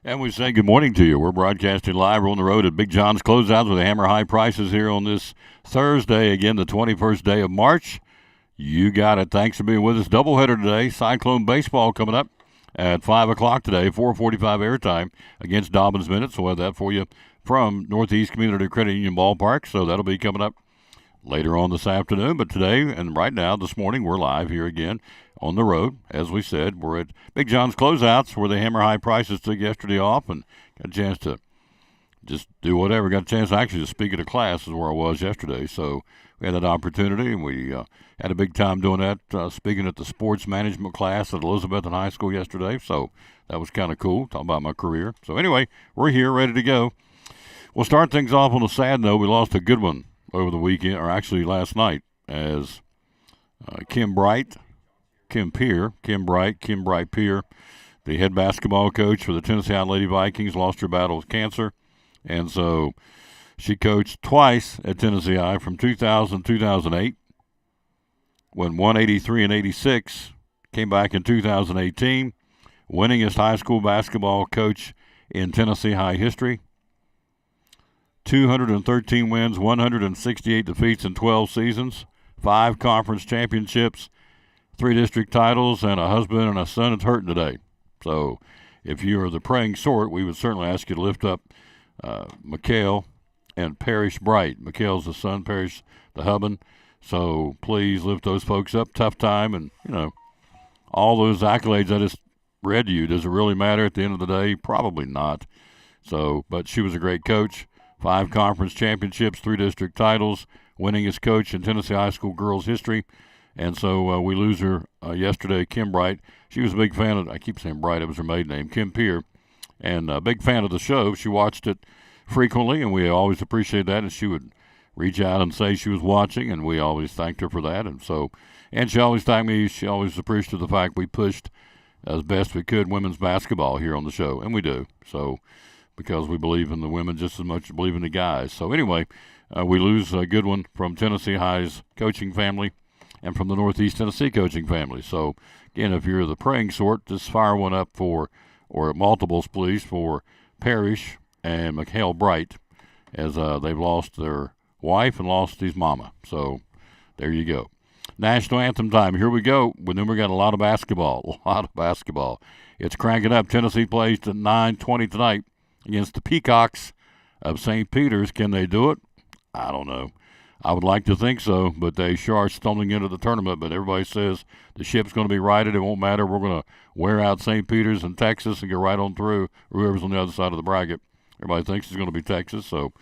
And we say good morning to you. We're broadcasting live. We're on the road at Big John's Closeouts with the Hammer High prices here on this Thursday, again, the 21st day of March. You got it. Thanks for being with us. Doubleheader today. Cyclone baseball coming up at 5 o'clock today, 4:45 airtime against Dobbins Minutes. We'll have that for you from Northeast Community Credit Union Ballpark. So that'll be coming up later on this afternoon. But today and right now, this morning, we're live here again on the road. As we said, we're at Big John's Closeouts where the Hammer High prices took yesterday off and got a chance to just do whatever. Got a chance actually to speak at a class is where I was yesterday. So we had that opportunity, and we had a big time doing that, speaking at the sports management class at Elizabethton High School yesterday. So that was kind of cool, talking about my career. So anyway, we're here, ready to go. We'll start things off on a sad note. We lost a good one over the weekend, or actually last night, as Kim Bright Peer, the head basketball coach for the Tennessee High Lady Vikings, lost her battle with cancer. And so she coached twice at Tennessee High from 2000 to 2008, won 183 and 86, came back in 2018, winningest high school basketball coach in Tennessee High history. 213 wins, 168 defeats in 12 seasons, 5 conference championships, 3 district titles, and a husband and a son that's hurting today. So if you are the praying sort, we would certainly ask you to lift up McHale and Parrish Bright. McHale's the son, Parrish the husband. So please lift those folks up. Tough time, and, all those accolades I just read to you, does it really matter at the end of the day? Probably not. So, but she was a great coach. 5 conference championships, 3 district titles, winningest coach in Tennessee high school girls history. And so we lose her yesterday, Kim Bright. She was a big fan of, I keep saying Bright, it was her maiden name, Kim Peer, and a big fan of the show. She watched it frequently, and we always appreciate that. And she would reach out and say she was watching, and we always thanked her for that. And she always thanked me. She always appreciated the fact we pushed as best we could women's basketball here on the show, and we do. So, because we believe in the women just as much as we believe in the guys. So anyway, we lose a good one from Tennessee High's coaching family and from the Northeast Tennessee coaching family. So again, if you're the praying sort, just fire one up for, or multiples please, for Parrish and McHale Bright, as they've lost their wife and lost his mama. So there you go. National anthem time. Here we go. But then we got a lot of basketball. It's cranking up. Tennessee plays at 9:20 tonight against the Peacocks of St. Peter's. Can they do it? I don't know. I would like to think so, but they sure are stumbling into the tournament. But everybody says the ship's going to be righted. It won't matter. We're going to wear out St. Peter's and Texas and get right on through whoever's on the other side of the bracket. Everybody thinks it's going to be Texas. So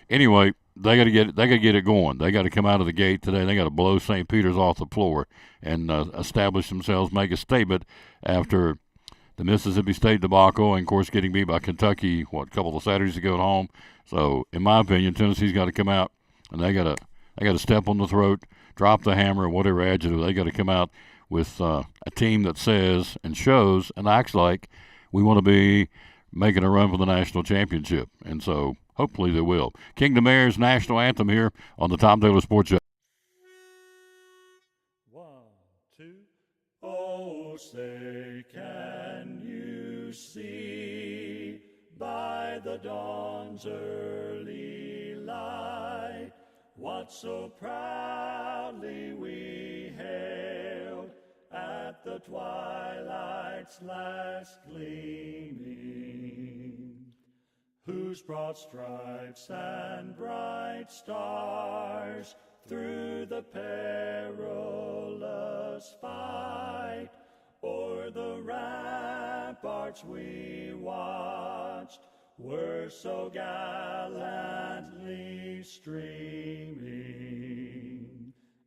anyway, they got to get it going. They got to come out of the gate today. They got to blow St. Peter's off the floor and establish themselves, make a statement after the Mississippi State debacle, and, of course, getting beat by Kentucky, a couple of Saturdays ago at home. So, in my opinion, Tennessee's got to come out, and they got to step on the throat, drop the hammer, whatever adjective. They got to come out with a team that says and shows and acts like we want to be making a run for the national championship. And so, hopefully they will. Kingdom Air's national anthem here on the Tom Taylor Sports Show. 1, 2. Oh, say, can you see by the dawn's early light what so proudly we hailed at the twilight's last gleaming, whose broad stripes and bright stars through the perilous fight o'er the ramparts we watched were so gallantly streaming,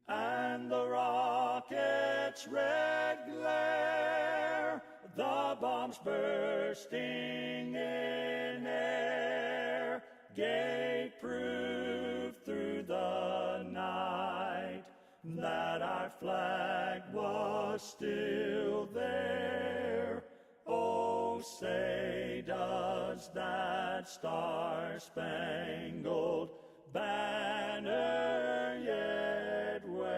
and the rocket's red glare, the bombs bursting in air, gave proof through the night that our flag was still there. Oh, say, does that star-spangled banner yet wave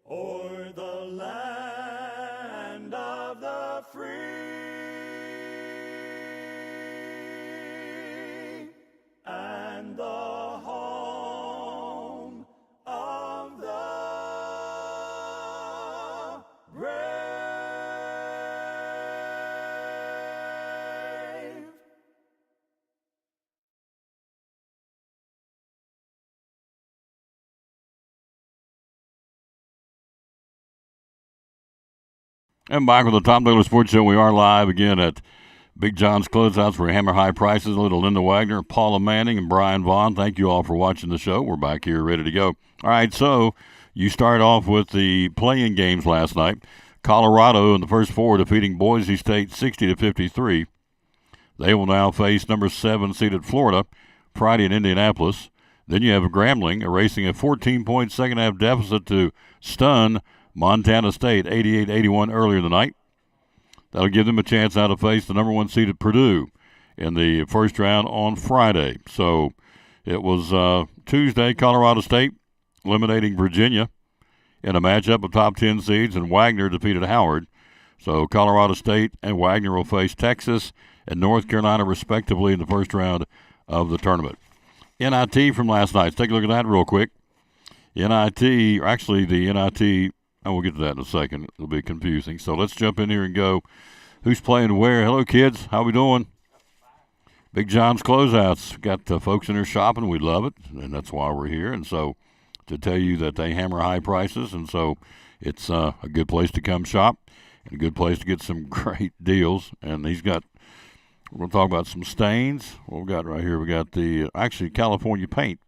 o'er the land And back with the Tom Taylor Sports Show. We are live again at Big John's Closeouts for Hammer High Prices. Little Linda Wagner, Paula Manning, and Brian Vaughn. Thank you all for watching the show. We're back here ready to go. All right, so you start off with the playing games last night. Colorado in the first four defeating Boise State 60-53. They will now face number 7 seeded Florida Friday in Indianapolis. Then you have Grambling erasing a 14-point second-half deficit to stun Montana State 88-81 earlier in the night. That'll give them a chance now to face the number 1 seeded Purdue in the first round on Friday. So it was Tuesday, Colorado State eliminating Virginia in a matchup of top 10 seeds, and Wagner defeated Howard. So Colorado State and Wagner will face Texas and North Carolina respectively in the first round of the tournament. NIT from last night. Let's take a look at that real quick. NIT, or actually the NIT, and we'll get to that in a second. It'll be confusing. So let's jump in here and go. Who's playing where? Hello, kids. How we doing? Big John's Closeouts. Got folks in there shopping. We love it, and that's why we're here. And so to tell you that they hammer high prices, and so it's a good place to come shop and a good place to get some great deals. And we're going to talk about some stains. What we got right here? We got the, actually, California paint.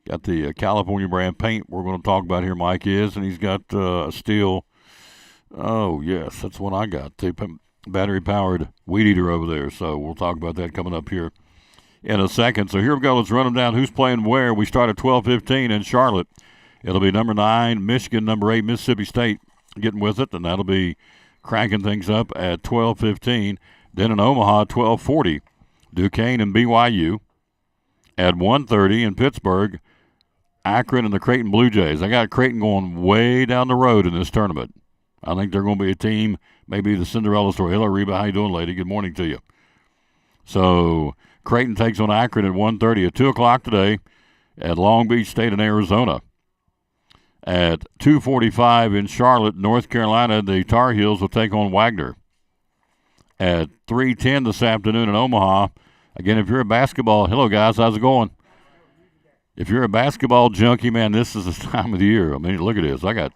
Got the California brand paint we're going to talk about here, Mike is, and he's got a steel, oh, yes, that's what I got, the battery-powered weed eater over there. So we'll talk about that coming up here in a second. So here we go. Let's run them down. Who's playing where? We start at 12:15 in Charlotte. It'll be number 9, Michigan, number 8, Mississippi State getting with it, and that'll be cranking things up at 12:15. Then in Omaha, 12:40, Duquesne and BYU. At 1:30 in Pittsburgh, Akron and the Creighton Blue Jays. I got Creighton going way down the road in this tournament. I think they're going to be a team, maybe the Cinderella story. Hello, Reba. How you doing, lady? Good morning to you. So Creighton takes on Akron at 1:30 at 2 o'clock today at Long Beach State in Arizona. At 2:45 in Charlotte, North Carolina, the Tar Heels will take on Wagner. At 3:10 this afternoon in Omaha, again, if you're a basketball, hello guys, how's it going? If you're a basketball junkie, man, this is the time of the year. I mean, look at this. I got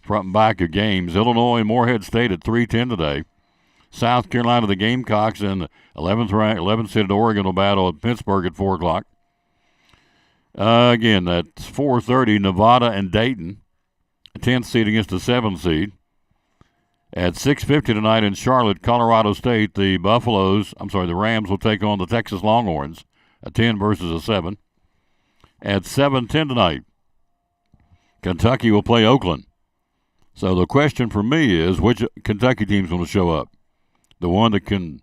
front and back of games. Illinois and Morehead State at 3:10 today. South Carolina, the Gamecocks, and 11th seeded Oregon will battle at Pittsburgh at 4 o'clock. Again, that's 4:30, Nevada and Dayton, a 10th seed against the 7th seed. At 6:50 tonight in Charlotte, Colorado State, the Rams will take on the Texas Longhorns, a 10 versus a 7. At 7:10 tonight, Kentucky will play Oakland. So the question for me is, which Kentucky team's going to show up? The one that can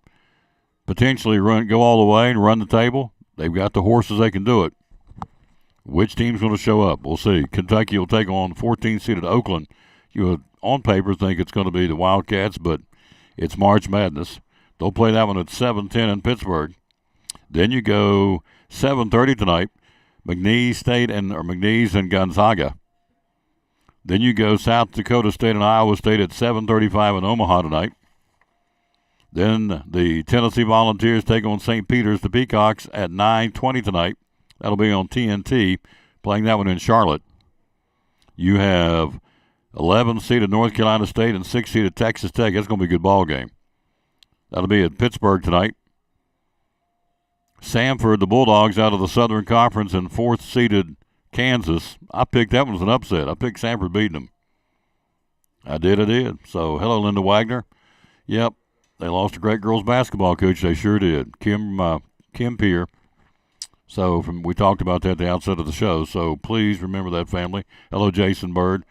potentially go all the way and run the table? They've got the horses, they can do it. Which team's going to show up? We'll see. Kentucky will take on 14th-seeded Oakland. You would, on paper, think it's going to be the Wildcats, but it's March Madness. They'll play that one at 7:10 in Pittsburgh. Then you go 7:30 tonight, McNeese and Gonzaga. Then you go South Dakota State and Iowa State at 7:35 in Omaha tonight. Then the Tennessee Volunteers take on St. Peter's, the Peacocks, at 9:20 tonight. That'll be on TNT, playing that one in Charlotte. You have 11th-seeded North Carolina State and 6th-seeded Texas Tech. That's going to be a good ball game. That'll be at Pittsburgh tonight. Samford, the Bulldogs, out of the Southern Conference, and 4th-seeded Kansas. I picked that one as an upset. I picked Samford beating them. I did. So, hello, Linda Wagner. Yep, they lost a great girls basketball coach. They sure did. Kim Peer. So we talked about that at the outset of the show. So please remember that family. Hello, Jason Bird.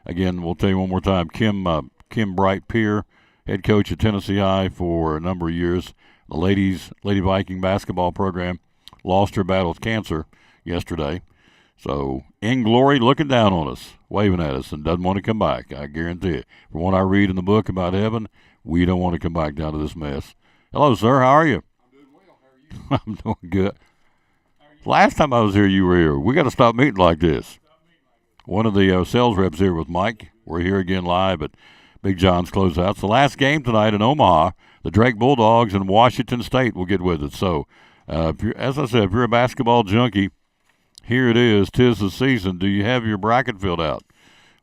Again, we'll tell you one more time. Kim Bright Peer, head coach at Tennessee High for a number of years. The Lady Viking basketball program lost her battle with cancer yesterday. So in glory, looking down on us, waving at us, and doesn't want to come back. I guarantee it. From what I read in the book about heaven, we don't want to come back down to this mess. Hello, sir. How are you? I'm doing well. How are you? I'm doing good. Last time I was here, you were here. We got to stop meeting like this. One of the sales reps here with Mike. We're here again live at Big John's Closeouts. The last game tonight in Omaha, the Drake Bulldogs and Washington State will get with it. So, as I said, if you're a basketball junkie, here it is. 'Tis the season. Do you have your bracket filled out?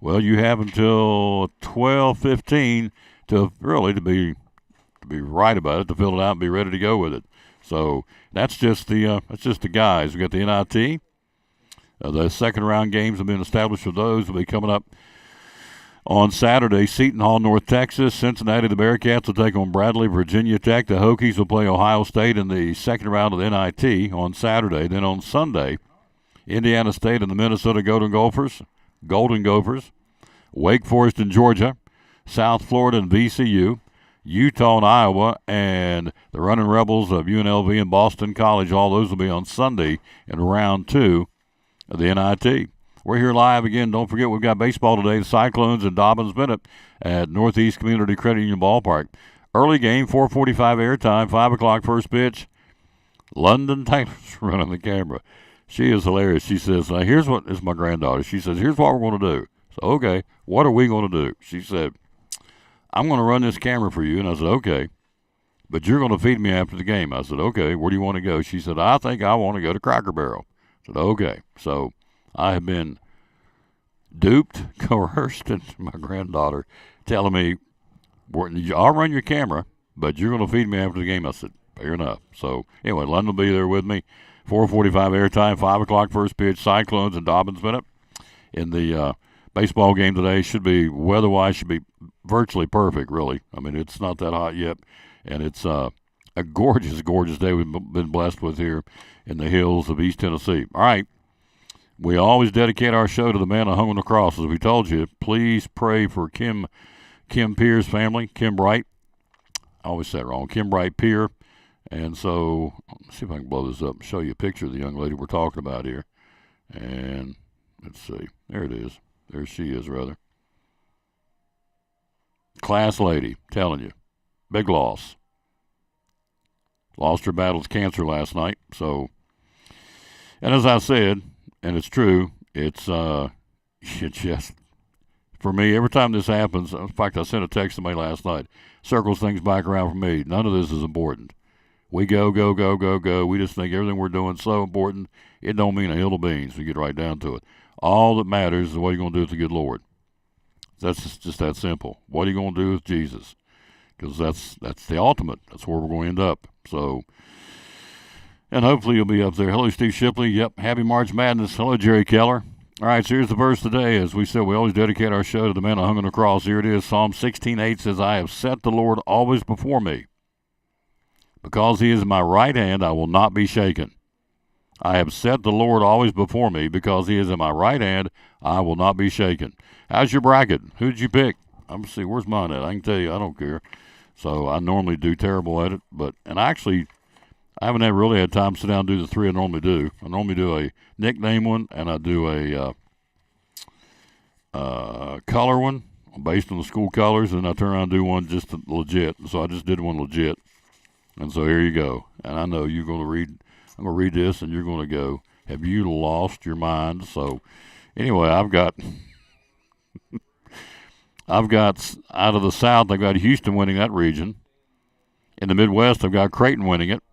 Well, you have until 12:15 to be right about it, to fill it out and be ready to go with it. So that's just the guys. We got the NIT. The second round games have been established for those. Will be coming up on Saturday. Seton Hall, North Texas. Cincinnati, the Bearcats will take on Bradley, Virginia Tech. The Hokies will play Ohio State in the second round of the NIT on Saturday. Then on Sunday, Indiana State and the Minnesota Golden Gophers, Wake Forest and Georgia, South Florida and VCU, Utah and Iowa, and the Running Rebels of UNLV and Boston College. All those will be on Sunday in round 2 of the NIT. We're here live again. Don't forget, we've got baseball today. The Cyclones and Dobbins-Bennett at Northeast Community Credit Union Ballpark. Early game, 4:45 airtime, 5 o'clock first pitch. London Taylor's running the camera. She is hilarious. She says, now here's what, is my granddaughter. She says, here's what we're going to do. So, okay, what are we going to do? She said, I'm going to run this camera for you. And I said, okay, but you're going to feed me after the game. I said, okay, where do you want to go? She said, I think I want to go to Cracker Barrel. I said, okay. So I have been duped, coerced, and my granddaughter telling me, I'll run your camera, but you're going to feed me after the game. I said, fair enough. So anyway, London will be there with me. 4:45 airtime, 5 o'clock first pitch. Cyclones and Dobbins-Bennett in the baseball game today. Weather-wise, should be virtually perfect, really. I mean, it's not that hot yet, and it's a gorgeous, gorgeous day we've been blessed with here in the hills of East Tennessee. All right. We always dedicate our show to the man who hung on the cross. As we told you, please pray for Kim Pierre's family, Kim Bright. I always say it wrong, Kim Bright Pierre. And so, let's see if I can blow this up and show you a picture of the young lady we're talking about here. And let's see. There it is. There she is, rather. Class lady, telling you. Big loss. Lost her battle with cancer last night. So, and as I said, and it's true, it's just, for me, every time this happens, in fact, I sent a text to me last night, circles things back around for me. None of this is important. We go. We just think everything we're doing is so important, it don't mean a hill of beans. We get right down to it. All that matters is what you're going to do with the good Lord. That's just that simple. What are you going to do with Jesus? Because that's the ultimate. That's where we're going to end up. So, and hopefully you'll be up there. Hello, Steve Shipley. Yep, happy March Madness. Hello, Jerry Keller. All right, so here's the verse today. As we said, we always dedicate our show to the man who hung on the cross. Here it is. Psalm 16:8 says, I have set the Lord always before me. Because he is in my right hand, I will not be shaken. I have set the Lord always before me. Because he is in my right hand, I will not be shaken. How's your bracket? Who did you pick? I'm going to see. Where's mine at? I can tell you, I don't care. So I normally do terrible at it. And I haven't ever really had time to sit down and do the three I normally do. I normally do a nickname one, and I do a color one based on the school colors, and I turn around and do one just legit. So I just did one legit. And so here you go. And I know I'm going to read this, and you're going to go, have you lost your mind? So anyway, I've got out of the South, I've got Houston winning that region. In the Midwest, I've got Creighton winning it.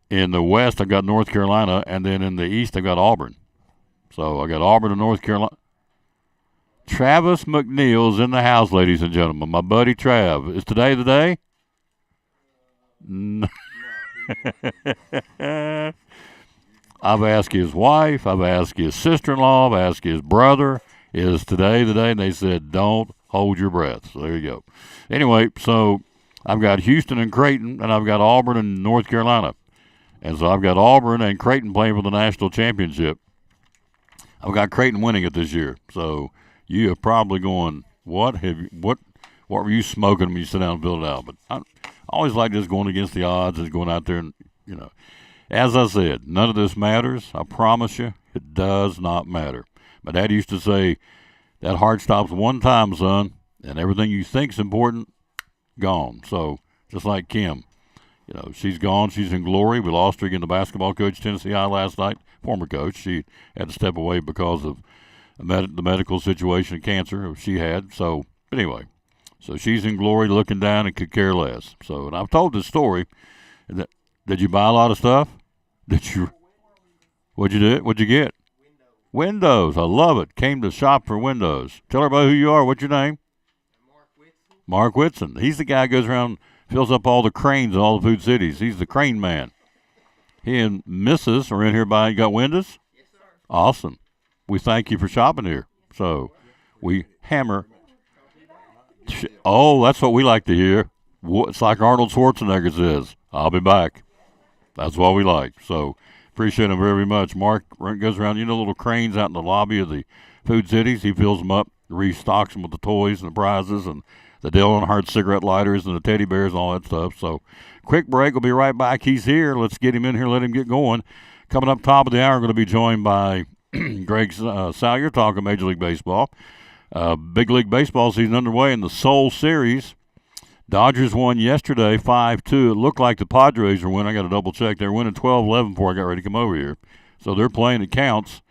In the West, I've got North Carolina. And then in the East, I've got Auburn. So I got Auburn and North Carolina. Travis McNeil's in the house, ladies and gentlemen. My buddy Trav. Is today the day? No. I've asked his wife. I've asked his sister-in-law. I've asked his brother. Is today the day? And they said, don't hold your breath. So there you go. Anyway, so I've got Houston and Creighton, and I've got Auburn and North Carolina. And so I've got Auburn and Creighton playing for the national championship. I've got Creighton winning it this year. So you are probably going, what were you smoking when you sit down and build it out? But I always like just going against the odds and going out there and, as I said, none of this matters. I promise you, it does not matter. My dad used to say, that heart stops one time, son, and everything you think's important, gone. So just like Kim, she's gone. She's in glory. We lost her again, the basketball coach, Tennessee High last night, former coach. She had to step away because of the medical situation, cancer she had. So anyway, so she's in glory, looking down and could care less. So, and I've told this story. Did you buy a lot of stuff? What'd you do? What'd you get? Windows. I love it. Came to shop for windows. Tell everybody who you are. What's your name? Mark Whitson. He's the guy who goes around, fills up all the cranes in all the food cities. He's the crane man. He and Mrs. are in here buying. You got windows? Yes, sir. Awesome. We thank you for shopping here. So we hammer. Oh, that's what we like to hear. It's like Arnold Schwarzenegger says, I'll be back. That's what we like. So appreciate him very much. Mark goes around, little cranes out in the lobby of the food cities. He fills them up, restocks them with the toys and the prizes and the Dale Earnhardt cigarette lighters and the teddy bears and all that stuff. So quick break. We'll be right back. He's here. Let's get him in here. Let him get going. Coming up top of the hour, we're going to be joined by Greg Salyer talking Major League Baseball. Big League Baseball season underway in the Seoul Series. Dodgers won yesterday 5-2. It looked like the Padres were winning. I got to double check. They were winning 12-11 before I got ready to come over here. So they're playing. It counts.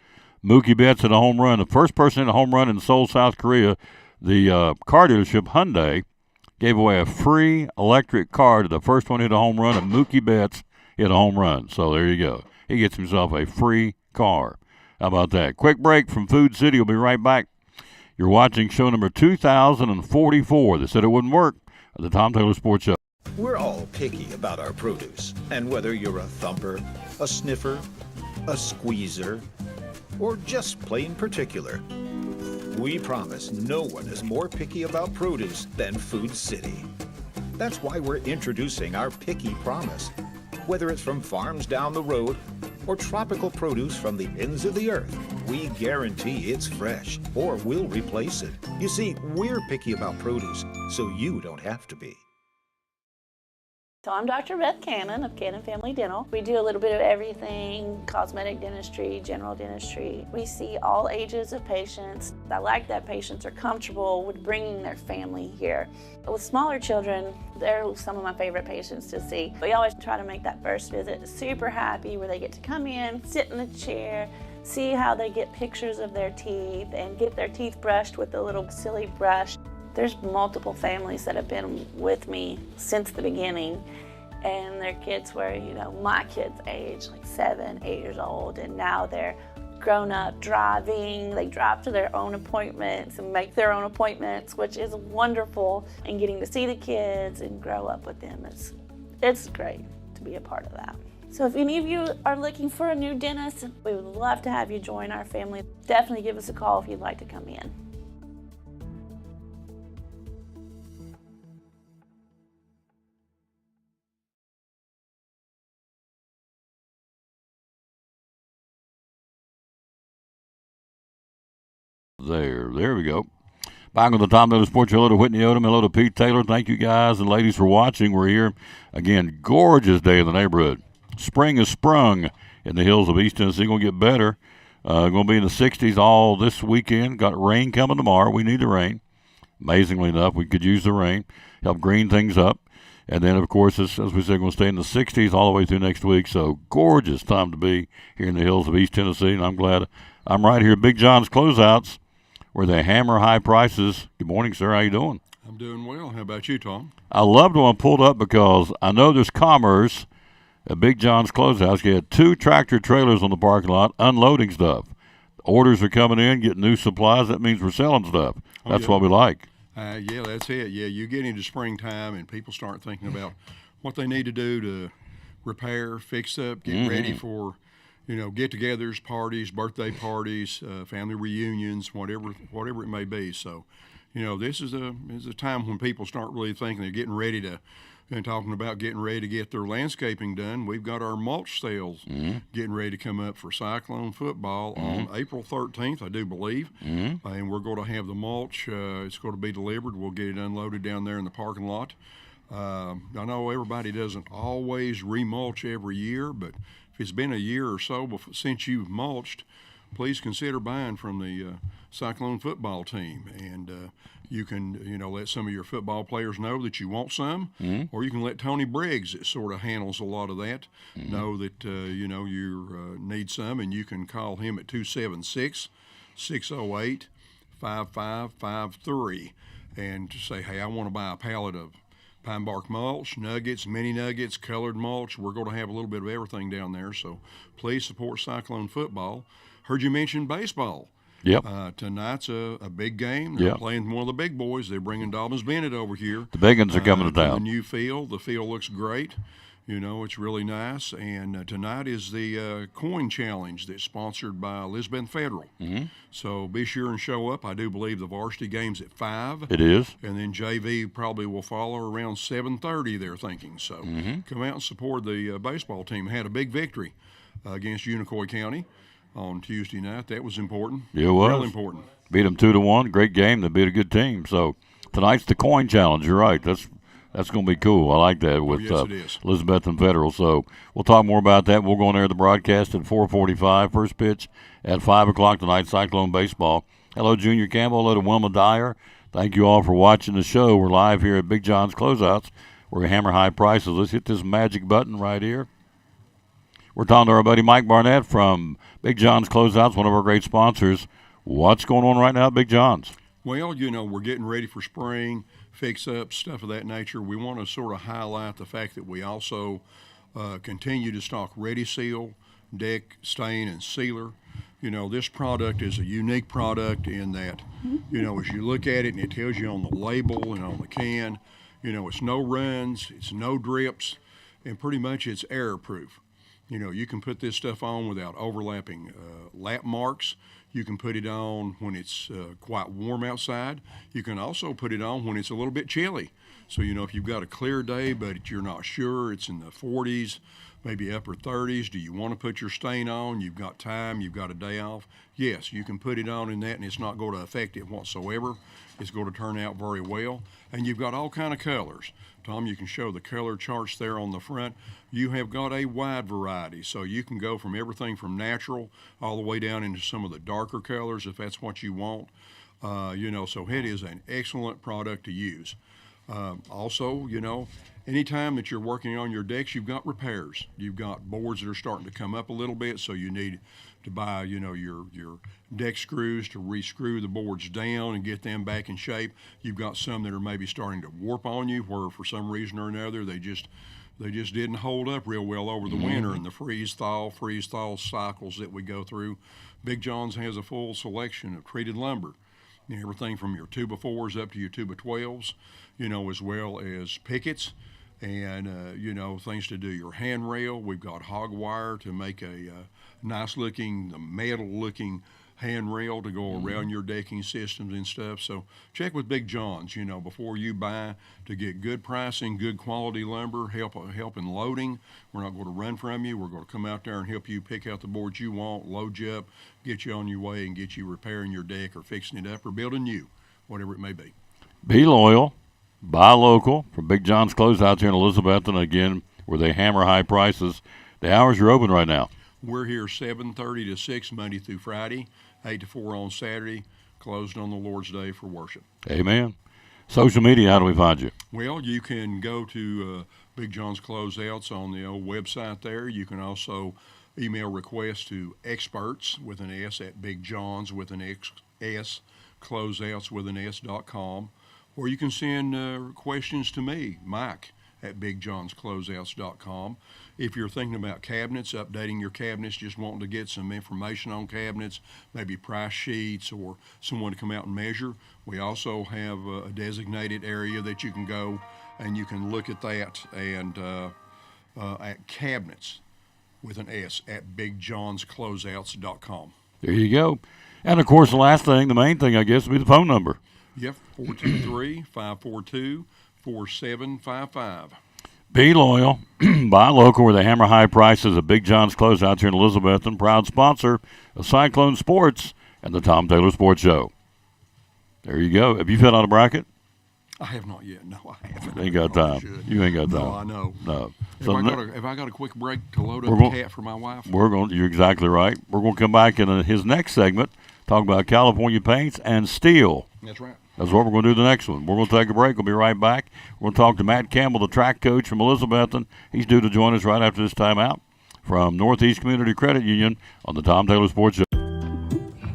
Mookie Betts hit a home run. The first person hit a home run in Seoul, South Korea. The car dealership, Hyundai, gave away a free electric car to the first one hit a home run, and Mookie Betts hit a home run. So there you go. He gets himself a free car. How about that? Quick break from Food City. We'll be right back. You're watching show number 2044. They said it wouldn't work at the Tom Taylor Sports Show. We're all picky about our produce, and whether you're a thumper, a sniffer, a squeezer, or just plain particular, we promise no one is more picky about produce than Food City. That's why we're introducing our Picky Promise. Whether it's from farms down the road or tropical produce from the ends of the earth, we guarantee it's fresh or we'll replace it. You see, we're picky about produce, so you don't have to be. So I'm Dr. Beth Cannon of Cannon Family Dental. We do a little bit of everything, cosmetic dentistry, general dentistry. We see all ages of patients. I like that patients are comfortable with bringing their family here. With smaller children, they're some of my favorite patients to see. We always try to make that first visit super happy where they get to come in, sit in the chair, see how they get pictures of their teeth and get their teeth brushed with a little silly brush. There's multiple families that have been with me since the beginning, and their kids were, my kids' age, like 7, 8 years old, and now they're grown up driving. They drive to their own appointments and make their own appointments, which is wonderful, and getting to see the kids and grow up with them. It's great to be a part of that. So if any of you are looking for a new dentist, we would love to have you join our family. Definitely give us a call if you'd like to come in. There we go. Back on the Tom Taylor Sports Show. Hello to Whitney Odom. Hello to Pete Taylor. Thank you guys and ladies for watching. We're here again. Gorgeous day in the neighborhood. Spring has sprung in the hills of East Tennessee. Going to get better. Going to be in the 60s all this weekend. Got rain coming tomorrow. We need the rain. Amazingly enough, we could use the rain. Help green things up. And then, of course, as we said, going to stay in the 60s all the way through next week. So gorgeous time to be here in the hills of East Tennessee. And I'm glad I'm right here at Big John's Closeouts, where they hammer high prices. Good morning, sir. How you doing? I'm doing well. How about you, Tom? I loved when I pulled up because I know there's commerce at Big John's Closeouts. You had 2 tractor trailers on the parking lot unloading stuff. Orders are coming in, getting new supplies. That means we're selling stuff. That's what we like. Yeah, that's it. Yeah, you get into springtime and people start thinking about what they need to do to repair, fix up, get ready for get-togethers, parties, birthday parties, family reunions, whatever it may be. So, this is a time when people start really thinking they're getting ready to, and talking about getting ready to get their landscaping done. We've got our mulch sales getting ready to come up for Cyclone football on April 13th, I do believe. And we're going to have the mulch. It's going to be delivered. We'll get it unloaded down there in the parking lot. I know everybody doesn't always remulch every year, but if it's been a year or so since you've mulched, please consider buying from the Cyclone football team. And you can, let some of your football players know that you want some, or you can let Tony Briggs, that sort of handles a lot of that, know that, you need some, and you can call him at 276-608-5553 and say, hey, I want to buy a pallet of pine bark mulch, nuggets, mini nuggets, colored mulch. We're going to have a little bit of everything down there, so please support Cyclone football. heard you mention baseball. Yep. Tonight's a big game. They're Yep. playing one of the big boys. They're bringing Dobbins Bennett over here. The big ones are coming to The town. new field. The field looks great. You know, it's really nice. And tonight is the coin challenge that's sponsored by Elizabeth Federal. Mm-hmm. So be sure and show up. I do believe the varsity game's at 5. It is. And then JV probably will follow around 7:30, they're thinking. So come out and support the baseball team. Had a big victory against Unicoi County on Tuesday night. That was important. It was. Real important. Beat them 2-1. Great game. They beat a good team. So tonight's the coin challenge. You're right. That's going to be cool. I like that with yes, it is. Elizabeth and Federal. So we'll talk more about that. We'll go on air the broadcast at 4:45. First pitch at 5 o'clock tonight. Cyclone baseball. Hello, Junior Campbell. Hello to Wilma Dyer. Thank you all for watching the show. We're live here at Big John's Closeouts. We're going to hammer high prices. Let's hit this magic button right here. We're talking to our buddy Mike Barnett from Big John's Closeouts, one of our great sponsors. What's going on right now at Big John's? Well, you know, we're getting ready for spring, fix-up, stuff of that nature. We want to sort of highlight the fact that we also continue to stock Ready Seal, deck, stain, and sealer. You know, this product is a unique product in that, you know, as you look at it and it tells you on the label and on the can, you know, it's no runs, it's no drips, and pretty much it's error-proof. You know, you can put this stuff on without overlapping lap marks. You can put it on when it's quite warm outside. You can also put it on when it's a little bit chilly. So, you know, if you've got a clear day but you're not sure, it's in the 40s, maybe upper 30s, do you want to put your stain on? You've got time, you've got a day off. Yes, you can put it on in that and it's not going to affect it whatsoever. It's going to turn out very well. And you've got all kind of colors. Tom, you can show the color charts there on the front. You have got a wide variety, so you can go from everything from natural all the way down into some of the darker colors if that's what you want. You know, so it is an excellent product to use. Also, you know, anytime that you're working on your decks, you've got repairs. You've got boards that are starting to come up a little bit, so you need to buy, you know, your deck screws to re-screw the boards down and get them back in shape. You've got some that are maybe starting to warp on you, where for some reason or another they just didn't hold up real well over the winter and the freeze-thaw cycles that we go through. Big John's has a full selection of treated lumber. You know, everything from your 2x4s up to your 2x12s, you know, as well as pickets and, you know, things to do your handrail. We've got hog wire to make a nice-looking, metal-looking handrail to go around your decking systems and stuff. So check with Big John's, you know, before you buy, to get good pricing, good quality lumber, help in loading. We're not going to run from you. We're going to come out there and help you pick out the boards you want, load you up, get you on your way, and get you repairing your deck or fixing it up or building new, whatever it may be. Be loyal, buy local from Big John's Closeouts here in Elizabeth, and again, where they hammer high prices. The hours are open right now. We're here 7:30 to 6 Monday through Friday, 8 to 4 on Saturday, closed on the Lord's Day for worship. Amen. Social media, how do we find you? Well, you can go to Big John's Closeouts on the old website there. You can also email requests to experts with an S at Big John's with an S, closeouts with an S.com. Or you can send questions to me, Mike, at BigJohnsCloseouts.com. If you're thinking about cabinets, updating your cabinets, just wanting to get some information on cabinets, maybe price sheets or someone to come out and measure, we also have a designated area that you can go and you can look at that and at cabinets with an S at BigJohnsCloseouts.com. There you go. And, of course, the last thing, the main thing, I guess, would be the phone number. Yep, 423-542-4755. Be loyal, buy local, where they hammer high prices at Big John's Closeouts here in Elizabeth, and proud sponsor of Cyclone Sports and the Tom Taylor Sports Show. There you go. Have you filled out a bracket? I have not yet. No, I haven't. You ain't got time. You ain't got time. No, I know. No. Have I got a quick break to load up the cat for my wife? You're exactly right. We're going to come back in his next segment, talk about California paints and steel. That's right. That's what we're going to do the next one. We're going to take a break. We'll be right back. We're going to talk to Matt Campbell, the track coach from Elizabethton. He's due to join us right after this timeout from Northeast Community Credit Union on the Tom Taylor Sports Show.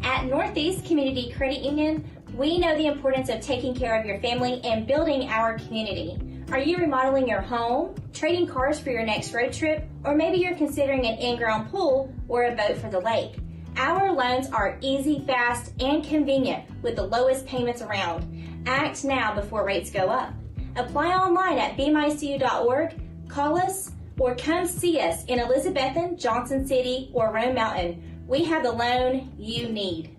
At Northeast Community Credit Union, we know the importance of taking care of your family and building our community. Are you remodeling your home, trading cars for your next road trip, or maybe you're considering an in-ground pool or a boat for the lake? Our loans are easy, fast, and convenient with the lowest payments around. Act now before rates go up. Apply online at bmycu.org, call us, or come see us in Elizabethton, Johnson City, or Rome Mountain. We have the loan you need.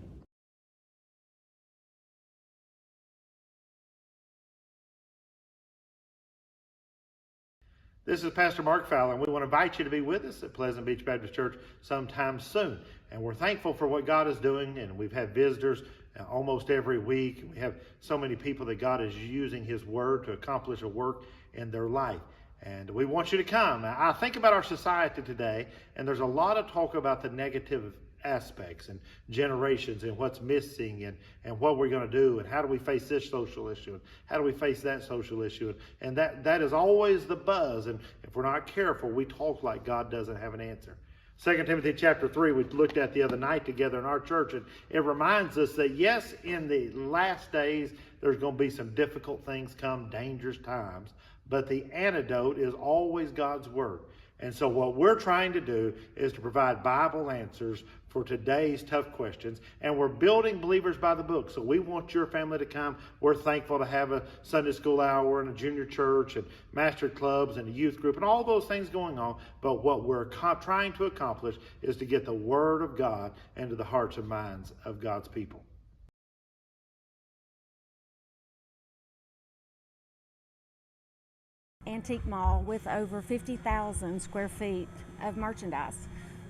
This is Pastor Mark Fowler, and we want to invite you to be with us at Pleasant Beach Baptist Church sometime soon. And we're thankful for what God is doing, and we've had visitors almost every week. We have so many people that God is using His Word to accomplish a work in their life. And we want you to come. I think about our society today, and there's a lot of talk about the negative aspects and generations and what's missing and what we're going to do and how do we face this social issue and how do we face that social issue. And that is always the buzz. And if we're not careful, we talk like God doesn't have an answer. 2 Timothy chapter 3 we looked at the other night together in our church, and it reminds us that yes, in the last days there's going to be some difficult things come, dangerous times, but the antidote is always God's Word. And so what we're trying to do is to provide Bible answers for today's tough questions. And we're building Believers by the Book. So we want your family to come. We're thankful to have a Sunday school hour and a junior church and master clubs and a youth group and all those things going on. But what we're trying to accomplish is to get the Word of God into the hearts and minds of God's people. Antique mall with over 50,000 square feet of merchandise.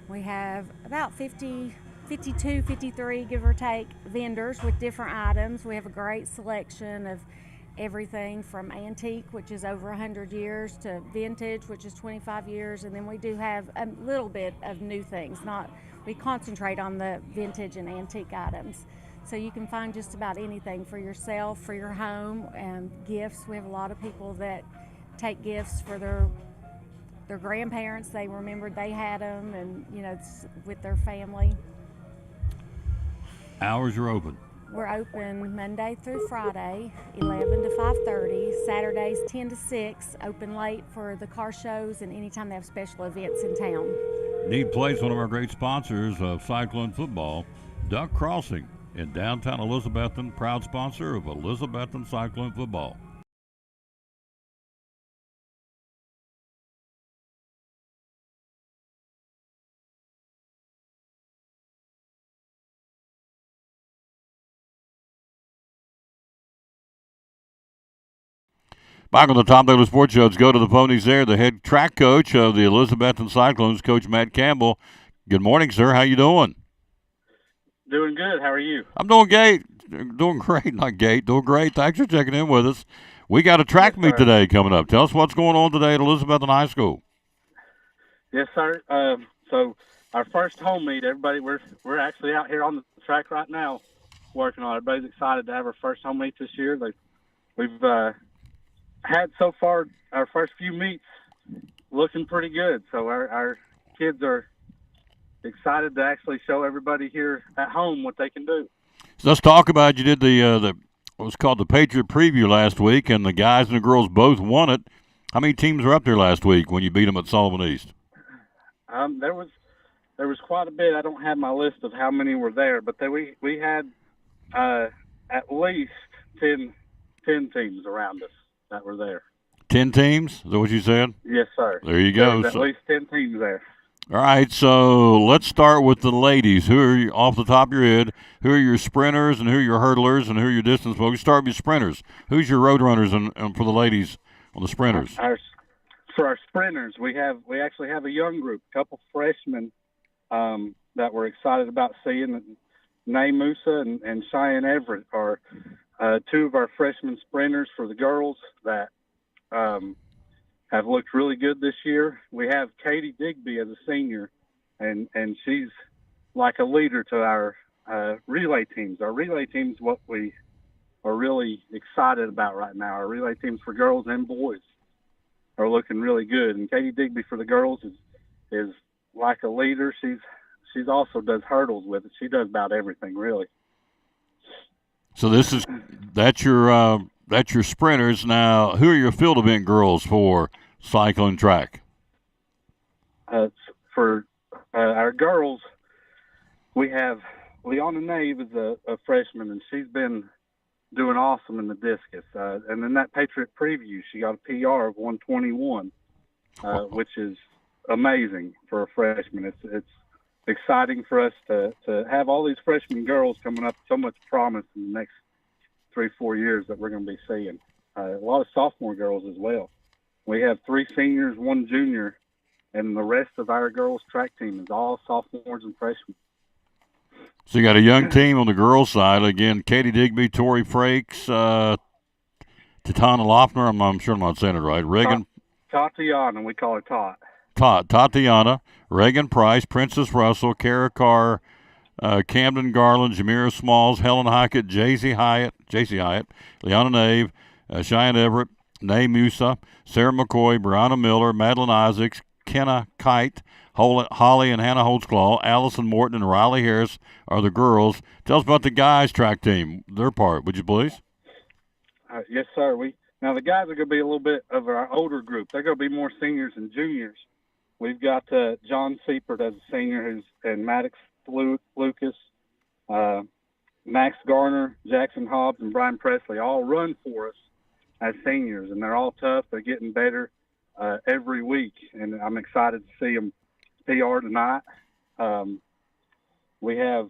We have about 52, 53, give or take, vendors with different items. We have a great selection of everything from antique, which is over 100 years, to vintage, which is 25 years, and then we do have a little bit of new things. We concentrate on the vintage and antique items. So you can find just about anything for yourself, for your home, and gifts. We have a lot of people that take gifts for their grandparents. They remembered they had them, and with their family. Hours are open. We're open Monday through Friday, 11 to 5:30. Saturdays 10 to 6. Open late for the car shows and anytime they have special events in town. Need Place, one of our great sponsors of Cyclone football, Duck Crossing in downtown Elizabethton, proud sponsor of Elizabethton Cyclone football. Back on the Tom Taylor Sports Show, let's go to the ponies there. The head track coach of the Elizabethton Cyclones, Coach Matt Campbell. Good morning, sir. How you doing? Doing good. How are you? I'm doing great. Doing great. Thanks for checking in with us. We got a track meet today coming up. Tell us what's going on today at Elizabethton High School. Yes, sir. So our first home meet, everybody, we're actually out here on the track right now working on it. Everybody's excited to have our first home meet this year. We've had so far our first few meets looking pretty good. So our kids are excited to actually show everybody here at home what they can do. So let's talk about, you did the what was called the Patriot Preview last week, and the guys and the girls both won it. How many teams were up there last week when you beat them at Sullivan East? There was quite a bit. I don't have my list of how many were there, but we had at least 10 teams around us that were there. 10 teams? Is that what you said? Yes, sir. There you go. There's at least 10 teams there. All right, so let's start with the ladies. Who are, off the top of your head, who are your sprinters and who are your hurdlers and who are your distance folks? Start with your sprinters. Who's your road runners and for the ladies on the sprinters? For our sprinters, we actually have a young group, a couple freshmen that we're excited about seeing. Nay Musa and Cheyenne Everett are two of our freshman sprinters for the girls that have looked really good this year. We have Katie Digby as a senior, and she's like a leader to our relay teams. Our relay teams, what we are really excited about right now. Our relay teams for girls and boys are looking really good. And Katie Digby for the girls is like a leader. She's also does hurdles with it. She does about everything really. So that's your sprinters. Now, who are your field event girls for cycling track? For our girls, we have Leona Nave is a freshman, and she's been doing awesome in the discus. And in that Patriot preview, she got a PR of 121, which is amazing for a freshman. It's exciting for us to have all these freshman girls coming up, so much promise in the next 3-4 years that we're going to be seeing. A lot of sophomore girls as well. We have 3 seniors, 1 junior, and the rest of our girls' track team is all sophomores and freshmen. So you got a young team on the girls' side. Again, Katie Digby, Tori Frakes, Tatiana Loeffner, I'm sure I'm not saying it right, Reagan. Tatiana, we call her Tot. Tatiana, Reagan Price, Princess Russell, Kara Carr, Camden Garland, Jamira Smalls, Helen Hackett, J.C. Hyatt, Leona Nave, Cheyenne Everett, Nay Musa, Sarah McCoy, Brianna Miller, Madeline Isaacs, Kenna Kite, Holly and Hannah Holtzclaw, Allison Morton, and Riley Harris are the girls. Tell us about the guys' track team, their part, would you please? Yes, sir. Now, the guys are going to be a little bit of our older group. They're going to be more seniors and juniors. We've got John Seipert as a senior, and Maddox Lucas, Max Garner, Jackson Hobbs, and Brian Presley all run for us as seniors, and they're all tough. They're getting better every week, and I'm excited to see them PR tonight. We have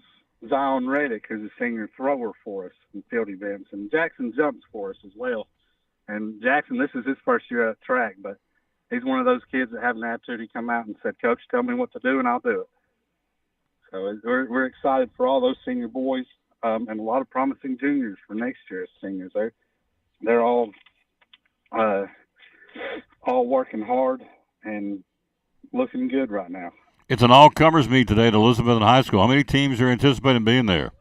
Zion Reddick, who's a senior thrower for us in field events, and Jackson jumps for us as well. And Jackson, this is his first year at track, but he's one of those kids that have an attitude. He come out and said, "Coach, tell me what to do, and I'll do it." So we're excited for all those senior boys, and a lot of promising juniors for next year as seniors. They're all working hard and looking good right now. It's an all-comers meet today at Elizabethton High School. How many teams are anticipating being there?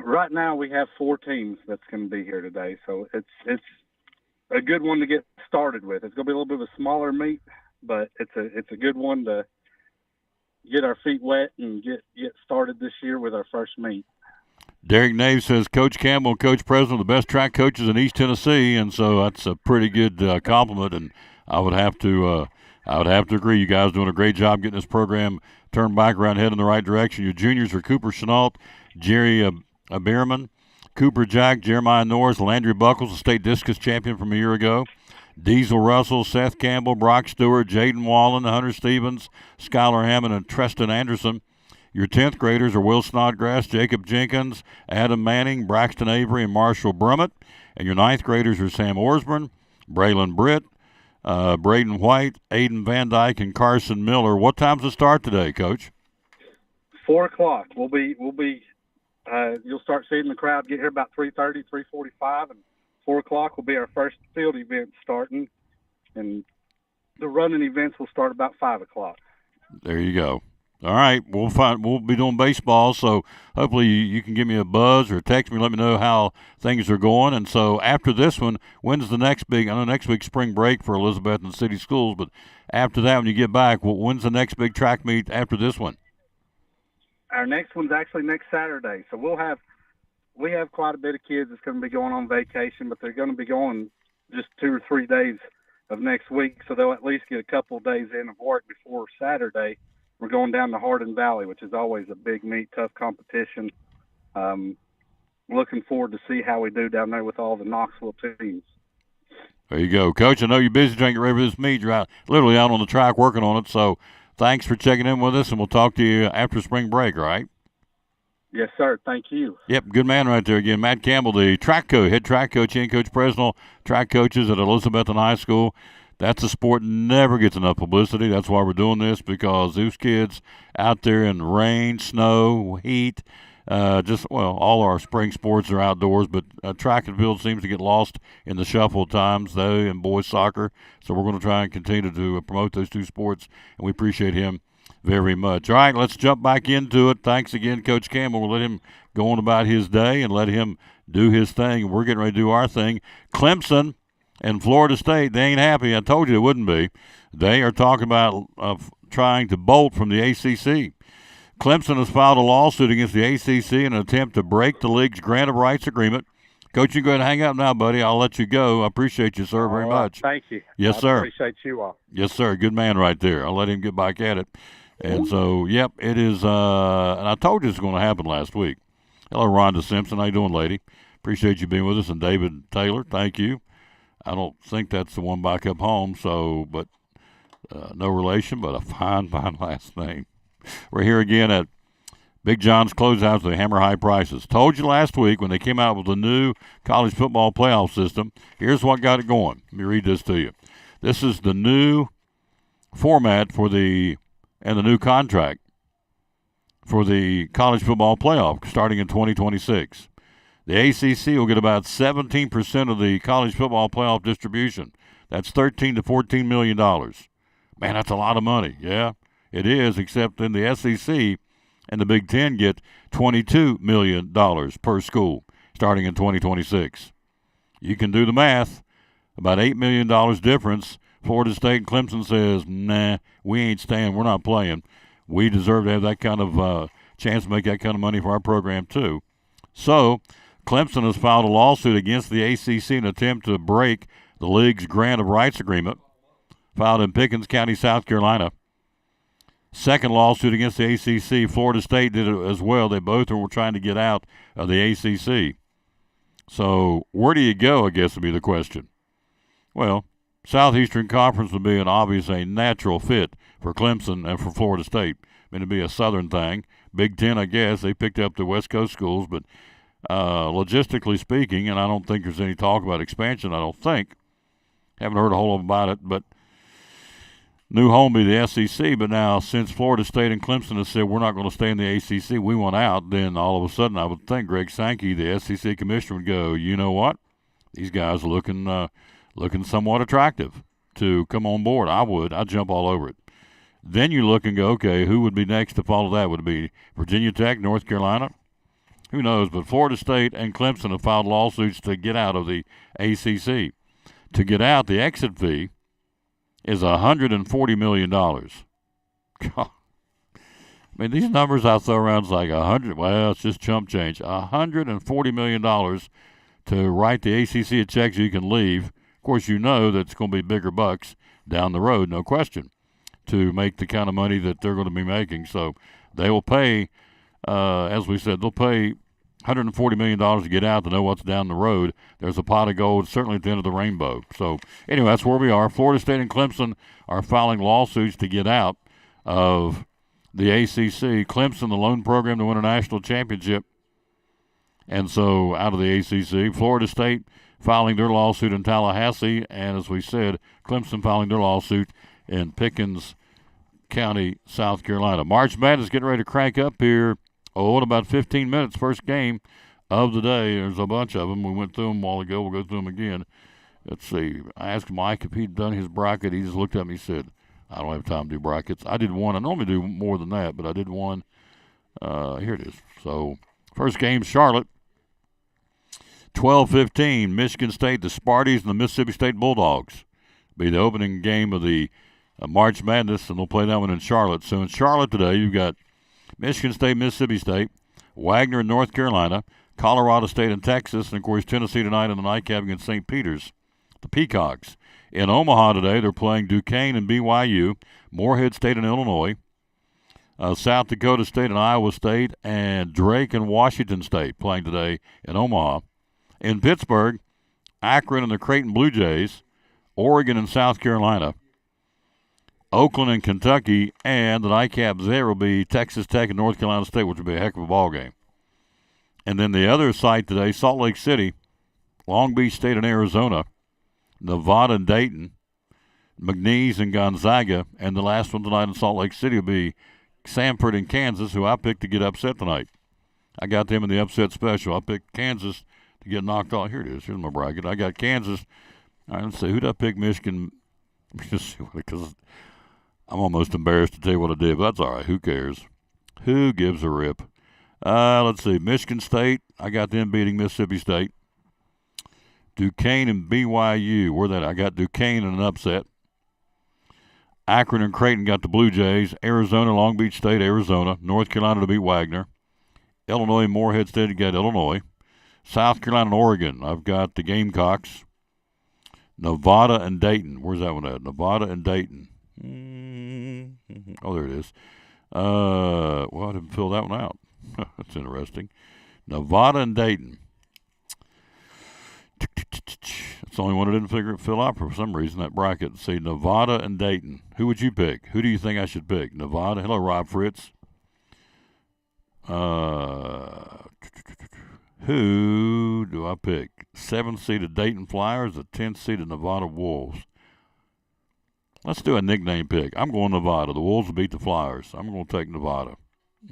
Right now we have 4 teams that's going to be here today, so it's a good one to get started with. It's going to be a little bit of a smaller meet, but it's a good one to get our feet wet and get started this year with our first meet. Derek Nave says Coach Campbell and Coach President are the best track coaches in East Tennessee, and so that's a pretty good compliment. And I would have to agree. You guys are doing a great job getting this program turned back around, heading in the right direction. Your juniors are Cooper Chenault, Jerry Bierman, Cooper Jack, Jeremiah Norris, Landry Buckles, the state discus champion from a year ago, Diesel Russell, Seth Campbell, Brock Stewart, Jaden Wallen, Hunter Stevens, Skylar Hammond, and Treston Anderson. Your 10th graders are Will Snodgrass, Jacob Jenkins, Adam Manning, Braxton Avery, and Marshall Brummett. And your 9th graders are Sam Orsburn, Braylon Britt, Braden White, Aiden Van Dyke, and Carson Miller. What time's it start today, Coach? 4 o'clock. We'll be. You'll start seeing the crowd get here about 3:30, 3:45, and 4 o'clock will be our first field event starting, and the running events will start about 5 o'clock. There you go. All right, we'll be doing baseball, so hopefully you can give me a buzz or text me, let me know how things are going. And so after this one, when's the next big? I know next week's spring break for Elizabethton City Schools, but after that, when you get back, when's the next big track meet after this one? Our next one's actually next Saturday, so we have quite a bit of kids that's going to be going on vacation, but they're going to be going just 2 or 3 days of next week, so they'll at least get a couple of days in of work before Saturday. We're going down to Hardin Valley, which is always a big meet, tough competition. Looking forward to see how we do down there with all the Knoxville teams. There you go, Coach. I know you're busy trying to get ready for this meet. You're literally out on the track working on it, so thanks for checking in with us, and we'll talk to you after spring break, all right? Yes, sir. Thank you. Yep, good man right there again. Matt Campbell, the track coach, head track coach and Coach Presnell, track coaches at Elizabethton High School. That's a sport never gets enough publicity. That's why we're doing this, because those kids out there in rain, snow, heat, all our spring sports are outdoors, but track and field seems to get lost in the shuffle at times, though, in boys soccer. So we're going to try and continue to promote those 2 sports, and we appreciate him very much. All right, let's jump back into it. Thanks again, Coach Campbell. We'll let him go on about his day and let him do his thing. We're getting ready to do our thing. Clemson and Florida State, they ain't happy. I told you they wouldn't be. They are talking about trying to bolt from the ACC. Clemson has filed a lawsuit against the ACC in an attempt to break the league's grant of rights agreement. Coach, you go ahead and hang up now, buddy. I'll let you go. I appreciate you, sir, very much. Thank you. Yes, sir. I appreciate you all. Yes, sir. Good man right there. I'll let him get back at it. And so, yep, it is. And I told you it's going to happen last week. Hello, Rhonda Simpson. How you doing, lady? Appreciate you being with us. And David Taylor, thank you. I don't think that's the one back up home, so, but no relation, but a fine, fine last name. We're here again at Big John's Closeouts with the Hammer High Prices. Told you last week when they came out with the new college football playoff system, here's what got it going. Let me read this to you. This is the new format for the new contract for the college football playoff starting in 2026. The ACC will get about 17% of the college football playoff distribution. That's $13 to $14 million. Man, that's a lot of money. Yeah, it is, except in the SEC and the Big Ten get $22 million per school starting in 2026. You can do the math. About $8 million difference. Florida State and Clemson says, nah, we ain't staying. We're not playing. We deserve to have that kind of chance to make that kind of money for our program, too. So Clemson has filed a lawsuit against the ACC in an attempt to break the league's grant of rights agreement, filed in Pickens County, South Carolina. Second lawsuit against the ACC, Florida State did it as well. They both were trying to get out of the ACC. So where do you go, I guess, would be the question. Well, Southeastern Conference would be a natural fit for Clemson and for Florida State. I mean, it'd be a Southern thing. Big Ten, I guess, they picked up the West Coast schools, but logistically speaking, and I don't think there's any talk about expansion, I don't think. Haven't heard a whole lot about it, but new home be the SEC. But now, since Florida State and Clemson have said we're not going to stay in the ACC, we want out, then all of a sudden I would think Greg Sankey, the SEC commissioner, would go, you know what? These guys are looking somewhat attractive to come on board. I'd jump all over it. Then you look and go, okay, who would be next to follow that? Would it be Virginia Tech, North Carolina? Who knows? But Florida State and Clemson have filed lawsuits to get out of the ACC. To get out, the exit fee is $140 million. God. I mean, these numbers I throw around is like 100. Well, it's just chump change. $140 million to write the ACC a check so you can leave. Of course, you know that it's going to be bigger bucks down the road, no question, to make the kind of money that they're going to be making. So they will pay, as we said, they'll pay $140 million to get out to know what's down the road. There's a pot of gold certainly at the end of the rainbow. So anyway, that's where we are. Florida State and Clemson are filing lawsuits to get out of the ACC. Clemson, the lone program to win a national championship, and so out of the ACC. Florida State filing their lawsuit in Tallahassee, and as we said, Clemson filing their lawsuit in Pickens County, South Carolina. March Madness getting ready to crank up here. In about 15 minutes, first game of the day. There's a bunch of them. We went through them a while ago. We'll go through them again. Let's see. I asked Mike if he'd done his bracket. He just looked at me and said, I don't have time to do brackets. I did one. I normally do more than that, but I did one. Here it is. So, first game, Charlotte. 12:15, Michigan State, the Sparties, and the Mississippi State Bulldogs. Be the opening game of the March Madness, and they'll play that one in Charlotte. So in Charlotte today, you've got Michigan State, Mississippi State, Wagner in North Carolina, Colorado State and Texas, and, of course, Tennessee tonight in the nightcap against St. Peter's, the Peacocks. In Omaha today, they're playing Duquesne and BYU, Morehead State and Illinois, South Dakota State and Iowa State, and Drake and Washington State playing today in Omaha. In Pittsburgh, Akron and the Creighton Blue Jays, Oregon and South Carolina, Oakland and Kentucky, and the nightcaps there will be Texas Tech and North Carolina State, which will be a heck of a ball game. And then the other site today, Salt Lake City, Long Beach State and Arizona, Nevada and Dayton, McNeese and Gonzaga, and the last one tonight in Salt Lake City will be Samford and Kansas, who I picked to get upset tonight. I got them in the upset special. I picked Kansas to get knocked off. Here it is. Here's my bracket. I got Kansas. All right, let's see. Who did I pick? Michigan. Because I'm almost embarrassed to tell you what I did, but that's all right. Who cares? Who gives a rip? Let's see. Michigan State. I got them beating Mississippi State. Duquesne and BYU. Where that? I got Duquesne in an upset. Akron and Creighton got the Blue Jays. Arizona, Long Beach State, Arizona. North Carolina to beat Wagner. Illinois, Morehead State got Illinois. South Carolina and Oregon. I've got the Gamecocks. Nevada and Dayton. Where's that one at? Nevada and Dayton. Oh, there it is. Well, I didn't fill that one out. That's interesting. Nevada and Dayton. That's the only one I didn't fill out for some reason, that bracket. See, Nevada and Dayton. Who would you pick? Who do you think I should pick? Nevada. Hello, Rob Fritz. Who do I pick? 7th-seeded Dayton Flyers, the 10th-seeded Nevada Wolves. Let's do a nickname pick. I'm going Nevada. The Wolves will beat the Flyers. I'm going to take Nevada.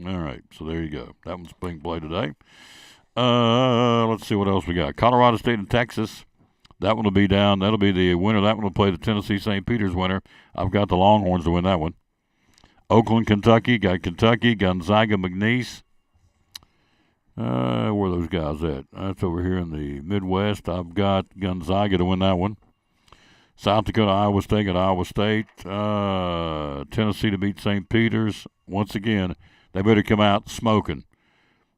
All right, so there you go. That one's being played today. Let's see what else we got. Colorado State and Texas. That one will be down. That'll be the winner. That one will play the Tennessee St. Peter's winner. I've got the Longhorns to win that one. Oakland, Kentucky. Got Kentucky. Gonzaga, McNeese. Where are those guys at? That's over here in the Midwest. I've got Gonzaga to win that one. South Dakota, Iowa State at Iowa State. Tennessee to beat St. Peter's. Once again, they better come out smoking.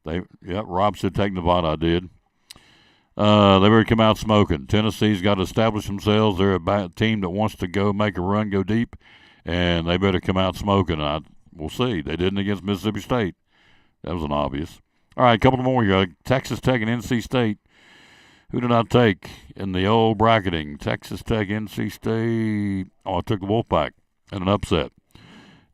Rob said take Nevada. I did. They better come out smoking. Tennessee's got to establish themselves. They're a team that wants to go make a run, go deep, and they better come out smoking. We'll see. They didn't against Mississippi State. That was an obvious. All right, a couple more here. Texas Tech and NC State. Who did I take in the old bracketing? Texas Tech, NC State. Oh, I took the Wolfpack in an upset.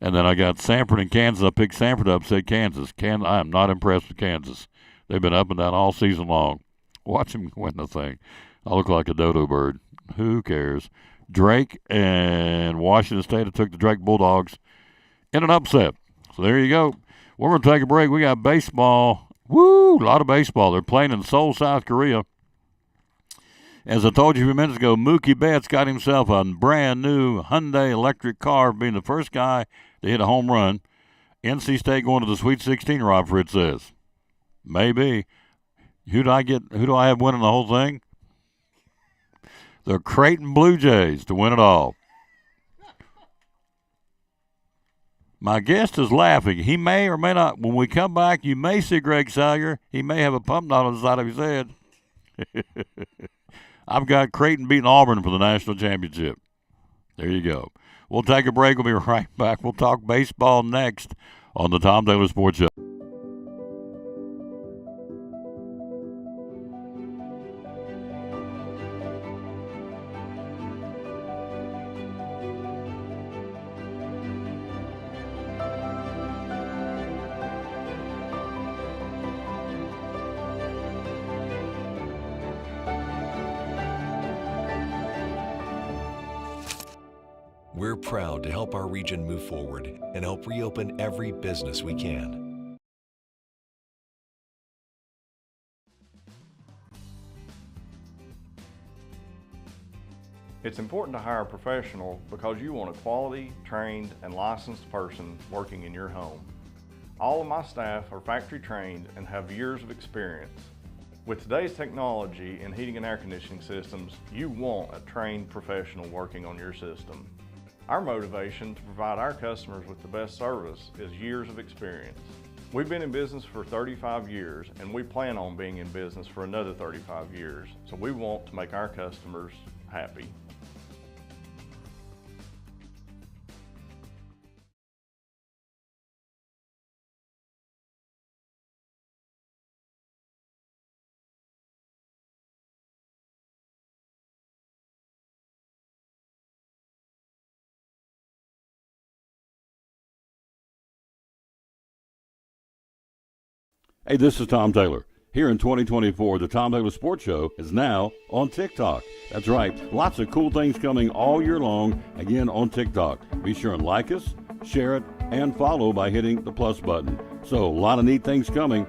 And then I got Sanford and Kansas. I picked Sanford to upset Kansas. I am not impressed with Kansas. They've been up and down all season long. Watch them win the thing. I look like a dodo bird. Who cares? Drake and Washington State. I took the Drake Bulldogs in an upset. So there you go. We're going to take a break. We got baseball. Woo, a lot of baseball. They're playing in Seoul, South Korea. As I told you a few minutes ago, Mookie Betts got himself a brand new Hyundai electric car, being the first guy to hit a home run. NC State going to the Sweet 16, Rob Fritz says. Maybe. Who do I have winning the whole thing? The Creighton Blue Jays to win it all. My guest is laughing. He may or may not. When we come back, you may see Greg Salyer. He may have a pump knot on the side of his head. I've got Creighton beating Auburn for the national championship. There you go. We'll take a break. We'll be right back. We'll talk baseball next on the Tom Taylor Sports Show. We're proud to help our region move forward and help reopen every business we can. It's important to hire a professional because you want a quality, trained, and licensed person working in your home. All of my staff are factory trained and have years of experience. With today's technology in heating and air conditioning systems, you want a trained professional working on your system. Our motivation to provide our customers with the best service is years of experience. We've been in business for 35 years and we plan on being in business for another 35 years, so we want to make our customers happy. Hey, this is Tom Taylor. Here in 2024, the Tom Taylor Sports Show is now on TikTok. That's right. Lots of cool things coming all year long, again on TikTok. Be sure and like us, share it, and follow by hitting the plus button. So, a lot of neat things coming.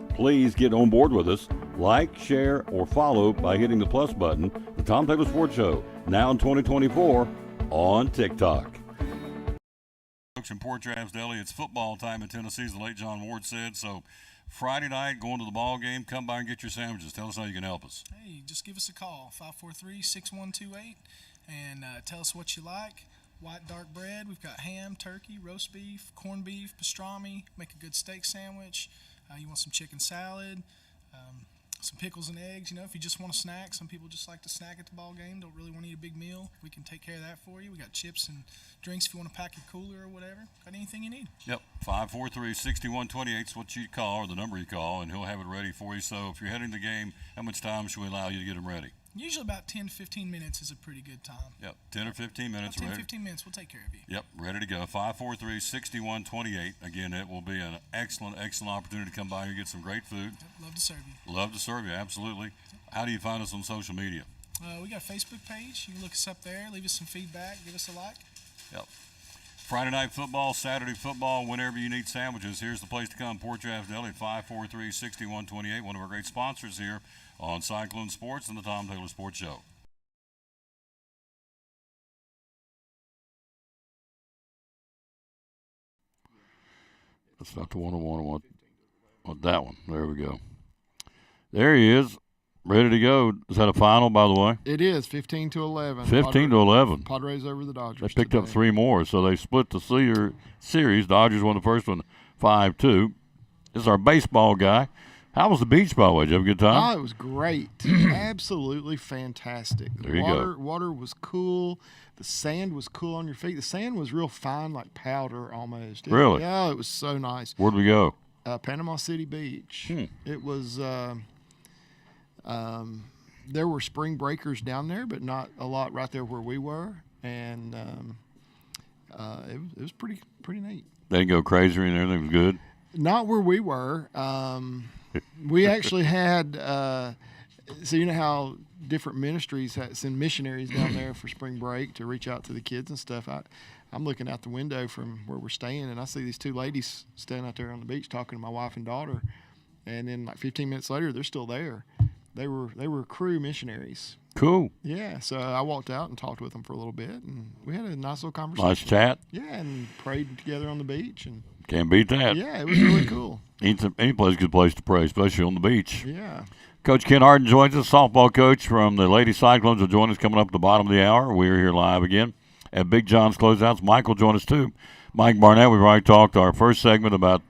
Please get on board with us. Like, share, or follow by hitting the plus button. The Tom Taylor Sports Show, now in 2024, on TikTok. Folks in Port Travis Deli, it's football time in Tennessee, as the late John Ward said, so Friday night, going to the ball game, come by and get your sandwiches. Tell us how you can help us. Hey, just give us a call, 543-6128, and tell us what you like. White dark bread, we've got ham, turkey, roast beef, corned beef, pastrami, make a good steak sandwich. You want some chicken salad, some pickles and eggs. If you just want a snack, some people just like to snack at the ball game, don't really want to eat a big meal. We can take care of that for you. We got chips and drinks if you want to pack your cooler or whatever. Got anything you need. Yep, 543-6128 is what you call, or the number you call, and he'll have it ready for you. So if you're heading to the game, how much time should we allow you to get them ready? Usually about 10 to 15 minutes is a pretty good time. Yep, 10 or 15 minutes. 10 to 15 minutes, we'll take care of you. Yep, ready to go. 543-6128. Again, it will be an excellent, excellent opportunity to come by here and get some great food. Yep, love to serve you. Love to serve you, absolutely. How do you find us on social media? We got a Facebook page. You can look us up there, leave us some feedback, give us a like. Yep. Friday night football, Saturday football, whenever you need sandwiches, here's the place to come. Port Travis Deli at 543-6128, one of our great sponsors here on Cyclone Sports and the Tom Taylor Sports Show. That's not the one I want. That one. There we go. There he is, ready to go. Is that a final, by the way? It is 15-11. 15-11. Padres over the Dodgers. They picked up 3 more, so they split the series. Dodgers won the first one 5-2. This is our baseball guy. How was the beach, by the way? Did you have a good time? Oh, it was great. Absolutely fantastic. There you go. Water was cool. The sand was cool on your feet. The sand was real fine, like powder almost. Really? Yeah, it was so nice. Where'd we go? Panama City Beach. It was there were spring breakers down there, but not a lot right there where we were. And it was pretty neat. They didn't go crazy and everything was good? Not where we were. We actually had, so you know how different ministries send missionaries down there for spring break to reach out to the kids and stuff. I'm looking out the window from where we're staying, and I see these 2 ladies standing out there on the beach talking to my wife and daughter. And then like 15 minutes later, they're still there. They were crew missionaries. Cool. Yeah, so I walked out and talked with them for a little bit, and we had a nice little conversation. Nice chat. Yeah, and prayed together on the beach. And can't beat that. Yeah, it was really cool. Any place is a good place to pray, especially on the beach. Yeah. Coach Ken Harden joins us, softball coach from the Lady Cyclones will join us coming up at the bottom of the hour. We're here live again at Big John's Closeouts. Mike will join us too. Mike Barnett, we've already talked our first segment about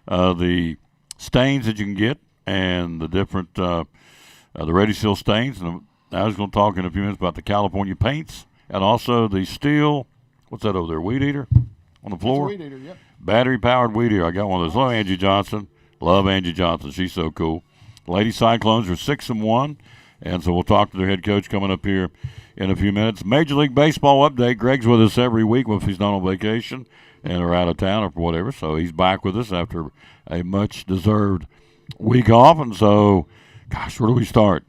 the stains that you can get and the different the Ready Seal stains. And I was going to talk in a few minutes about the California paints and also the steel, what's that over there, weed eater on the floor? Weed eater, yep. Battery-powered weed eater. I got one of those. Hello, Angie Johnson. Love Angie Johnson. She's so cool. Lady Cyclones are 6-1, and so we'll talk to their head coach coming up here in a few minutes. Major League Baseball update. Greg's with us every week if he's not on vacation and or out of town or whatever, so he's back with us after a much-deserved week off. And so, gosh, where do we start?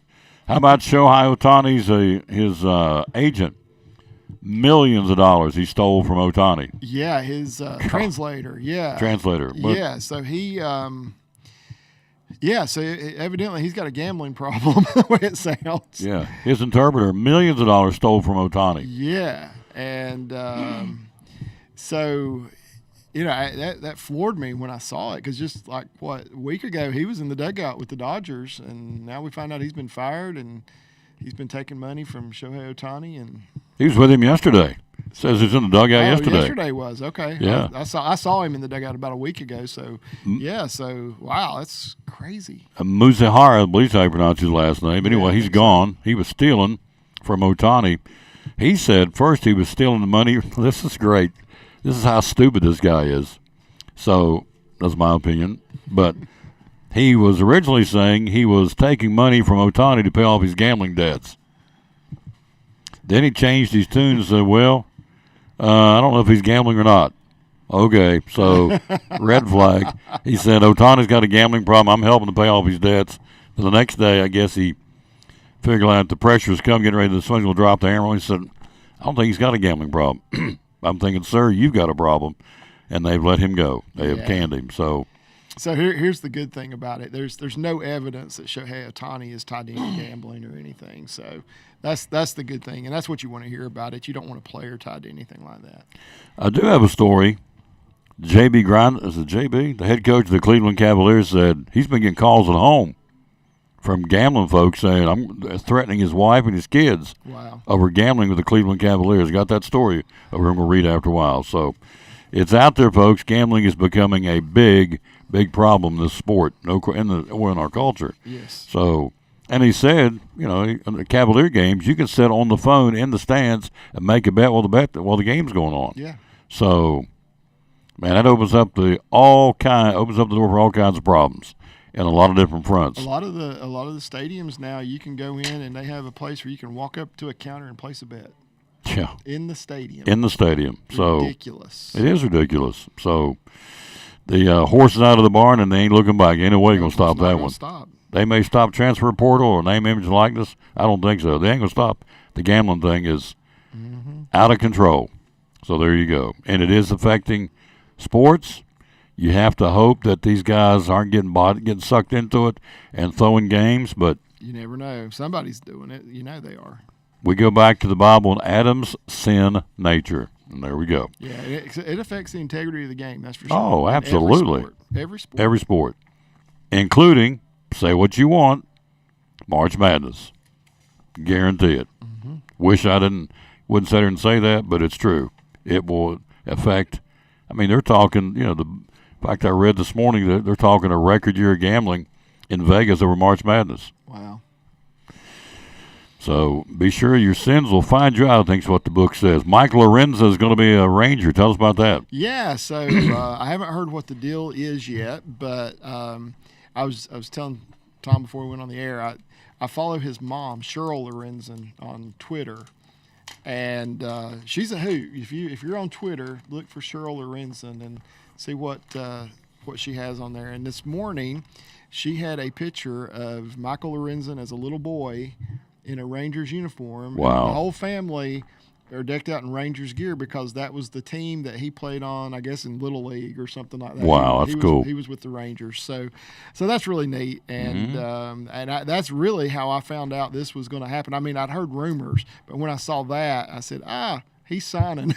How about Shohei Ohtani's his agent? Millions of dollars he stole from Ohtani. Yeah, his translator. Yeah. Translator. Yeah, so he so evidently he's got a gambling problem, the way it sounds. Yeah, his interpreter, millions of dollars stole from Ohtani. Yeah, and so, you know, that floored me when I saw it, because just like, a week ago he was in the dugout with the Dodgers, and now we find out he's been fired, and he's been taking money from Shohei Ohtani. And he was with him yesterday. Says he's in the dugout yesterday. Yesterday was, okay. Yeah. I saw him in the dugout about a week ago, so, yeah, so, wow, that's crazy. Muzahara, I believe how you pronounce his last name. But anyway, he's gone. He was stealing from Ohtani. He said first he was stealing the money. This is great. This is how stupid this guy is. So, that's my opinion. But he was originally saying he was taking money from Ohtani to pay off his gambling debts. Then he changed his tune and said, well, I don't know if he's gambling or not. Okay, so red flag. He said, Ohtani's got a gambling problem. I'm helping to pay off his debts. But the next day, I guess he figured out the pressure's come, getting ready, the swing will drop the hammer. He said, I don't think he's got a gambling problem. I'm thinking, sir, you've got a problem. And they've let him go. They have canned him. So here's the good thing about it. There's no evidence that Shohei Ohtani is tied to any gambling or anything. So that's the good thing, and that's what you want to hear about it. You don't want a player tied to anything like that. I do have a story. JB Grind, is it JB? The head coach of the Cleveland Cavaliers said he's been getting calls at home from gambling folks saying I'm threatening his wife and his kids over gambling with the Cleveland Cavaliers. Got that story over, and we'll read after a while. So it's out there, folks. Gambling is becoming a big big problem in this sport, in our culture. Yes. So, and he said, you know, in the Cavalier games, you can sit on the phone in the stands and make a bet while the game's going on. Yeah. So, man, that opens up the door for all kinds of problems in a lot of different fronts. A lot of the stadiums now, you can go in and they have a place where you can walk up to a counter and place a bet. Yeah. In the stadium. So ridiculous. It is ridiculous. So the horse is out of the barn and they ain't looking back. Ain't no way going to stop that one. Stop. They may stop transfer portal or name, image, and likeness. I don't think so. They ain't going to stop. The gambling thing is out of control. So there you go. And it is affecting sports. You have to hope that these guys aren't getting sucked into it and throwing games, but you never know. Somebody's doing it. You know they are. We go back to the Bible and Adam's sin nature. And there we go. Yeah, it affects the integrity of the game, that's for sure. Oh, absolutely. Every sport. Every sport. Including, say what you want, March Madness. Guarantee it. Wish I wouldn't sit here and say that, but it's true. It will affect, I mean, they're talking, you know, in fact, I read this morning that they're talking a record year of gambling in Vegas over March Madness. Wow. So be sure your sins will find you out, I think is what the book says. Mike Lorenza is going to be a Ranger. Tell us about that. Yeah, so I haven't heard what the deal is yet, but I was telling Tom before we went on the air, I follow his mom, Cheryl Lorenzen, on Twitter, and she's a hoot. If you're on Twitter, look for Cheryl Lorenzen and see what she has on there. And this morning, she had a picture of Michael Lorenzen as a little boy in a Rangers uniform. Wow. And the whole family are decked out in Rangers gear because that was the team that he played on, I guess, in Little League or something like that. Wow, that's cool. He was with the Rangers. So that's really neat. And that's really how I found out this was going to happen. I mean, I'd heard rumors, but when I saw that, I said, he's signing.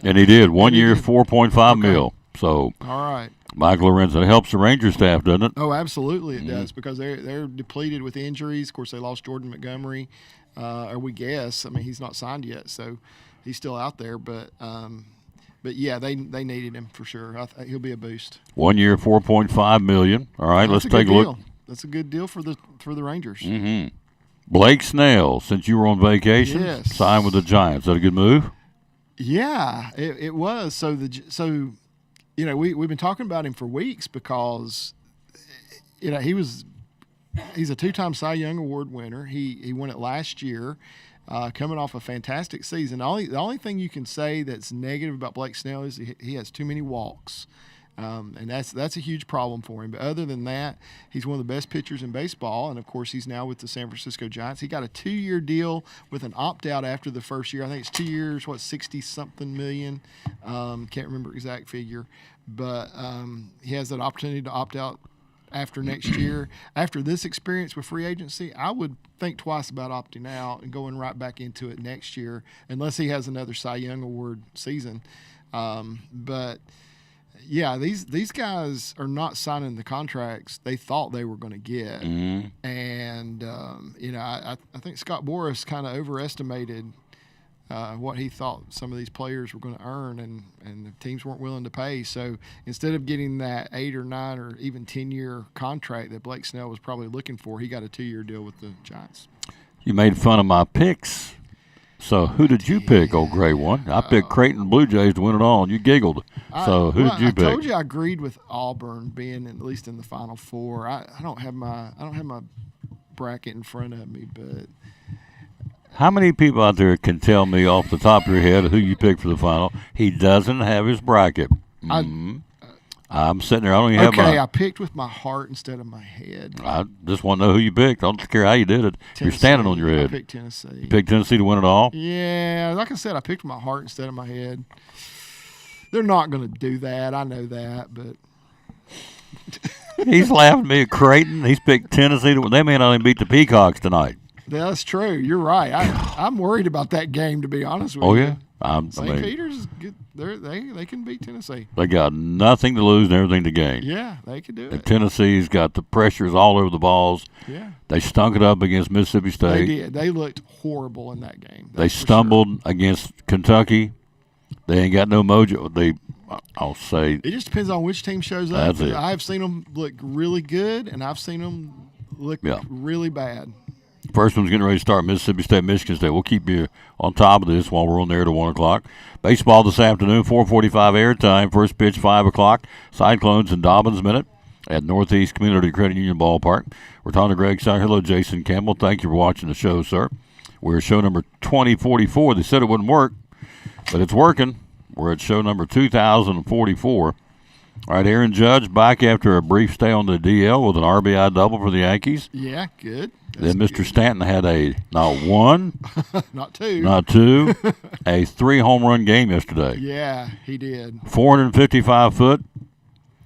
And he did. 1 year, $4.5 million. So, all right. Michael Lorenzen. It helps the Ranger staff, doesn't it? Oh, absolutely it does, because they're depleted with injuries. Of course, they lost Jordan Montgomery, or we guess. I mean, he's not signed yet, so he's still out there. But yeah, they needed him for sure. He'll be a boost. 1 year, $4.5 million. All right, let's take a look. That's a good deal for the Rangers. Mm-hmm. Blake Snell, since you were on vacation, signed with the Giants. Is that a good move? Yeah, it was. So you know, we've been talking about him for weeks because, you know, he's a two-time Cy Young Award winner. He won it last year, coming off a fantastic season. The only thing you can say that's negative about Blake Snell is he has too many walks, and that's a huge problem for him. But other than that, he's one of the best pitchers in baseball, and of course he's now with the San Francisco Giants. He got a 2-year deal with an opt-out after the first year. I think it's 2 years, 60-something million. Can't remember exact figure, but he has that opportunity to opt out after next year. After this experience with free agency, I would think twice about opting out and going right back into it next year, unless he has another Cy Young Award season. But yeah, these guys are not signing the contracts they thought they were going to get. And you know, I think Scott Boras kind of overestimated what he thought some of these players were going to earn, and the teams weren't willing to pay. So instead of getting that 8 or 9 or even 10-year contract that Blake Snell was probably looking for, he got a 2-year deal with the Giants. You made fun of my picks. So who did you pick, old gray one? I picked Creighton Blue Jays to win it all, and you giggled. So who did you pick? I told you I agreed with Auburn being at least in the Final Four. I don't have my bracket in front of me, but how many people out there can tell me off the top of your head who you picked for the final? He doesn't have his bracket. I'm sitting there. I don't even have my. I picked with my heart instead of my head. I just want to know who you picked. I don't care how you did it. Tennessee. You're standing on your head. I picked Tennessee. You picked Tennessee to win it all? Yeah, like I said, I picked with my heart instead of my head. They're not going to do that. I know that, but he's laughing at me at Creighton. He's picked Tennessee to win. They may not even beat the Peacocks tonight. That's true. You're right. I'm worried about that game, to be honest with you. Oh yeah, St. Peter's is good. They can beat Tennessee. They got nothing to lose and everything to gain. Yeah, they can do it. And Tennessee's got the pressures all over the balls. Yeah, they stunk it up against Mississippi State. They did. They looked horrible in that game. They stumbled against Kentucky. They ain't got no mojo. I'll say it just depends on which team shows up. That's it. I've seen them look really good, and I've seen them look really bad. First one's getting ready to start, Mississippi State, Michigan State. We'll keep you on top of this while we're on there to 1 o'clock. Baseball this afternoon, 4:45 airtime. First pitch, 5 o'clock. Cyclones and Dobbins minute at Northeast Community Credit Union Ballpark. We're talking to Greg Sauer. Hello, Jason Campbell. Thank you for watching the show, sir. We're show number 2044. They said it wouldn't work, but it's working. We're at show number 2044. All right, Aaron Judge back after a brief stay on the DL with an RBI double for the Yankees. Yeah, good. Then Mr. Stanton had a not one, not two, a 3-home run game yesterday. Yeah, he did. 455-foot,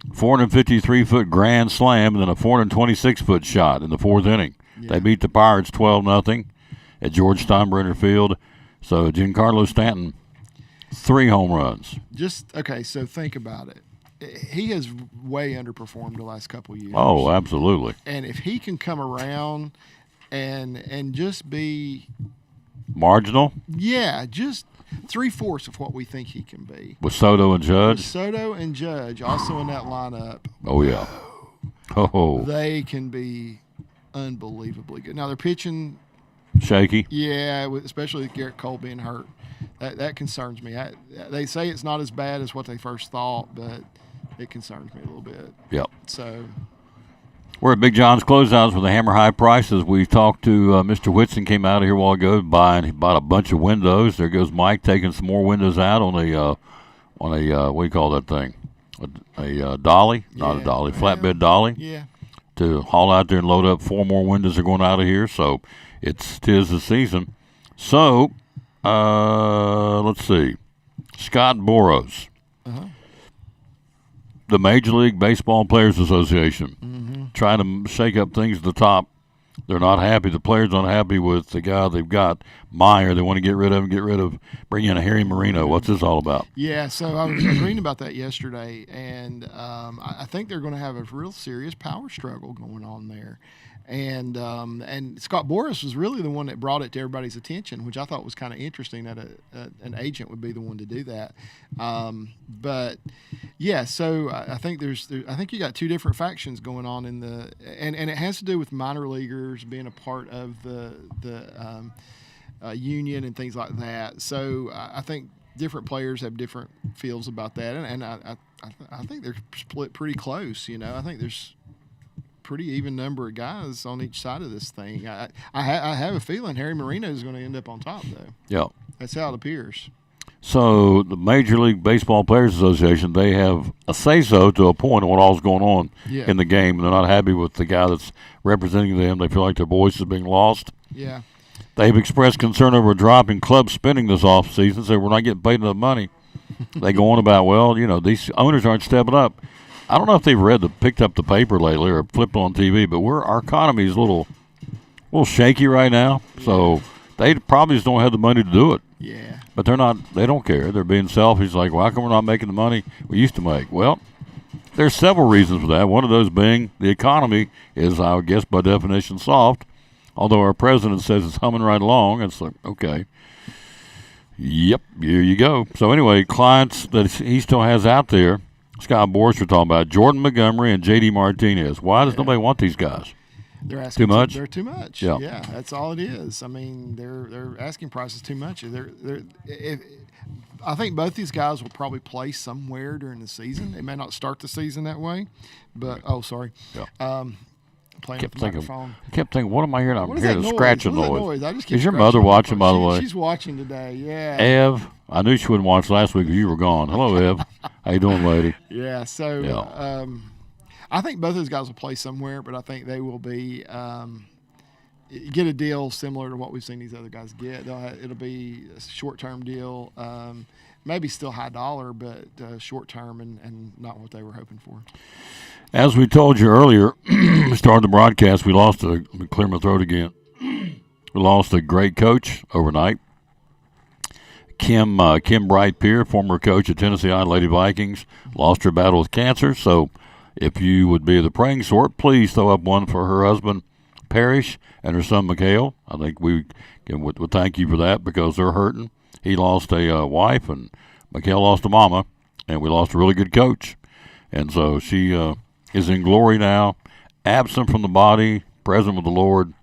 453-foot grand slam, and then a 426-foot shot in the 4th inning. Yeah. They beat the Pirates 12-0 at George Steinbrenner Field. So Giancarlo Stanton, 3 home runs. Okay, so think about it. He has way underperformed the last couple of years. Oh, absolutely. And if he can come around and just be marginal, yeah, just 3/4 of what we think he can be. With Soto and Judge? With Soto and Judge also in that lineup. Oh, yeah. Oh. They can be unbelievably good. Now, they're pitching shaky. Yeah, especially with Garrett Cole being hurt. That concerns me. They say it's not as bad as what they first thought, but it concerns me a little bit. Yep. So we're at Big John's Closeouts with the hammer high prices. We talked to Mr. Whitson, came out of here a while ago, he bought a bunch of windows. There goes Mike taking some more windows out on a what do you call that thing? A dolly, not a dolly, flatbed dolly. Yeah. To haul out there and load up 4 more windows are going out of here. So tis the season. So let's see, Scott Boras. The Major League Baseball Players Association trying to shake up things at the top. They're not happy. The players aren't happy with the guy they've got, Meyer. They want to get rid of him, bring in a Harry Marino. What's this all about? Yeah, so I was reading about that yesterday, and I think they're going to have a real serious power struggle going on there. And Scott Boras was really the one that brought it to everybody's attention, which I thought was kind of interesting that an agent would be the one to do that. But yeah, so I think I think you got 2 different factions going on in and it has to do with minor leaguers being a part of the union and things like that. So I think different players have different feels about that, and I think they're split pretty close. I think there's pretty even number of guys on each side of this thing. I have a feeling Harry Marino is going to end up on top, though. Yeah. That's how it appears. So the Major League Baseball Players Association, they have a say-so to a point of what all's going on in the game. They're not happy with the guy that's representing them. They feel like their voice is being lost. Yeah. They've expressed concern over a drop in club spending this offseason, so we're not getting paid enough money. They go on about, these owners aren't stepping up. I don't know if they've picked up the paper lately or flipped on TV, but our economy is a little shaky right now. So they probably just don't have the money to do it. Yeah. But they don't care. They're being selfish. Like, well, how come we're not making the money we used to make? Well, there's several reasons for that. One of those being the economy is, I guess, by definition, soft. Although our president says it's humming right along. It's like, okay. Yep, here you go. So anyway, clients that he still has out there, Scott Boras we're talking about, Jordan Montgomery and J.D. Martinez. Why does nobody want these guys? They're asking too much. They're too much. Yeah, that's all it is. I mean, their asking price is too much. I think both these guys will probably play somewhere during the season. They may not start the season that way, but sorry. Yeah. Playing with the microphone. I kept thinking, what am I hearing? I'm hearing a noise? scratching What is that noise. noise? I just keep Is your mother watching, by the way? She's watching today. Yeah. Ev, I knew she wouldn't watch last week because you were gone. Hello, Ev. How you doing, lady? Yeah. So, I think both those guys will play somewhere, but I think they will be get a deal similar to what we've seen these other guys get. It'll be a short-term deal, maybe still high dollar, but short-term and not what they were hoping for. As we told you earlier, we started the broadcast. We lost clear my throat again. We lost a great coach overnight. Kim Bright-Peer, former coach of Tennessee Lady Vikings, lost her battle with cancer. So if you would be the praying sort, please throw up one for her husband, Parrish, and her son, Mikhail. I think we would thank you for that because they're hurting. He lost a wife, and Mikhail lost a mama. and we lost a really good coach. And so she is in glory now, absent from the body, present with the Lord.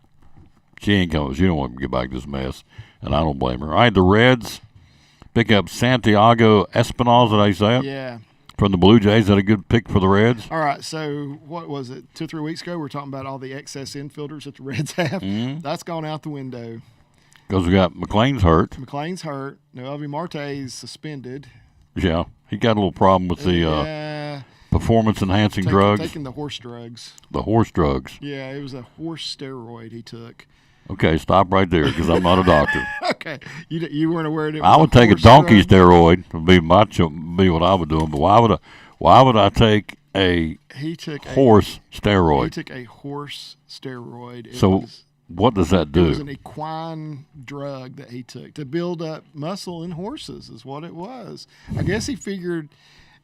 She ain't coming. She don't want to get back to this mess, and I don't blame her. All right, the Reds pick up Santiago Espinal. Did I say it? Yeah. From the Blue Jays. Is that a good pick for the Reds? All right, so what was it, 2 or 3 weeks ago? We were talking about all the excess infielders that the Reds have. Mm-hmm. That's gone out the window. Because we got McLean's hurt. McLean's hurt. Noelvi Marte's suspended. Yeah, he got a little problem with the performance-enhancing drugs. Taking the horse drugs. The horse drugs. Yeah, it was a horse steroid he took. Okay, stop right there because I'm not a doctor. Okay, you weren't aware of it. I would take a donkey steroid. Would be what I would do. But why would I take a horse steroid? He took a horse steroid. What does that do? It was an equine drug that he took to build up muscle in horses is what it was. I guess he figured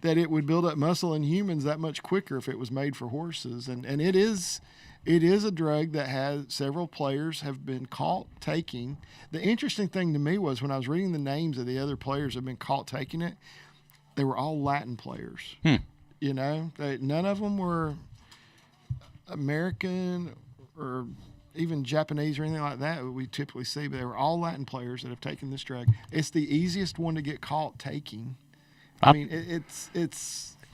that it would build up muscle in humans that much quicker if it was made for horses. And it is a drug that has several players have been caught taking. The interesting thing to me was when I was reading the names of the other players that have been caught taking it, they were all Latin players. You know, none of them were American or even Japanese or anything like that we typically see, but they were all Latin players that have taken this drug. It's the easiest one to get caught taking. I mean,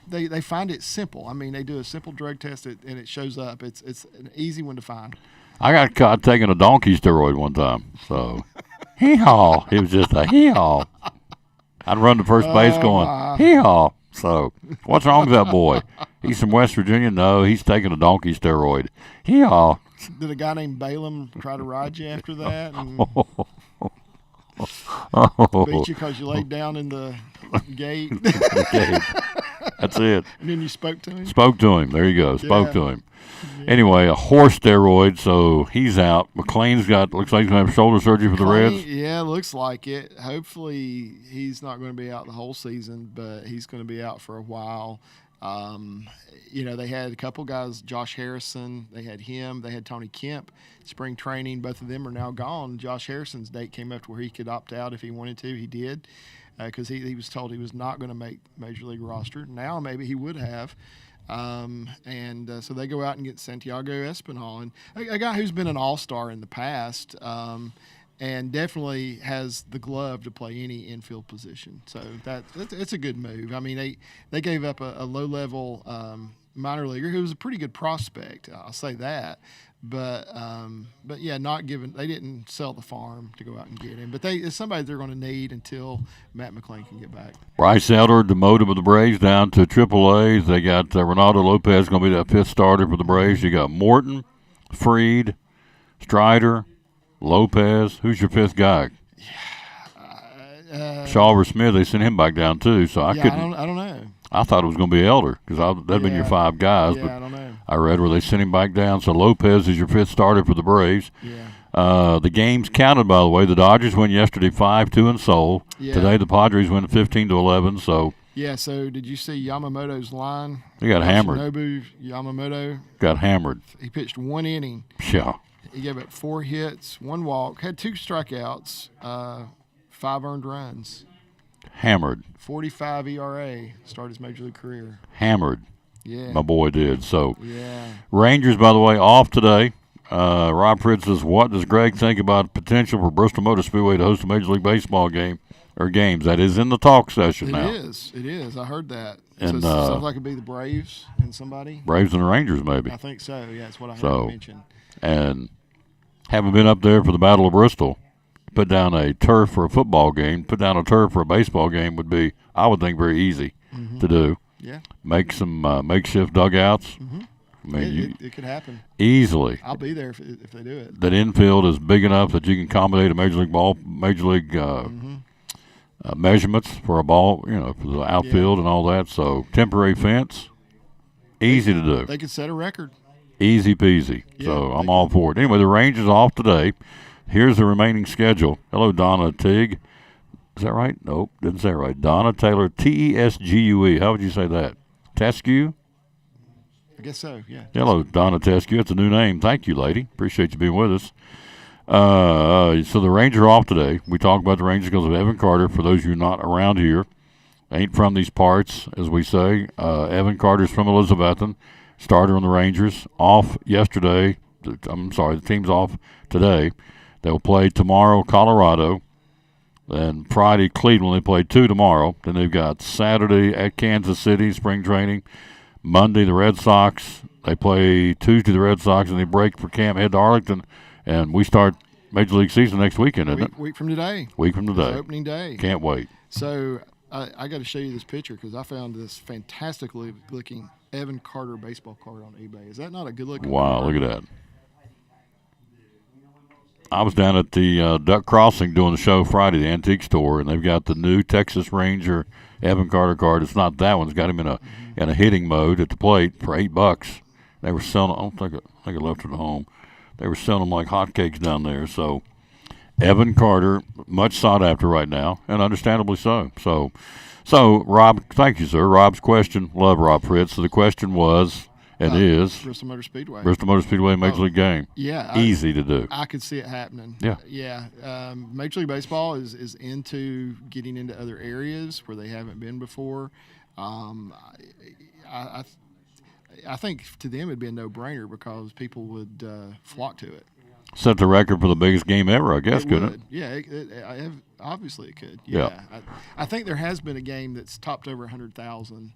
they find it simple. I mean, they do a simple drug test and it shows up. It's an easy one to find. I got caught taking a donkey steroid one time. So, hee-haw. It was just a hee-haw. I'd run to first base going, hee-haw. So, what's wrong with that boy? He's from West Virginia? No, he's taking a donkey steroid. Hee-haw. Did a guy named Balaam try to ride you after that? And beat you because you laid down in the gate? That's it. And then you spoke to him? Spoke to him. There you go. Spoke to him. Yeah. Anyway, a horse steroid, so he's out. McLean's looks like he's going to have shoulder surgery for the Reds. Yeah, looks like it. Hopefully he's not going to be out the whole season, but he's going to be out for a while. You know, they had a couple guys, Josh Harrison, they had him, they had Tony Kemp, spring training. Both of them are now gone. Josh Harrison's date came up to where he could opt out if he wanted to. He did because he was told he was not going to make Major League roster. Now maybe he would have. So they go out and get Santiago Espinal, and a guy who's been an all-star in the past and definitely has the glove to play any infield position. So it's a good move. I mean, they gave up a low-level minor leaguer who was a pretty good prospect. I'll say that. But yeah, they didn't sell the farm to go out and get him. But it's somebody they're going to need until Matt McLean can get back. Bryce Elder demoted with the Braves down to AAA. They got Ronaldo Lopez going to be that fifth starter for the Braves. You got Morton, Freed, Strider, Lopez. Who's your fifth guy? Shawver Smith. They sent him back down too. So I couldn't. I don't know. I thought it was going to be Elder because that'd been your five guys. Yeah, but I don't know. I read where they sent him back down. So Lopez is your fifth starter for the Braves. Yeah. The games counted, by the way. The Dodgers win yesterday 5-2 in Seoul. Yeah. Today the Padres win 15-11. So yeah. So did you see Yamamoto's line? He got hammered. Nobu Yamamoto got hammered. He pitched one inning. Yeah. He gave up 4 hits, 1 walk, had 2 strikeouts, 5 earned runs. Hammered. 45 ERA, started his major league career. Hammered. Yeah. My boy did. So, yeah. Rangers, by the way, off today. Rob Pritz says, what does Greg think about potential for Bristol Motor Speedway to host a Major League Baseball game or games? That is in the talk session now. It is. I heard that. And, so it sounds like it'd be the Braves and somebody. Braves and the Rangers, maybe. I think so. Yeah, that's what I heard mentioned. And having been up there for the Battle of Bristol, put down a turf for a football game, put down a turf for a baseball game would be, I would think, very easy to do. Yeah. Make some makeshift dugouts. Mm-hmm. I mean, it could happen easily. I'll be there if they do it. That infield is big enough that you can accommodate a major league measurements for a ball, for the outfield and all that. So temporary fence, easy to do. They could set a record. Easy peasy. Yeah, so I'm all for it. Anyway, the Rangers off today. Here's the remaining schedule. Hello, Donna Tig. Is that right? Nope, didn't say it right. Donna Taylor, Tesgue. How would you say that? Tesgue? I guess so, yeah. Hello, Donna Tesgue. It's a new name. Thank you, lady. Appreciate you being with us. So the Rangers are off today. We talked about the Rangers because of Evan Carter. For those of you not around here, ain't from these parts, as we say. Evan Carter's from Elizabethton, starter on the Rangers. Off yesterday. I'm sorry, the team's off today. They'll play tomorrow, Colorado. Then Friday, Cleveland. They play 2 tomorrow. Then they've got Saturday at Kansas City, spring training. Monday, the Red Sox. They play Tuesday, the Red Sox, and they break for camp, head to Arlington. And we start Major League season next weekend, isn't it? Week from today. Week from today. It's opening day. Can't wait. So I got to show you this picture because I found this fantastically looking Evan Carter baseball card on eBay. Is that not a good looking Wow, card? look at that. I was down at the Duck Crossing doing the show Friday, the antique store, and they've got the new Texas Ranger Evan Carter card. It's not that one. It's got him in a hitting mode at the plate for $8. They were selling. I don't think I left it at home. They were selling them like hotcakes down there. So Evan Carter, much sought after right now, and understandably so. So Rob, thank you, sir. Rob's question, love Rob Fritz. So the question was. It is Bristol Motor Speedway. Bristol Motor Speedway Major League game. Yeah. Easy to do. I could see it happening. Yeah. Yeah. Major League Baseball is into getting into other areas where they haven't been before. I think to them it'd be a no-brainer because people would flock to it. Set the record for the biggest game ever, I guess, couldn't it? Yeah, obviously it could. Yeah. I think there has been a game that's topped over 100,000.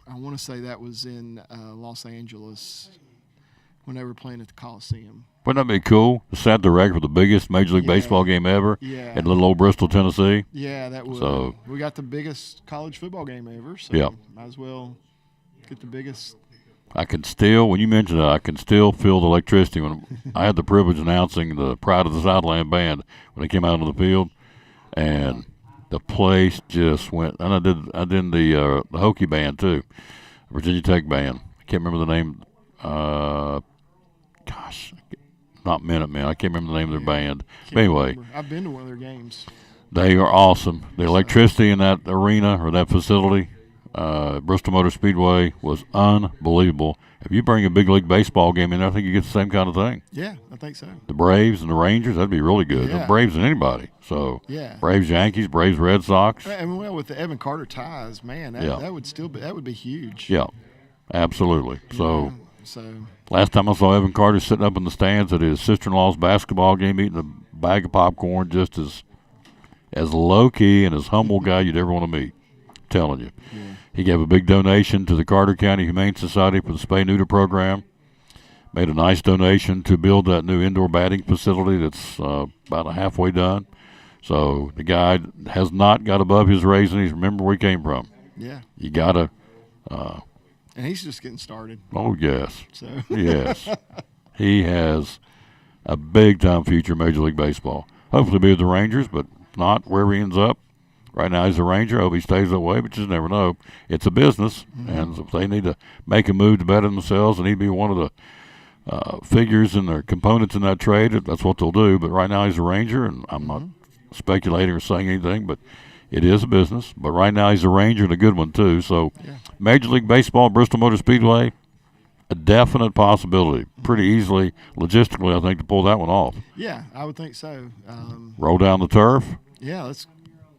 I want to say that was in Los Angeles when they were playing at the Coliseum. Wouldn't that be cool to set the record for the biggest Major League Baseball game ever in little old Bristol, Tennessee? Yeah, that would. So, we got the biggest college football game ever, so might as well get the biggest. I can still, when you mentioned it, I can still feel the electricity. When I had the privilege of announcing the Pride of the Southland band when they came out on the field, and the place just went. And I did the Hokie band too, Virginia Tech band. I can't remember the name. Not Minutemen. I can't remember the name of their band. But anyway, Remember. I've been to one of their games. They are awesome. The electricity in that arena or that facility, Bristol Motor Speedway, was unbelievable. If you bring a big league baseball game in, I think you get the same kind of thing. Yeah, I think so. The Braves and the Rangers, that'd be really good. Yeah. The Braves and anybody. So yeah. Braves, Yankees, Braves, Red Sox. And well, with the Evan Carter ties, man, that would still be huge. Yeah, absolutely. So, so last time I saw Evan Carter sitting up in the stands at his sister-in-law's basketball game, eating a bag of popcorn, just as low-key and as humble guy you'd ever want to meet. I'm telling you. Yeah. He gave a big donation to the Carter County Humane Society for the spay-neuter program. Made a nice donation to build that new indoor batting facility that's about halfway done. So the guy has not got above his raising. He's remember where he came from. Yeah. You got to. And he's just getting started. Oh, yes. So. Yes. He has a big-time future in Major League Baseball. Hopefully be with the Rangers, but not wherever he ends up. Right now he's a Ranger. I hope he stays that way, but you just never know. It's a business, and if they need to make a move to better themselves, and he'd be one of the figures and the components in that trade, that's what they'll do. But right now he's a Ranger, and I'm not speculating or saying anything, but it is a business. But right now he's a Ranger and a good one, too. So Major League Baseball, Bristol Motor Speedway, a definite possibility. Pretty easily, logistically, I think, to pull that one off. Yeah, I would think so. Roll down the turf. Yeah, let's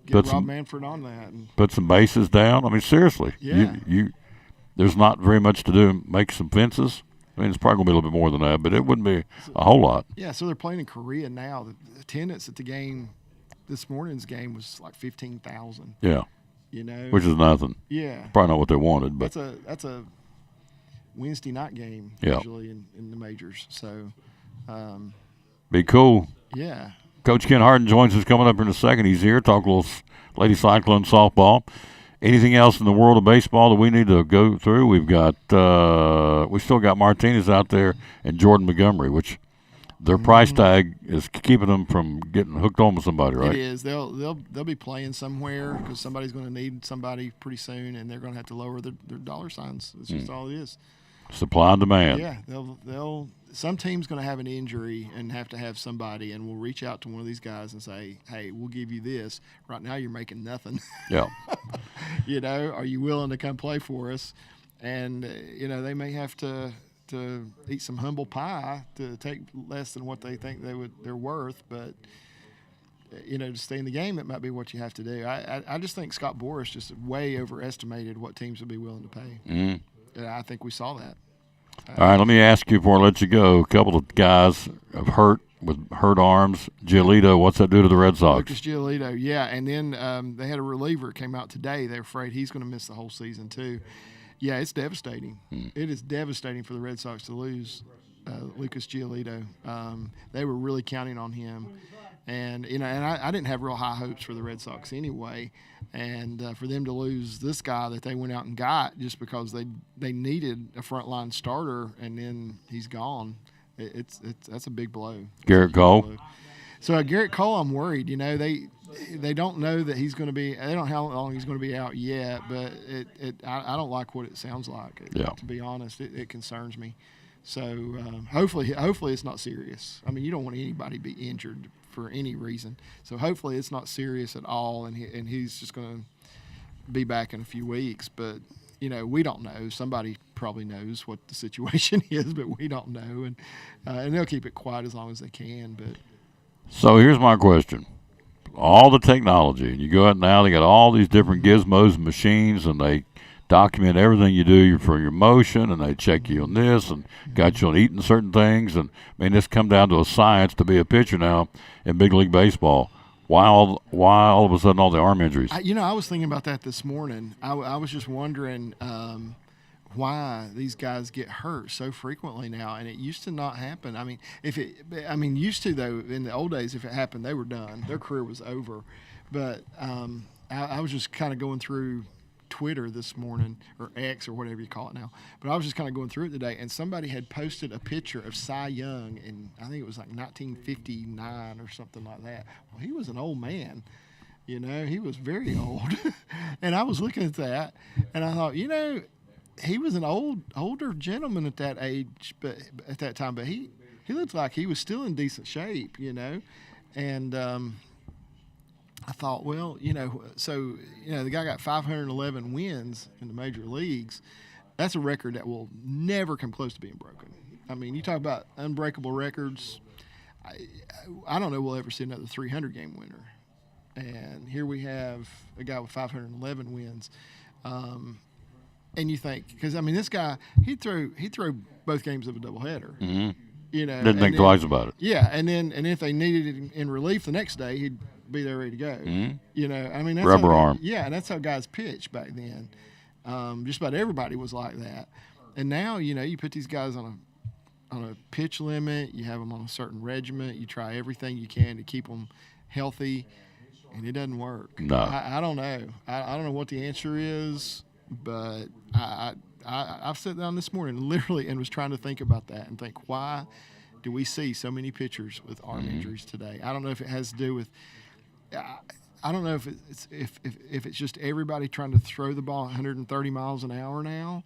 get Rob Manfred on that. And put some bases down. I mean, seriously. Yeah. You there's not very much to do. Make some fences. I mean, it's probably going to be a little bit more than that, but it wouldn't be a whole lot. Yeah, so they're playing in Korea now. The attendance at the game, this morning's game, was like 15,000. Yeah. You know? Which is nothing. Yeah. Probably not what they wanted, but. That's a Wednesday night game usually in the majors. So. Be cool. Yeah. Coach Ken Harden joins us coming up in a second. He's here. Talk a little Lady Cyclone softball. Anything else in the world of baseball that we need to go through? We've got we still got Martinez out there and Jordan Montgomery, which their price tag is keeping them from getting hooked on with somebody, right? It is. They'll be playing somewhere because somebody's going to need somebody pretty soon, and they're going to have to lower their dollar signs. That's just all it is. Supply and demand. Yeah, they'll. Some team's going to have an injury and have to have somebody, and we'll reach out to one of these guys and say, "Hey, we'll give you this. Right now, you're making nothing. Yeah. You know, are you willing to come play for us?" And you know, they may have to eat some humble pie to take less than what they think they're worth. But to stay in the game, it might be what you have to do. I just think Scott Boras just way overestimated what teams would be willing to pay. And I think we saw that. All right, let me ask you before I let you go. A couple of guys have hurt with hurt arms. Giolito, what's that do to the Red Sox? Lucas Giolito, yeah. And then they had a reliever came out today. They're afraid he's going to miss the whole season too. Yeah, it's devastating. It is devastating for the Red Sox to lose Lucas Giolito. They were really counting on him. And, I didn't have real high hopes for the Red Sox anyway. And for them to lose this guy that they went out and got just because they needed a frontline starter and then he's gone, that's a big blow. Garrett Cole? Blow. So Garrett Cole, I'm worried. They don't know that he's going to be – they don't know how long he's going to be out yet, but I don't like what it sounds like. To be honest, it concerns me. So hopefully it's not serious. I mean, you don't want anybody to be injured for any reason. So hopefully it's not serious at all, and he's just going to be back in a few weeks. But we don't know. Somebody probably knows what the situation is, but we don't know, and they'll keep it quiet as long as they can. But so here's my question: all the technology, and you go out now, they got all these different gizmos and machines, and they document everything you do for your motion, and they check you on this and got you on eating certain things. And I mean, it's come down to a science to be a pitcher now in big league baseball. Why all of a sudden all the arm injuries? I was thinking about that this morning. I was just wondering why these guys get hurt so frequently now, and it used to not happen. I mean, used to though. In the old days, if it happened, they were done. Their career was over. But I was just kind of going through Twitter this morning, or X, or whatever you call it now. But I was just kind of going through it today, and somebody had posted a picture of Cy Young in, I think it was like 1959 or something like that. Well, he was an old man. He was very old. And I was looking at that, and I thought, he was an older gentleman at that age, but at that time, but he looked like he was still in decent shape, and I thought, well, the guy got 511 wins in the major leagues. That's a record that will never come close to being broken. I mean, you talk about unbreakable records. I don't know we'll ever see another 300-game winner. And here we have a guy with 511 wins. And you think, because, I mean, this guy, he'd throw both games of a doubleheader. Mm-hmm. Didn't think twice about it. Yeah, and if they needed it in relief the next day, he'd be there ready to go. Mm-hmm. I mean, that's rubber arm. Yeah, and that's how guys pitched back then. Just about everybody was like that. And now, you put these guys on a pitch limit, you have them on a certain regiment, you try everything you can to keep them healthy, and it doesn't work. No. I don't know. I don't know what the answer is, but I've sat down this morning literally and was trying to think about that and think, why do we see so many pitchers with arm injuries today? I don't know if it has to do with I don't know if it's just everybody trying to throw the ball 130 miles an hour now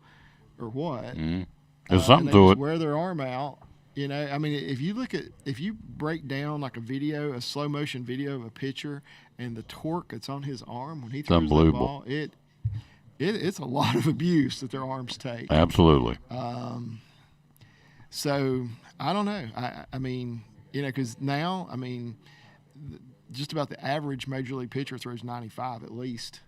or what. Mm-hmm. There's something to it. Wear their arm out. I mean, if you break down like a slow motion video of a pitcher and the torque that's on his arm when he throws the ball, it's a lot of abuse that their arms take. Absolutely. So I don't know. I mean, because now, I mean, just about the average major league pitcher throws 95 at least,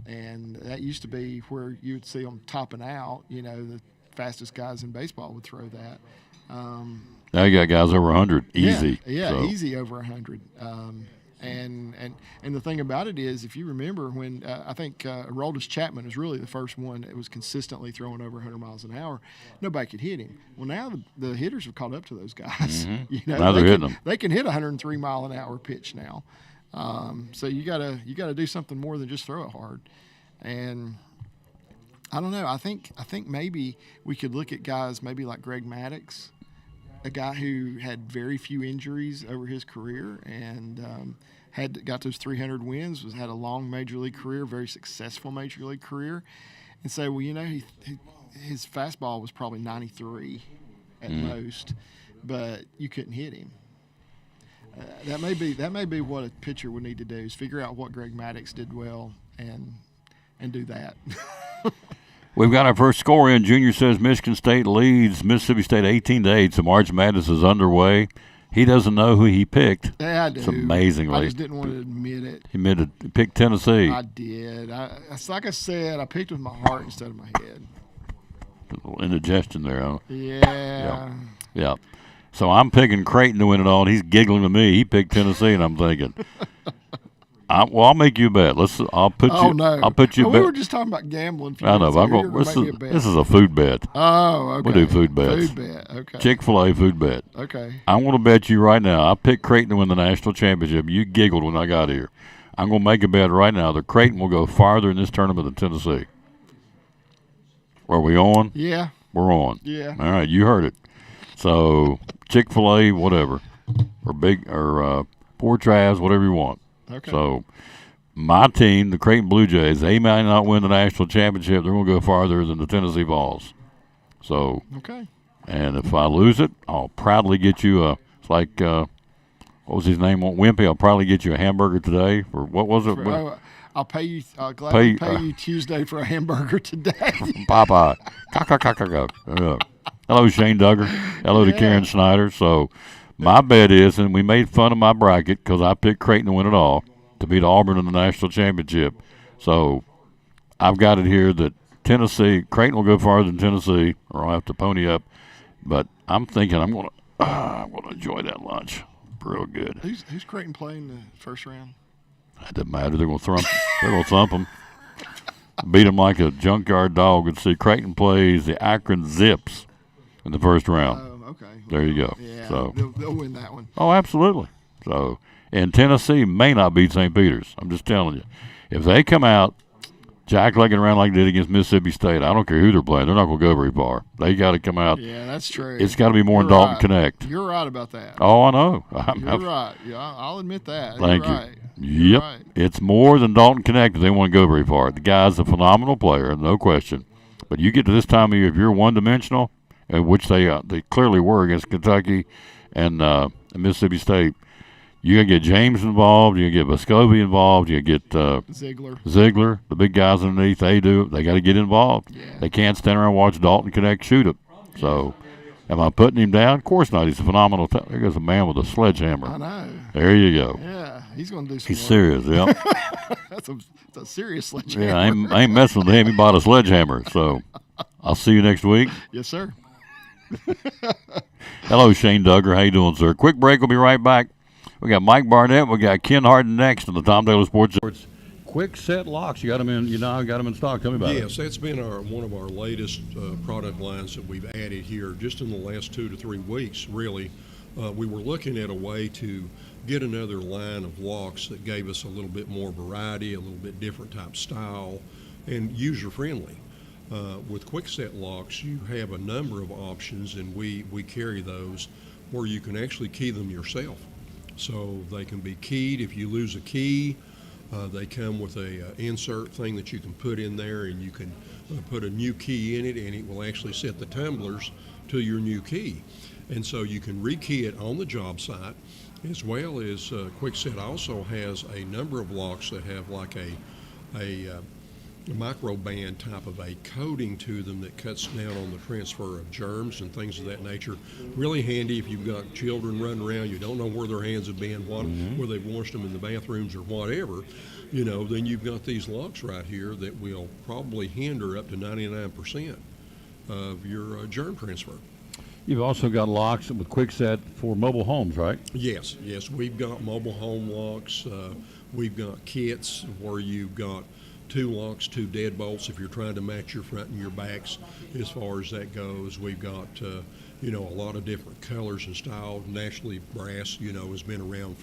and that used to be where you would see them topping out. The fastest guys in baseball would throw that. Now you got guys over 100 easy. Yeah, easy over 100. And the thing about it is, if you remember when I think Aroldis Chapman was really the first one that was consistently throwing over 100 miles an hour, nobody could hit him. Well, now the hitters have caught up to those guys. Mm-hmm. Now they're hitting them. They can hit a 103 mile an hour pitch now. So you gotta do something more than just throw it hard. And I don't know. I think maybe we could look at guys maybe like Greg Maddux, a guy who had very few injuries over his career and got those 300 wins, had a long major league career, very successful major league career, and say, well, his fastball was probably 93 at most, but you couldn't hit him. That may be what a pitcher would need to do, is figure out what Greg Maddux did well and do that. We've got our first score in. Junior says Michigan State leads Mississippi State 18-8. So March Madness is underway. He doesn't know who he picked. Yeah, I do. It's amazingly. I just didn't want to admit it. He picked Tennessee. I did. It's like I said, I picked with my heart instead of my head. A little indigestion there, huh? Yeah. Yeah. So I'm picking Creighton to win it all, and he's giggling at me. He picked Tennessee, and I'm thinking, I'll make you a bet. I'll put you. No. I'll put you. We were just talking about gambling. I know. But I'm going. This is a food bet. Oh, okay. We'll do food bets. Food bet. Okay. Chick-fil-A food bet. Okay. I want to bet you right now. I picked Creighton to win the national championship. You giggled when I got here. I'm going to make a bet right now that Creighton will go farther in this tournament than Tennessee. Are we on? Yeah. We're on. Yeah. All right. You heard it. So Chick-fil-A, whatever, or Poor Travs, whatever you want. Okay. So my team, the Creighton Blue Jays, they might not win the national championship. They're going to go farther than the Tennessee Vols. So, okay. And if I lose it, I'll proudly get you it's like, what was his name? Wimpy. I'll probably get you a hamburger today. Or what was it? I'll pay you. I'll gladly pay you Tuesday for a hamburger today. Popeye. Hello, Shane Duggar. Hello to Karen Snyder. So my bet is, and we made fun of my bracket because I picked Creighton to win it all, to beat Auburn in the national championship. So I've got it here that Creighton will go farther than Tennessee, or I'll have to pony up. But I'm thinking I'm going to enjoy that lunch real good. Who's Creighton playing the first round? It doesn't matter. They're going to thump them. Beat them like a junkyard dog. And see, Creighton plays the Akron Zips in the first round. Okay. There you go. Yeah, so they'll win that one. Oh, absolutely. So, and Tennessee may not beat St. Peter's. I'm just telling you. If they come out jack-legging around like they did against Mississippi State, I don't care who they're playing. They're not going to go very far. They got to come out. Yeah, that's true. It's got to be more in Dalton Connect. You're right about that. Oh, I know. You're right. Yeah, I'll admit that. Thank You're you. Right. Yep. Right. It's more than Dalton Connect if they want to go very far. The guy's a phenomenal player, no question. But you get to this time of year, if you're one-dimensional, which they clearly were against Kentucky and Mississippi State, you got to get James involved, you get Vescovi involved, you get Ziegler, the big guys underneath. They got to get involved. Yeah. They can't stand around and watch Dalton Connect shoot it. So am I putting him down? Of course not. He's a phenomenal there goes a man with a sledgehammer. I know. There you go. Yeah, he's going to do some He's work. serious, yeah. That's a serious sledgehammer. Yeah, I ain't messing with him. He bought a sledgehammer. So I'll see you next week. Yes, sir. Hello, Shane Duggar. How you doing, sir? Quick break. We'll be right back. We got Mike Barnett. We got Ken Harden next on the Tom Taylor Sports. Quick set locks. You got them in. You now got them in stock. Tell me about it. Yes, that's been one of our latest product lines that we've added here just in the last 2 to 3 weeks. Really, we were looking at a way to get another line of locks that gave us a little bit more variety, a little bit different type style, and user friendly. With quick set locks, you have a number of options, and we carry those where you can actually key them yourself. So they can be keyed if you lose a key. They come with a insert thing that you can put in there, and you can put a new key in it, and it will actually set the tumblers to your new key. And so you can rekey it on the job site, as well as Quickset also has a number of locks that have like a micro band type of a coating to them that cuts down on the transfer of germs and things of that nature. Really handy if you've got children running around, you don't know where their hands have been, where they've washed them in the bathrooms or whatever, then you've got these locks right here that will probably hinder up to 99% of your germ transfer. You've also got locks with Quickset for mobile homes, right? Yes, we've got mobile home locks. We've got kits where you've got 2 locks, 2 deadbolts if you're trying to match your front and your backs as far as that goes. We've got, a lot of different colors and styles. Naturally, brass, has been around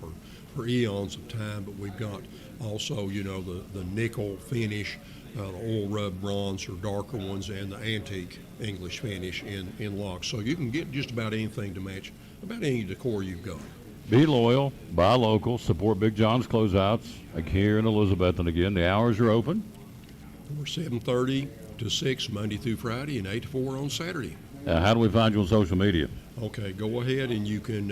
for eons of time, but we've got also, the nickel finish, the oil rub bronze or darker ones, and the antique English finish in locks. So you can get just about anything to match about any decor you've got. Be loyal, buy local, support Big John's Closeouts, like here in Elizabethton again. The hours are open. We're 7:30 to 6 Monday through Friday and 8 to 4 on Saturday. How do we find you on social media? Okay, go ahead and you can,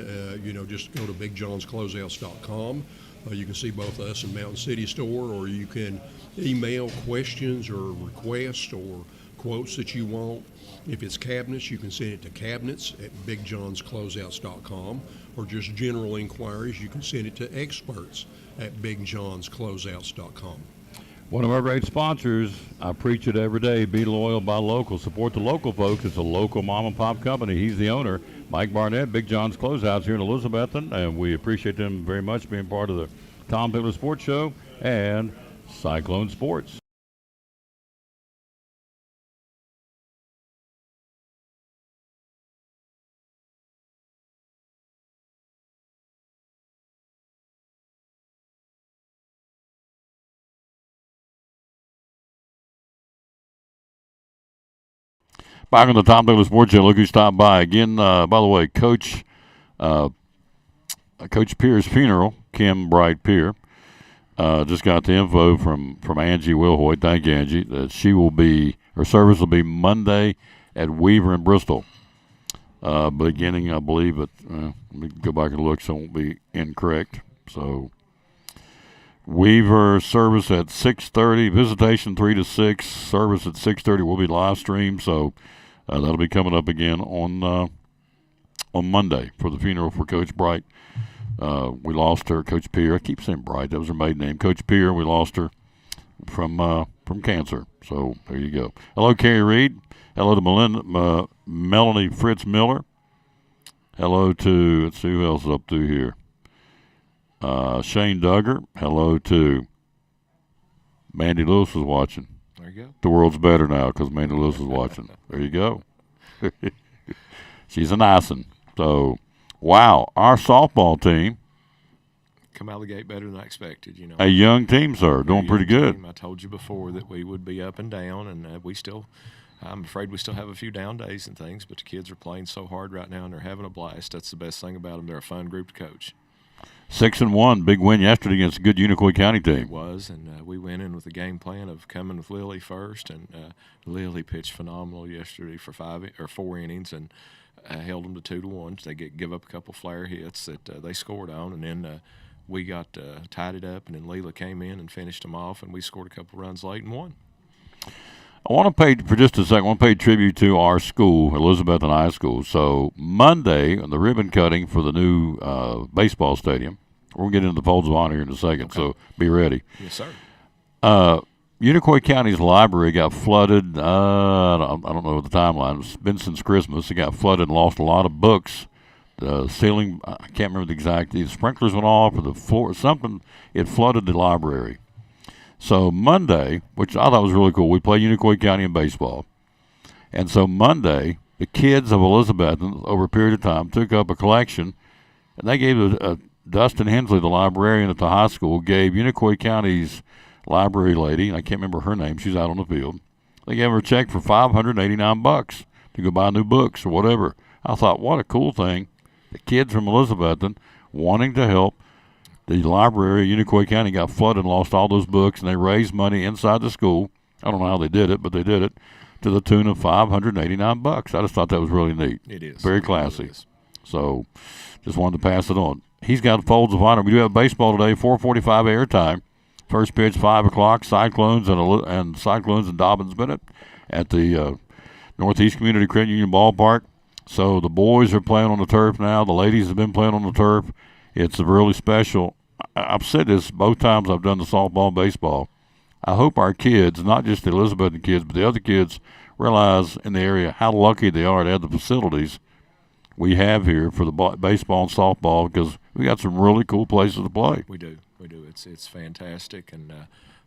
just go to BigJohnsCloseouts.com. You can see both us and Mountain City Store, or you can email questions or requests or quotes that you want. If it's cabinets, you can send it to cabinets@bigjohnscloseouts.com, or just general inquiries, you can send it to experts@bigjohnscloseouts.com. One of our great sponsors, I preach it every day, be loyal, buy local. Support the local folks. It's a local mom and pop company. He's the owner, Mike Barnett, Big John's Closeouts here in Elizabethton, and we appreciate them very much being part of the Tom Pickler Sports Show and Cyclone Sports. Back on the Tom Pickler Sports Show, look who stopped by again. By the way, Coach Pierre's funeral, Kim Bright Pierre, just got the info from Angie Wilhoit. Thank you, Angie. That her service will be Monday at Weaver in Bristol, beginning, I believe, at let me go back and look so it won't be incorrect. So Weaver service at 6:30, visitation 3 to 6, service at 6:30 will be live stream. So that'll be coming up again on Monday for the funeral for Coach Bright. We lost her, Coach Pierre. I keep saying Bright. That was her maiden name, Coach Pierre. We lost her from cancer. So there you go. Hello, Carrie Reed. Hello to Melanie Fritz Miller. Hello to, let's see who else is up through here. Shane Duggar. Hello to Mandy Lewis is watching. There you go. The world's better now because Mandy Lewis is watching. There you go. She's a nice one. So, wow, our softball team. Come out of the gate better than I expected. You know, a young team, sir, doing pretty good. I told you before that we would be up and down, and I'm afraid we still have a few down days and things, but the kids are playing so hard right now, and they're having a blast. That's the best thing about them. They're a fun group to coach. 6-1, big win yesterday against a good Unicoi County team. It was, and we went in with a game plan of coming with Lily first, and Lily pitched phenomenal yesterday for 4 innings, and held them to 2-1. They give up a couple flare hits that they scored on, and then we got tied it up, and then Leela came in and finished them off, and we scored a couple runs late and won. I want to pay, for just a second, I want to pay tribute to our school, Elizabethton High School. So Monday, the ribbon cutting for the new baseball stadium. We're going to get into the folds of honor here in a second, Okay. so be ready. Yes, sir. Unicoi County's library got flooded. I don't know the timeline. It's been since Christmas. It got flooded and lost a lot of books. The ceiling, I can't remember the exact, the sprinklers went off or the floor, something, it flooded the library. So Monday, which I thought was really cool, we play Unicoi County in baseball. And so Monday, the kids of Elizabethton, over a period of time, took up a collection, and they gave Dustin Hensley, the librarian at the high school, gave Unicoi County's library lady, I can't remember her name, she's out on the field, they gave her a check for $589 to go buy new books or whatever. I thought, what a cool thing. The kids from Elizabethton wanting to help. The library at Unicoi County got flooded and lost all those books, and they raised money inside the school. I don't know how they did it, but they did it to the tune of $589. I just thought that was really neat. It is. Very classy. So just wanted to pass it on. He's got folds of honor. We do have baseball today, 4:45 airtime. First pitch, 5 o'clock, Cyclones and Dobbins Bennett at the Northeast Community Credit Union Ballpark. So the boys are playing on the turf now. The ladies have been playing on the turf. It's really special. I've said this both times I've done the softball and baseball. I hope our kids, not just the Elizabethton kids, but the other kids, realize in the area how lucky they are to have the facilities we have here for the baseball and softball, because we got some really cool places to play. We do. It's fantastic, and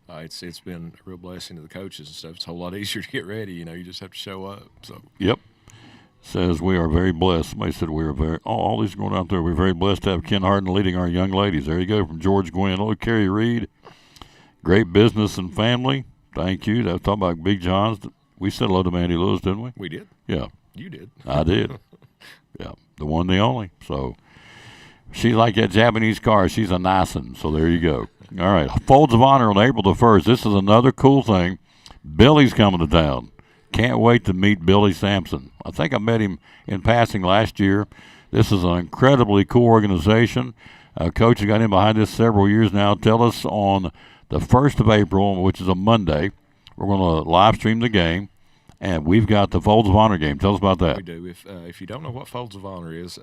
it's been a real blessing to the coaches and stuff. It's a whole lot easier to get ready. You know, you just have to show up. So. Yep. Says we are very blessed. Somebody said we are very. Oh, all these are going out there. We're very blessed to have Ken Harden leading our young ladies. There you go, from George Gwynn. Hello, Carrie Reed. Great business and family. Thank you. That was talking about Big John's. We said hello to Mandy Lewis, didn't we? We did. Yeah. You did. I did. Yeah, the one, the only. So she's like that Japanese car. She's a nice one. So there you go. All right. Folds of honor on April the 1st. This is another cool thing. Billy's coming to town. Can't wait to meet Billy Sampson. I think I met him in passing last year. This is an incredibly cool organization. Coach has got in behind this several years now. Tell us on the 1st of April, which is a Monday, we're going to live stream the game And we've got the Folds of Honor game. Tell us about that. We do. If you don't know what Folds of Honor is,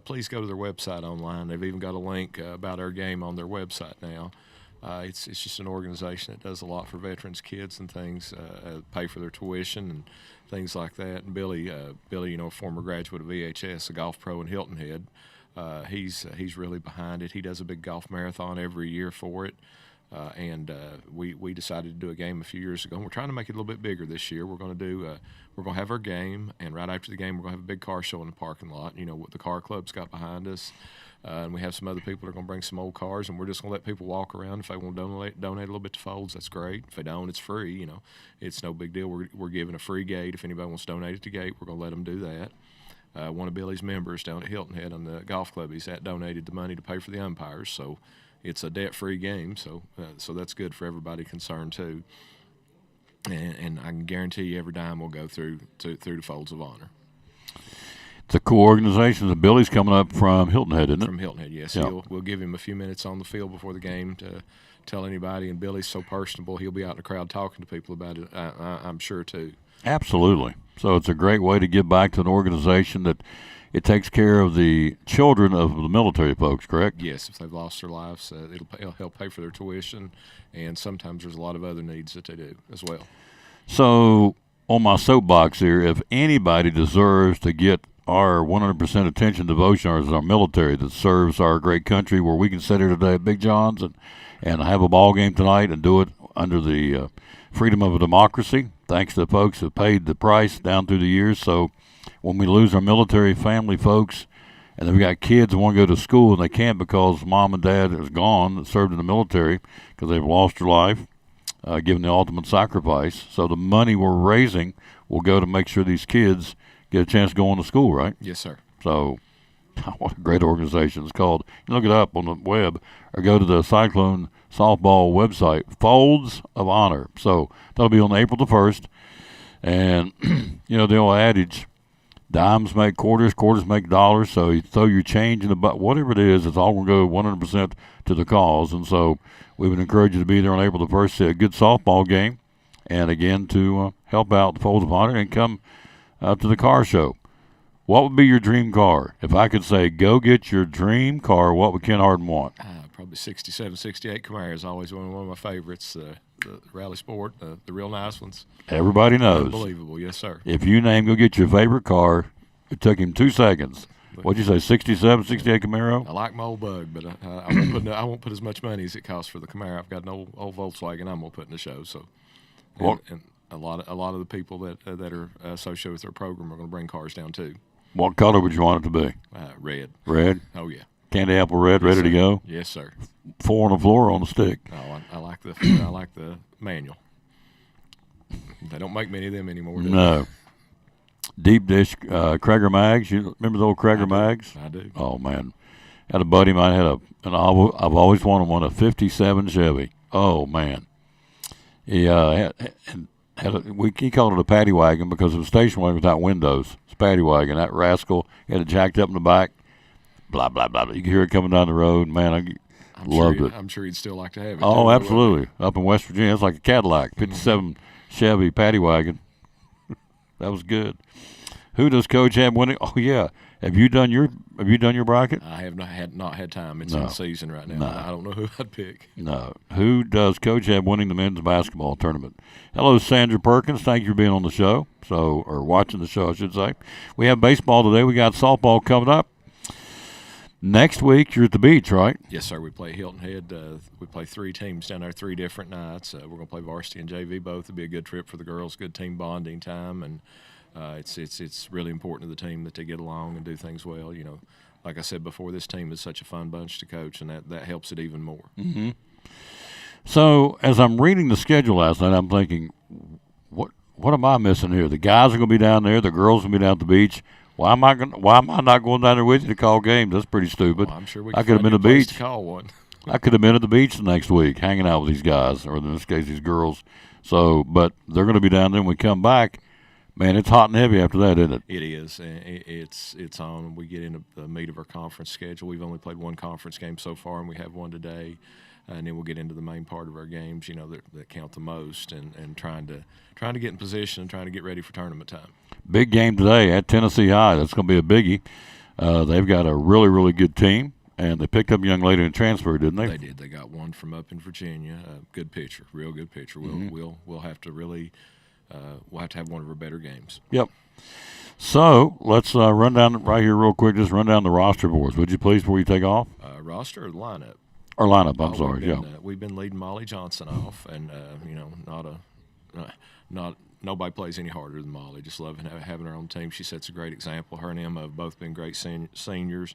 please go to their website online. They've even got a link about our game on their website now. It's just an organization that does a lot for veterans' kids and things, pay for their tuition and things like that. And Billy, a former graduate of VHS, a golf pro in Hilton Head, he's really behind it. He does a big golf marathon every year for it. We decided to do a game a few years ago, and we're trying to make it a little bit bigger this year. We're going to have our game, and right after the game, we're going to have a big car show in the parking lot. What the car club's got behind us, and we have some other people that are going to bring some old cars, and we're just going to let people walk around. If they want to donate a little bit to Folds, that's great. If they don't, it's free. It's no big deal. We're giving a free gate. If anybody wants to donate at the gate, we're going to let them do that. One of Billy's members down at Hilton Head on the golf club he's at donated the money to pay for the umpires, so it's a debt-free game, so that's good for everybody concerned too. And I can guarantee you every dime will go through the Folds of Honor. It's a cool organization. Billy's coming up from Hilton Head, isn't it? From Hilton Head, yes. Yeah. We'll give him a few minutes on the field before the game to tell anybody, and Billy's so personable, he'll be out in the crowd talking to people about it, I'm sure, too. Absolutely. So it's a great way to give back to an organization that it takes care of the children of the military folks, correct? Yes, if they've lost their lives, it'll help pay for their tuition, and sometimes there's a lot of other needs that they do as well. So on my soapbox here, if anybody deserves to get our 100% attention devotion, is our military that serves our great country, where we can sit here today at Big John's and have a ball game tonight and do it under the freedom of a democracy, thanks to the folks who paid the price down through the years. So when we lose our military family folks and they've got kids who want to go to school and they can't because mom and dad is gone, that served in the military because they've lost their life, given the ultimate sacrifice. So the money we're raising will go to make sure these kids get a chance to go on to school, right? Yes, sir. So what a great organization. It's called, you look it up on the web or go to the Cyclone softball website, Folds of Honor. So that'll be on April the 1st. And, the old adage, dimes make quarters, quarters make dollars. So you throw your change in the butt, whatever it is, it's all going to go 100% to the cause. And so we would encourage you to be there on April the 1st, see a good softball game, and again to help out the Folds of Honor and come to the car show. What would be your dream car? If I could say, go get your dream car, what would Ken Harden want? Probably 67, 68 Camaro is always one of my favorites. The Rally Sport, the real nice ones. Everybody knows. Unbelievable, yes, sir. If you go get your favorite car, it took him 2 seconds. What'd you say, 67, 68 Camaro? I like my old Bug, but I won't put as much money as it costs for the Camaro. I've got an old Volkswagen I'm going to put in the show. So, and a lot of the people that are associated with their program are going to bring cars down too. What color would you want it to be? Red. Red? Oh yeah. Candy apple red, ready to go? Yes, sir. 4 on the floor or on the stick? Oh, I like the manual. They don't make many of them anymore. No. Deep dish Krager mags. You remember the old Krager mags? I do. Oh man, had a buddy of mine I've always wanted one, a '57 Chevy. Oh man, he he called it a paddy wagon because it was a station wagon without windows. It's a paddy wagon. That rascal had it jacked up in the back. Blah blah blah. You could hear it coming down the road. Man, I loved it. I'm sure he'd still like to have it. Oh, absolutely. Up in West Virginia, it's like a Cadillac, '57 Chevy paddy wagon. That was good. Who does Coach have winning? Oh yeah. Have you done your bracket? I have not had time. It's in season right now. No. I don't know who I'd pick. No. Who does Coach have winning the men's basketball tournament? Hello, Sandra Perkins. Thank you for being on the show. Or watching the show, I should say. We have baseball today. We got softball coming up. Next week, you're at the beach, right? Yes, sir. We play Hilton Head. We play 3 teams down there, 3 different nights. We're going to play varsity and JV both. It'll be a good trip for the girls, good team bonding time, and it's really important to the team that they get along and do things well. Like I said before, this team is such a fun bunch to coach, and that helps it even more. Mm-hmm. So as I'm reading the schedule last night, I'm thinking, what am I missing here? The guys are going to be down there. The girls are going to be down at the beach. Why am I not going down there with you to call games? That's pretty stupid. Well, I'm sure I could have been at the beach. To call one. I could have been at the beach the next week, hanging out with these guys, or in this case, these girls. So, but they're going to be down there when we come back. Man, it's hot and heavy after that, isn't it? It is. It's on. We get into the meat of our conference schedule. We've only played one conference game so far, and we have one today. and then we'll get into the main part of our games, that count the most, and trying to get in position and trying to get ready for tournament time. Big game today at Tennessee High. That's going to be a biggie. They've got a really, really good team, and they picked up a young lady in transfer, didn't they? They did. They got one from up in Virginia. Good pitcher, real good pitcher. We'll have to really we'll have to have one of our better games. Yep. So let's run down right here real quick. Just run down the roster boards, would you please, before you take off? Roster or lineup? Or lineup. I'm sorry. We've been leading Molly Johnson off, and nobody plays any harder than Molly. Just loving having her on the team. She sets a great example. Her and Emma have both been great seniors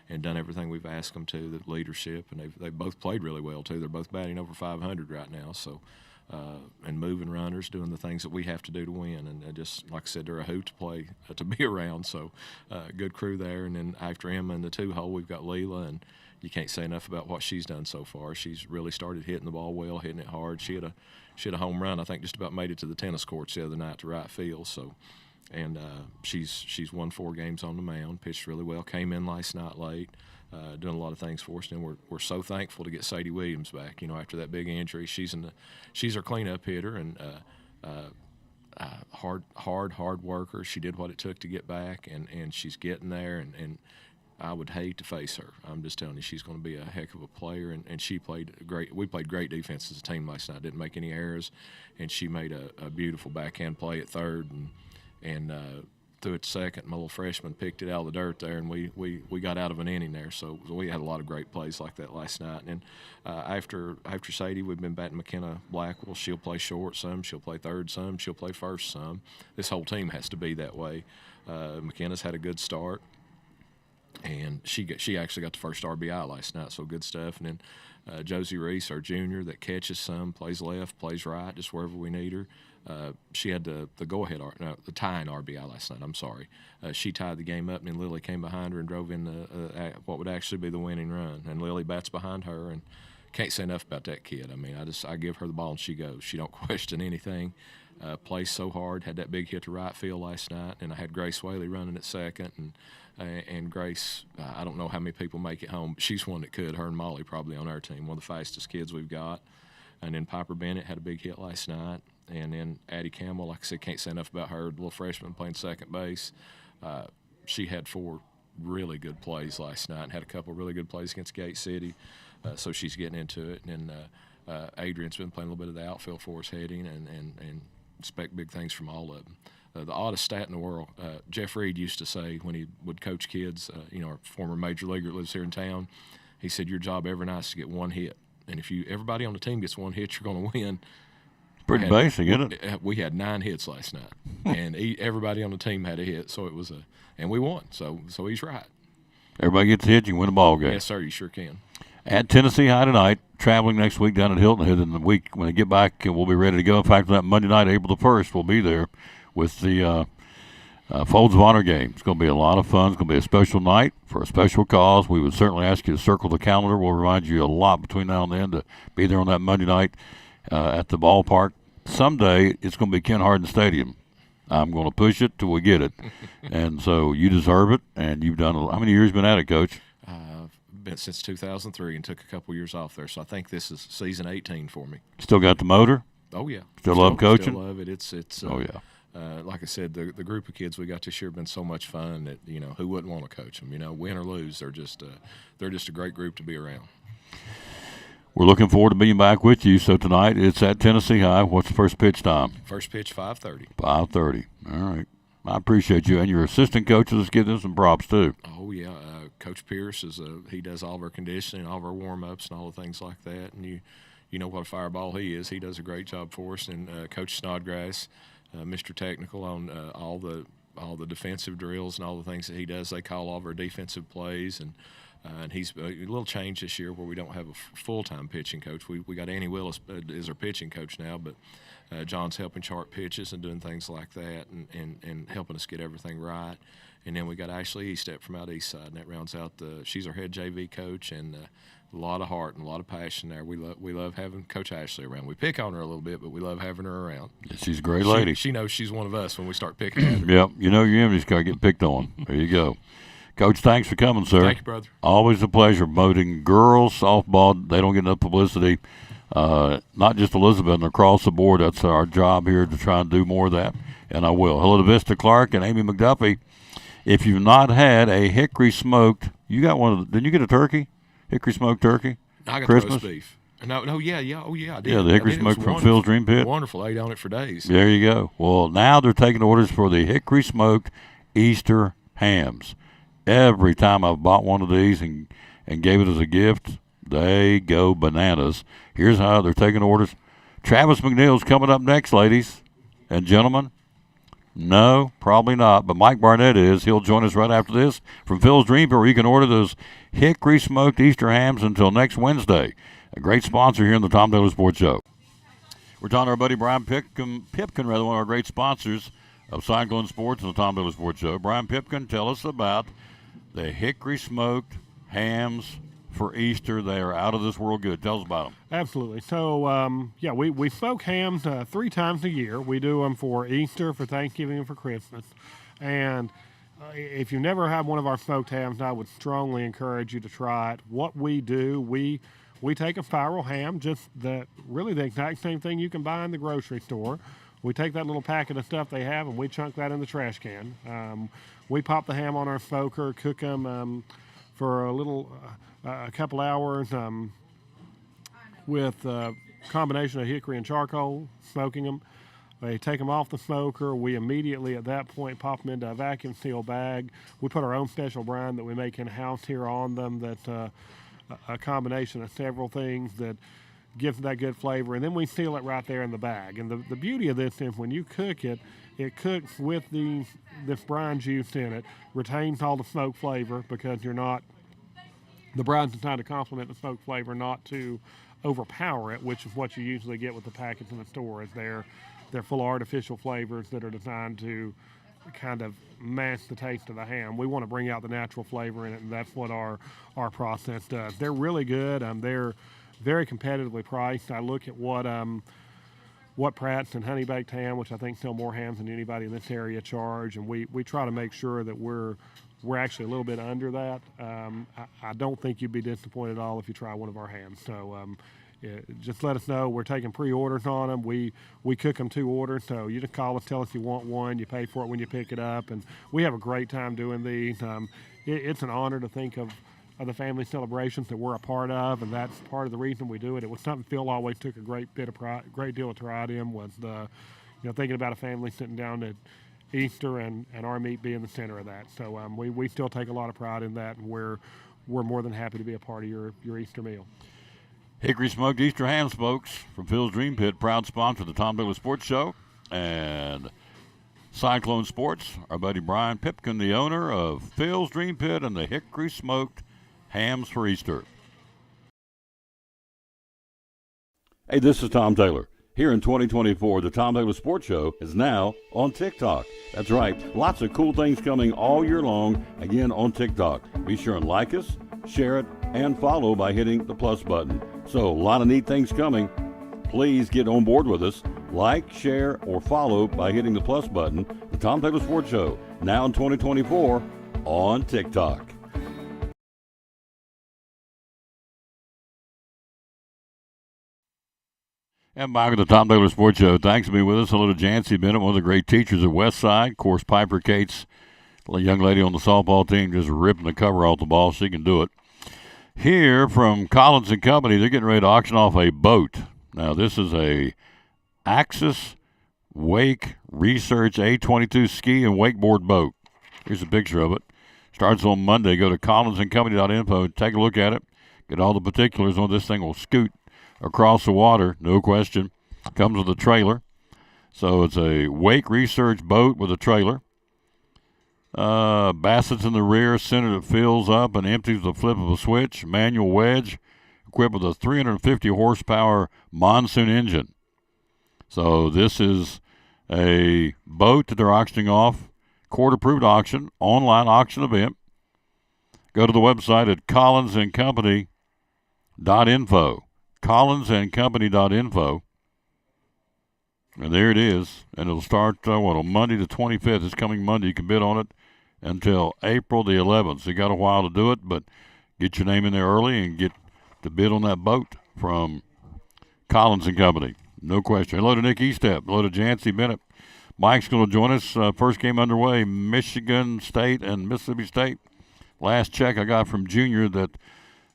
and done everything we've asked them to. The leadership, and they've both played really well too. They're both batting over 500 right now. So. And moving runners, doing the things that we have to do to win, and just like I said, they're a hoot to play, to be around. So, good crew there. And then after Emma in the 2-hole, we've got Leela, and you can't say enough about what she's done so far. She's really started hitting the ball well, hitting it hard. She had a home run. I think just about made it to the tennis courts the other night to right field. So, and she's won 4 games on the mound, pitched really well. Came in last night late. Doing a lot of things for us, and we're so thankful to get Sadie Williams back. After that big injury, she's our cleanup hitter and hard worker. She did what it took to get back, and she's getting there. And I would hate to face her. I'm just telling you, she's going to be a heck of a player. And she played great. We played great defense as a team last night. Didn't make any errors, and she made a beautiful backhand play at third and threw it to second. My little freshman picked it out of the dirt there, and we got out of an inning there. So we had a lot of great plays like that last night. And after Sadie, we've been batting McKenna Blackwell. She'll play short some, she'll play third some, she'll play first some. This whole team has to be that way. McKenna's had a good start, and she actually got the first RBI last night, so good stuff. And then Josie Reese, our junior, that catches some, plays left, plays right, just wherever we need her. She had the the tying RBI last night. I'm sorry. She tied the game up, and then Lily came behind her and drove in what would actually be the winning run. And Lily bats behind her, and can't say enough about that kid. I mean, I give her the ball and she goes. She don't question anything. Plays so hard. Had that big hit to right field last night, and I had Grace Whaley running at second, and Grace, I don't know how many people make it home, but she's one that could. Her and Molly probably on our team, one of the fastest kids we've got. And then Piper Bennett had a big hit last night. And then Addie Campbell, like I said, can't say enough about her, the little freshman playing second base. She had 4 really good plays last night and had a couple really good plays against Gate City. So she's getting into it. And then Adrian's been playing a little bit of the outfield for us heading, and expect big things from all of them. The oddest stat in the world, Jeff Reed used to say when he would coach kids, our former major leaguer that lives here in town, he said, your job every night is to get 1 hit. And if everybody on the team gets 1 hit, you're going to win. Pretty basic, isn't it? We had 9 hits last night, and everybody on the team had a hit, so it was and we won. So he's right. Everybody gets a hit, you can win a ball game. Yes, sir, you sure can. At Tennessee High tonight, traveling next week down at Hilton Head. In the week when they get back, we'll be ready to go. In fact, that Monday night, April the 1st, we'll be there with the Folds of Honor game. It's going to be a lot of fun. It's going to be a special night for a special cause. We would certainly ask you to circle the calendar. We'll remind you a lot between now and then to be there on that Monday night at the ballpark. Someday it's going to be Ken Hardin Stadium. I'm going to push it till we get it. And so you deserve it, and you've done how many years been at it, Coach? Been since 2003 and took a couple years off there, so I think this is season 18 for me. Still got the motor? Oh, yeah. Still love coaching? Still love it. It's oh, yeah. Like I said, the group of kids we got this year have been so much fun that, who wouldn't want to coach them? Win or lose, they're just a great group to be around. We're looking forward to being back with you. So tonight it's at Tennessee High. What's the first pitch time? First pitch, 5:30. 5:30. All right. I appreciate you. And your assistant coaches, let's give them some props too. Oh, yeah. Coach Pierce, he does all of our conditioning, all of our warm-ups and all the things like that. And you know what a fireball he is. He does a great job for us. And Coach Snodgrass, Mr. Technical on all the defensive drills and all the things that he does. They call all of our defensive plays, and he's a little change this year where we don't have a full-time pitching coach. We got Annie Willis is our pitching coach now, but John's helping chart pitches and doing things like that, and helping us get everything right. And then we got Ashley Eastep from out east side, and that rounds out she's our head JV coach, and a lot of heart and a lot of passion there. We love having Coach Ashley around. We pick on her a little bit, but we love having her around. She's a great lady. She knows she's one of us when we start picking at her. Yep. Your enemy's got to get picked on. There you go. Coach, thanks for coming, sir. Thank you, brother. Always a pleasure. Promoting girls softball, they don't get enough publicity. Not just Elizabeth, and across the board. That's our job here to try and do more of that, and I will. Hello to Vista Clark and Amy McDuffie. If you've not had a hickory smoked, you got one of the, didn't you get a turkey? Hickory smoked turkey? I got Christmas? roast beef. No, yeah, oh yeah, I did. Yeah, the hickory smoked from Phil's Dream Pit. Wonderful. I ate on it for days. There you go. Well, now they're taking orders for the hickory smoked Easter hams. Every time I've bought one of these and gave it as a gift, they go bananas. Here's how they're taking orders. Travis McNeil's coming up next, ladies and gentlemen. No, probably not, but Mike Barnett is. He'll join us right after this from Phil's Dream Pit, where you can order those hickory smoked Easter hams until next Wednesday. A great sponsor here in the Tom Taylor Sports Show. We're talking to our buddy Brian Pipkin, one of our great sponsors of Cyclone Sports and the Tom Taylor Sports Show. Brian Pipkin, tell us about the hickory smoked hams for Easter. They are out of this world good. Tell us about them. Absolutely. So, we smoke hams 3 times a year. We do them for Easter, for Thanksgiving, and for Christmas. And if you never had one of our smoked hams, I would strongly encourage you to try it. What we do, we take a spiral ham, just really the exact same thing you can buy in the grocery store. We take that little packet of stuff they have and we chunk that in the trash can. We pop the ham on our smoker, cook them for a couple hours with a combination of hickory and charcoal, smoking them. They take them off the smoker. We immediately at that point pop them into a vacuum seal bag. We put our own special brine that we make in-house here on them that a combination of several things that gives that good flavor, and then we seal it right there in the bag. And the beauty of this is when you cook it, it cooks with this brine juice in it, retains all the smoke flavor because the brine's designed to complement the smoke flavor, not to overpower it, which is what you usually get with the packets in the store. Is they're full of artificial flavors that are designed to kind of mask the taste of the ham. We want to bring out the natural flavor in it, and that's what our process does. They're really good. They're very competitively priced. I look at what Pratt's and Honey Baked Ham, which I think sell more hams than anybody in this area, charge, and we try to make sure that we're actually a little bit under that. I don't think you'd be disappointed at all if you try one of our hams. So just let us know. We're taking pre-orders on them. We cook them to order, so you just call us, tell us you want one. You pay for it when you pick it up, and we have a great time doing these. It's an honor to think of the family celebrations that we're a part of, and that's part of the reason we do it. It was something Phil always took a great deal of pride in, was thinking about a family sitting down at Easter and our meat being the center of that. So we still take a lot of pride in that, and we're more than happy to be a part of your Easter meal. Hickory smoked Easter hams, folks, from Phil's Dream Pit, proud sponsor of the Tom Taylor Sports Show and Cyclone Sports. Our buddy Brian Pipkin, the owner of Phil's Dream Pit and the hickory smoked hams for Easter. Hey, this is Tom Taylor. Here in 2024, the Tom Taylor Sports Show is now on TikTok. That's right. Lots of cool things coming all year long, again on TikTok. Be sure and like us, share it, and follow by hitting the plus button. So, a lot of neat things coming. Please get on board with us. Like, share, or follow by hitting the plus button. The Tom Taylor Sports Show, now in 2024, on TikTok. And back at the Tom Taylor Sports Show. Thanks for being with us. Hello to Jancy Bennett, one of the great teachers at Westside. Of course, Piper Cates, a young lady on the softball team, just ripping the cover off the ball. She can do it. Here from Collins & Company, they're getting ready to auction off a boat. Now, this is a Axis Wake Research A22 ski and wakeboard boat. Here's a picture of it. Starts on Monday. Go to collinsandcompany.info. Take a look at it. Get all the particulars on this thing. Will scoot across the water, no question. Comes with a trailer. So it's a Wake Research boat with a trailer. Bassets in the rear, center that fills up and empties with the flip of a switch. Manual wedge, equipped with a 350 horsepower monsoon engine. So this is a boat that they're auctioning off. Court-approved auction, online auction event. Go to the website at collinsandcompany.info. collinsandcompany.info. And there it is. And it'll start, on Monday the 25th. It's coming Monday. You can bid on it until April the 11th. So you got a while to do it, but get your name in there early and get to bid on that boat from Collins and Company. No question. Hello to Nick Estep. Hello to Jancy Bennett. Mike's going to join us. First game underway, Michigan State and Mississippi State. Last check I got from Junior that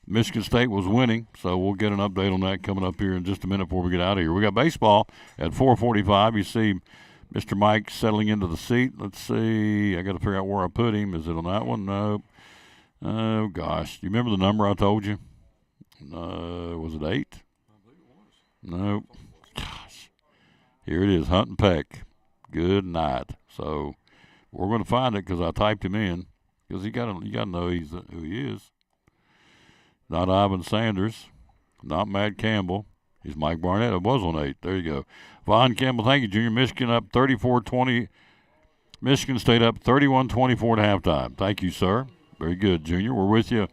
Michigan State was winning, so we'll get an update on that coming up here in just a minute before we get out of here. We got baseball at 4:45. You see Mr. Mike settling into the seat. Let's see. I got to figure out where I put him. Is it on that one? No. Oh, gosh. Do you remember the number I told you? Was it 8? I believe it was. No. Gosh. Here it is, Hunt and Peck. Good night. So we're going to find it because I typed him in because you got to know who he is. Not Ivan Sanders, not Matt Campbell. He's Mike Barnett. It was on 8. There you go. Vaughn Campbell, thank you, Junior. Michigan up 34-20. Michigan State up 31-24 at halftime. Thank you, sir. Very good, Junior. We're with you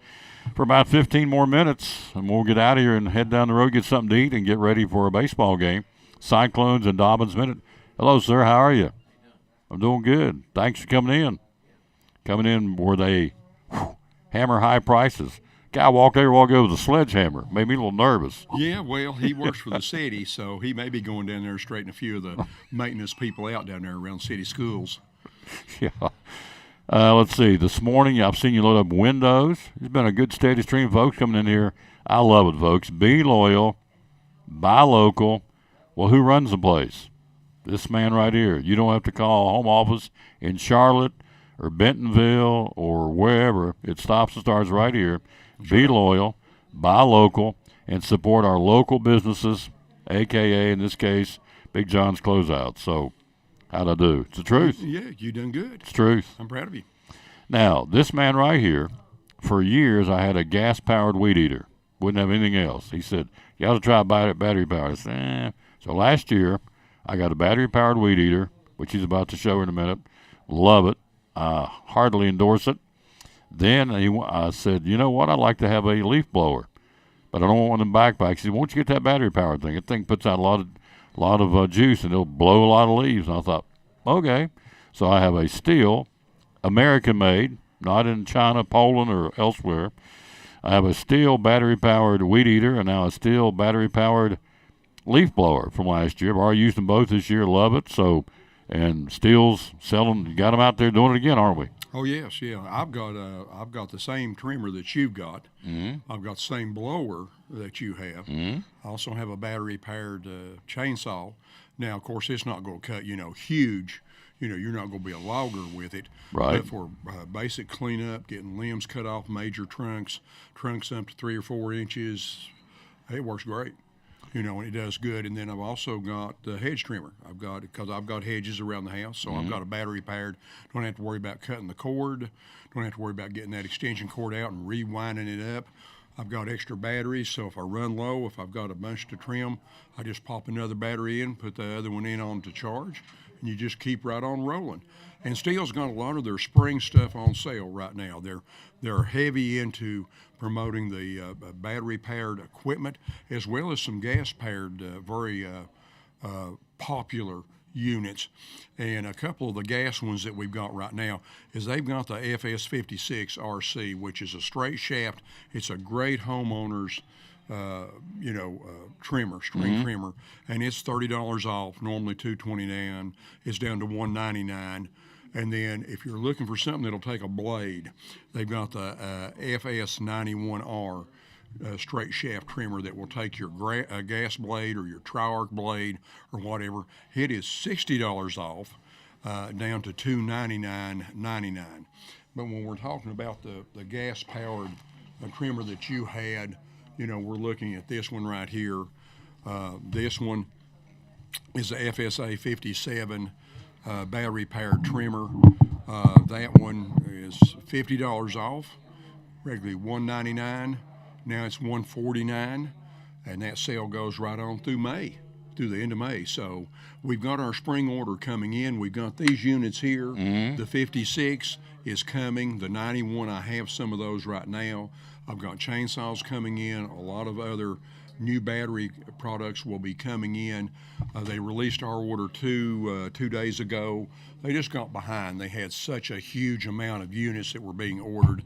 for about 15 more minutes, and we'll get out of here and head down the road, get something to eat, and get ready for a baseball game. Cyclones and Dobbins Minute. Hello, sir. How are you? I'm doing good. Thanks for coming in. Coming in where they hammer high prices. Guy walked over with a sledgehammer. Made me a little nervous. Yeah, well, he works for the city, so he may be going down there and straightening a few of the maintenance people out down there around city schools. Yeah. Let's see. This morning, I've seen you load up windows. It's been a good, steady stream of folks coming in here. I love it, folks. Be loyal. Buy local. Well, who runs the place? This man right here. You don't have to call home office in Charlotte or Bentonville or wherever. It stops and starts right here. Be loyal, buy local, and support our local businesses, a.k.a. in this case, Big John's Closeout. So how'd I do? It's the truth. Yeah, you done good. It's the truth. I'm proud of you. Now, this man right here, for years I had a gas-powered weed eater. Wouldn't have anything else. He said, you ought to try battery-powered. I said, eh. So last year, I got a battery-powered weed eater, which he's about to show in a minute. Love it. I heartily endorse it. Then I said, you know what? I'd like to have a leaf blower, but I don't want one of them backpacks. He said, won't you get that battery-powered thing? That thing puts out a lot of juice, and it'll blow a lot of leaves. And I thought, okay. So I have a Stihl, American-made, not in China, Poland, or elsewhere. I have a Stihl battery-powered weed eater and now a Stihl battery-powered leaf blower from last year. I've already used them both this year. Love it. So, and Stihl's selling. You got them out there doing it again, aren't we? Oh yes, yeah. I've got the same trimmer that you've got. Mm-hmm. I've got the same blower that you have. Mm-hmm. I also have a battery-powered chainsaw. Now, of course, it's not going to cut huge. You're not going to be a logger with it. Right. But for basic cleanup, getting limbs cut off, major trunks up to 3 or 4 inches, it works great. And it does good. And then I've also got the hedge trimmer. Because I've got hedges around the house, so I've got a battery powered. Don't have to worry about cutting the cord. Don't have to worry about getting that extension cord out and rewinding it up. I've got extra batteries, so if I run low, if I've got a bunch to trim, I just pop another battery in, put the other one in on to charge, and you just keep right on rolling. And Stihl's got a lot of their spring stuff on sale right now. They're heavy into promoting the battery-powered equipment as well as some gas-powered, very popular units. And a couple of the gas ones that we've got right now is they've got the FS56 RC, which is a straight shaft. It's a great homeowner's trimmer, string trimmer, and it's $30 off. Normally $229. It's down to $199. And then if you're looking for something that'll take a blade, they've got the FS91R straight shaft trimmer that will take your gas blade or your tri-arc blade or whatever. It is $60 off, down to $299.99. But when we're talking about the gas-powered trimmer that you had, we're looking at this one right here. This one is the FSA 57 battery-powered trimmer. That one is $50 off, regularly $199. Now it's $149, and that sale goes right on through the end of May. So we've got our spring order coming in. We've got these units here. The 56 is coming. The 91, I have some of those right now. I've got chainsaws coming in, a lot of other new battery products will be coming in. They released our order 2 days ago. They just got behind. They had such a huge amount of units that were being ordered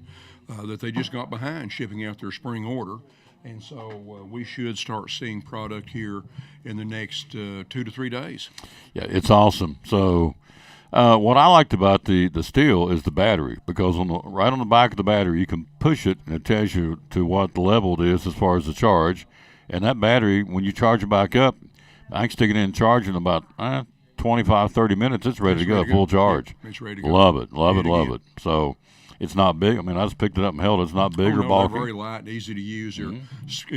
that they just got behind shipping out their spring order. And so we should start seeing product here in the next 2 to 3 days. Yeah, it's awesome. So what I liked about the steel is the battery, because right on the back of the battery you can push it and it tells you to what level it is as far as the charge. And that battery, when you charge it back up, I can stick it in charge in about 25, 30 minutes. It's ready to go, full charge. Yeah, it's ready to go. Love it. So it's not big. I mean, I just picked it up and held it. It's not big or bulky. They're very light and easy to use. They're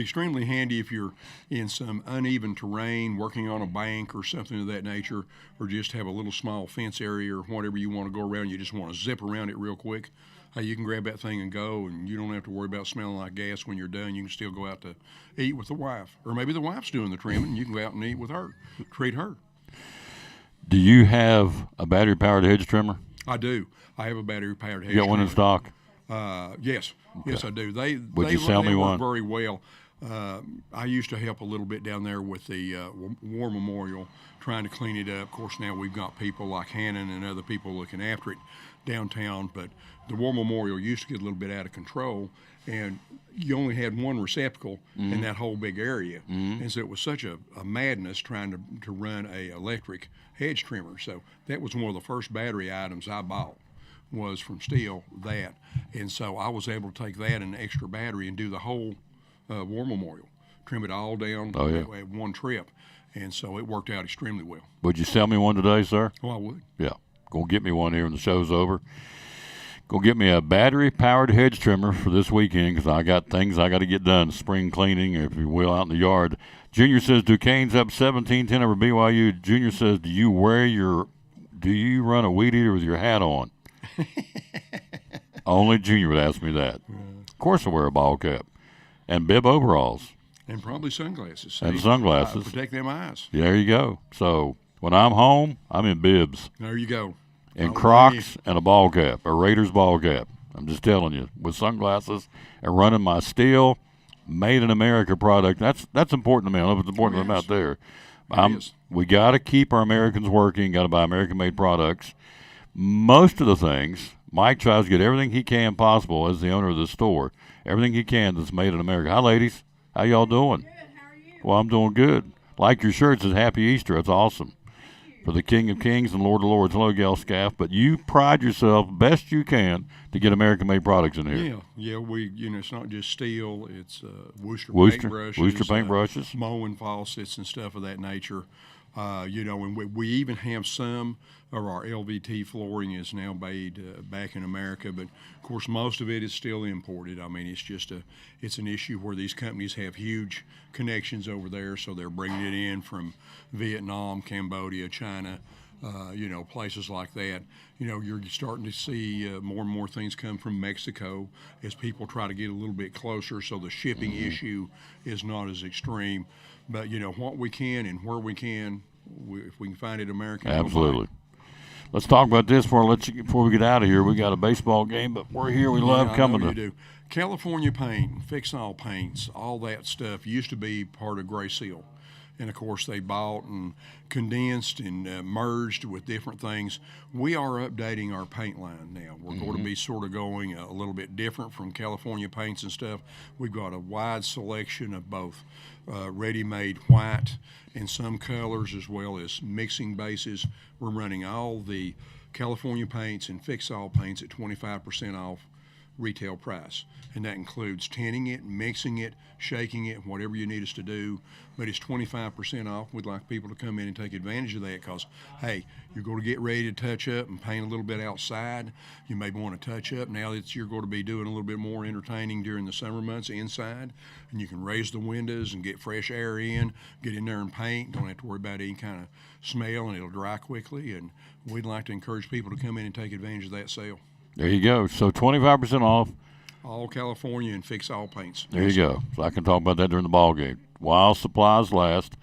extremely handy if you're in some uneven terrain, working on a bank or something of that nature, or just have a little small fence area or whatever you want to go around. You just want to zip around it real quick. Hey, you can grab that thing and go, and you don't have to worry about smelling like gas when you're done. You can still go out to eat with the wife. Or maybe the wife's doing the trimming, and you can go out and eat with her, treat her. Do you have a battery-powered hedge trimmer? I do. I have a battery-powered hedge You got one in stock? Yes. Okay. Yes, I do. Would you sell me work one? very well. I used to help a little bit down there with the War Memorial, trying to clean it up. Of course, now we've got people like Hannon and other people looking after it downtown, but the War Memorial used to get a little bit out of control, and you only had one receptacle in that whole big area. And so it was such a madness trying to run a electric hedge trimmer. So that was one of the first battery items I bought, was from Stihl, that. And so I was able to take that and an extra battery and do the whole War Memorial, trim it all down at one trip. And so it worked out extremely well. Would you sell me one today, sir? Oh, I would. Yeah. Go get me one here when the show's over. Go get me a battery-powered hedge trimmer for this weekend, because I got things I got to get done, spring cleaning, if you will, out in the yard. Junior says Duquesne's up 17-10 over BYU. Junior says, do you run a weed eater with your hat on? Only Junior would ask me that. Of course I wear a ball cap and bib overalls. And probably sunglasses. And sunglasses. Protect them eyes. There you go. So when I'm home, I'm in bibs. There you go. And Crocs and a ball cap, a Raiders ball cap. I'm just telling you, with sunglasses and running my Stihl Made in America product. That's important to me. I don't know if it's important to them out there. We got to keep our Americans working, got to buy American-made products. Most of the things, Mike tries to get everything he can possible as the owner of the store, everything he can that's made in America. Hi, ladies. How y'all doing? Good. How are you? Well, I'm doing good. Like your shirt says Happy Easter. That's awesome. For the King of Kings and Lord of Lords. Hello, Gal Scaff. But you pride yourself best you can to get American-made products in here. Yeah. It's not just Stihl. It's Worcester paintbrushes, mowing faucets and stuff of that nature. And we even have some of our LVT flooring is now made back in America, but of course most of it is still imported. I mean, it's an issue where these companies have huge connections over there, so they're bringing it in from Vietnam, Cambodia, China, places like that. You're starting to see more and more things come from Mexico as people try to get a little bit closer, so the shipping issue is not as extreme. But, what we can and where we can, if we can find it American. Absolutely. Let's talk about this before we get out of here. We got a baseball game, but we're here. We love coming to. You do. California Paint, Fix-All Paints, all that stuff used to be part of Gray Seal. And, of course, they bought and condensed and merged with different things. We are updating our paint line now. We're going to be sort of going a little bit different from California Paints and stuff. We've got a wide selection of both ready-made white and some colors, as well as mixing bases. We're running all the California Paints and Fix-All Paints at 25% off retail price, and that includes tinting it, mixing it, shaking it, whatever you need us to do, but it's 25% off. We'd like people to come in and take advantage of that, because hey, you're going to get ready to touch up and paint a little bit outside. You may want to touch up now that you're going to be doing a little bit more entertaining during the summer months inside, and you can raise the windows and get fresh air in, get in there and paint. Don't have to worry about any kind of smell, and it'll dry quickly. And we'd like to encourage people to come in and take advantage of that sale. There you go. So 25% off. All California and Fix-All Paints. There you go. So I can talk about that during the ball game. While supplies last.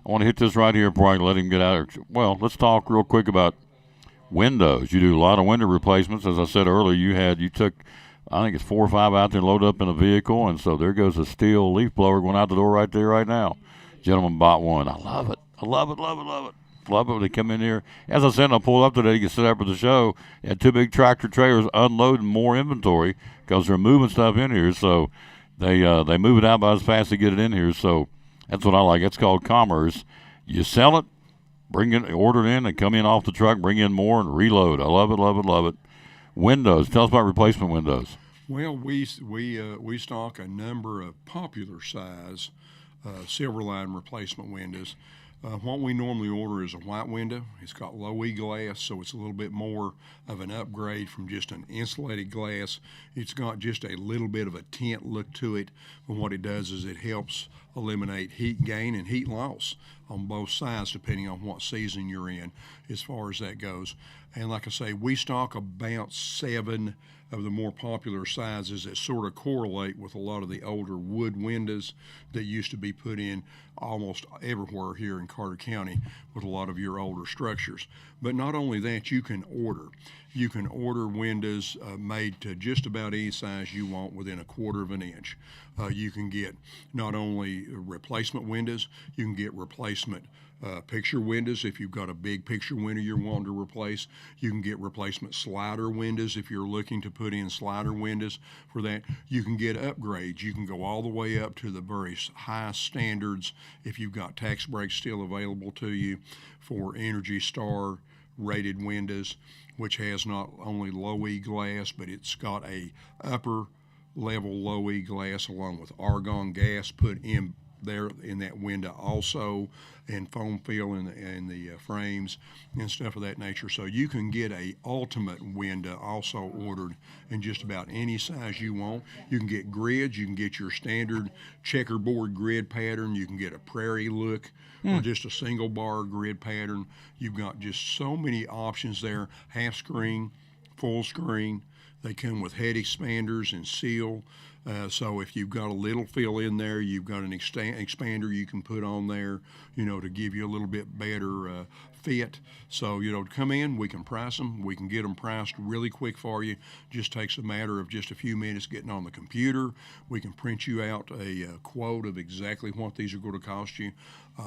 I want to hit this right here before I let him get out. Well, let's talk real quick about windows. You do a lot of window replacements. As I said earlier, you took I think it's 4 or 5 out there loaded up in a vehicle, and so there goes a steel leaf blower going out the door right there right now. Gentleman bought one. I love it. I love it, love it, love it. Love it when they come in here. As I said, I pulled up today to set up for the show. They had 2 big tractor trailers unloading more inventory because they're moving stuff in here. So they move it out about as fast as they get it in here. So that's what I like. It's called commerce. You sell it, bring it, order it in, and come in off the truck, bring in more, and reload. I love it, love it, love it. Windows. Tell us about replacement windows. Well, we stock a number of popular size Silverline replacement windows. What we normally order is a white window. It's got low E glass, so it's a little bit more of an upgrade from just an insulated glass. It's got just a little bit of a tint look to it, but what it does is it helps eliminate heat gain and heat loss on both sides depending on what season you're in as far as that goes. And like I say, we stock about 7 of the more popular sizes that sort of correlate with a lot of the older wood windows that used to be put in almost everywhere here in Carter County with a lot of your older structures. But not only that, you can order. You can order windows made to just about any size you want within 1/4 of an inch. You can get not only replacement windows, you can get replacement picture windows if you've got a big picture window you're wanting to replace. You can get replacement slider windows if you're looking to put in slider windows for that. You can get upgrades. You can go all the way up to the very highest standards if you've got tax breaks still available to you for Energy Star rated windows, which has not only low E glass, but it's got a upper level low E glass along with argon gas put in there in that window also, and foam fill in the frames and stuff of that nature. So you can get a ultimate window also ordered in just about any size you want. You can get grids. You can get your standard checkerboard grid pattern. You can get a prairie look or just a single bar grid pattern. You've got just so many options there. Half screen, full screen. They come with head expanders and seal. So if you've got a little fill in there, you've got an expander you can put on there, to give you a little bit better fit. So, to come in, we can price them. We can get them priced really quick for you. Just takes a matter of just a few minutes getting on the computer. We can print you out a quote of exactly what these are going to cost you.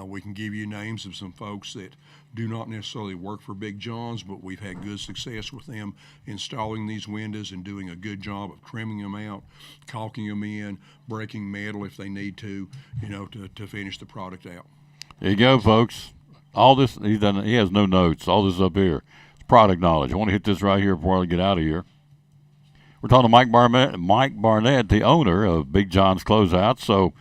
We can give you names of some folks that do not necessarily work for Big John's, but we've had good success with them installing these windows and doing a good job of trimming them out, caulking them in, breaking metal if they need to finish the product out. There you go, folks. All this, he has no notes. All this up here. It's product knowledge. I want to hit this right here before I get out of here. We're talking to Mike Barnett, the owner of Big John's Closeouts. So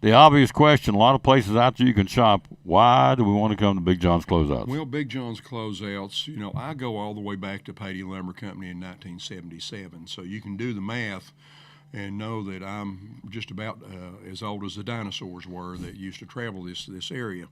the obvious question, a lot of places out there you can shop. Why do we want to come to Big John's Closeouts? Well, Big John's Closeouts, I go all the way back to Patey Lumber Company in 1977. So you can do the math and know that I'm just about as old as the dinosaurs were that used to travel this area.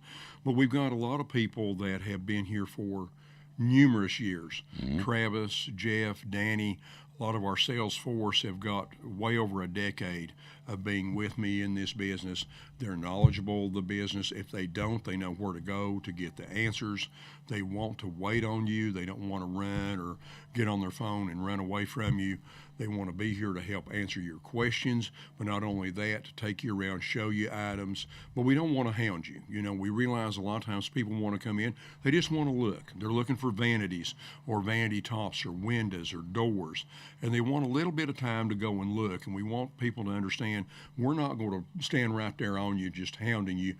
But we've got a lot of people that have been here for numerous years. Travis, Jeff, Danny, a lot of our sales force have got way over a decade of being with me in this business. They're knowledgeable of the business. If they don't, they know where to go to get the answers. They want to wait on you. They don't want to run or get on their phone and run away from you. They want to be here to help answer your questions, but not only that, to take you around, show you items, but we don't want to hound you. We realize a lot of times people want to come in, they just want to look. They're looking for vanities or vanity tops or windows or doors, and they want a little bit of time to go and look, and we want people to understand we're not going to stand right there on you just hounding you,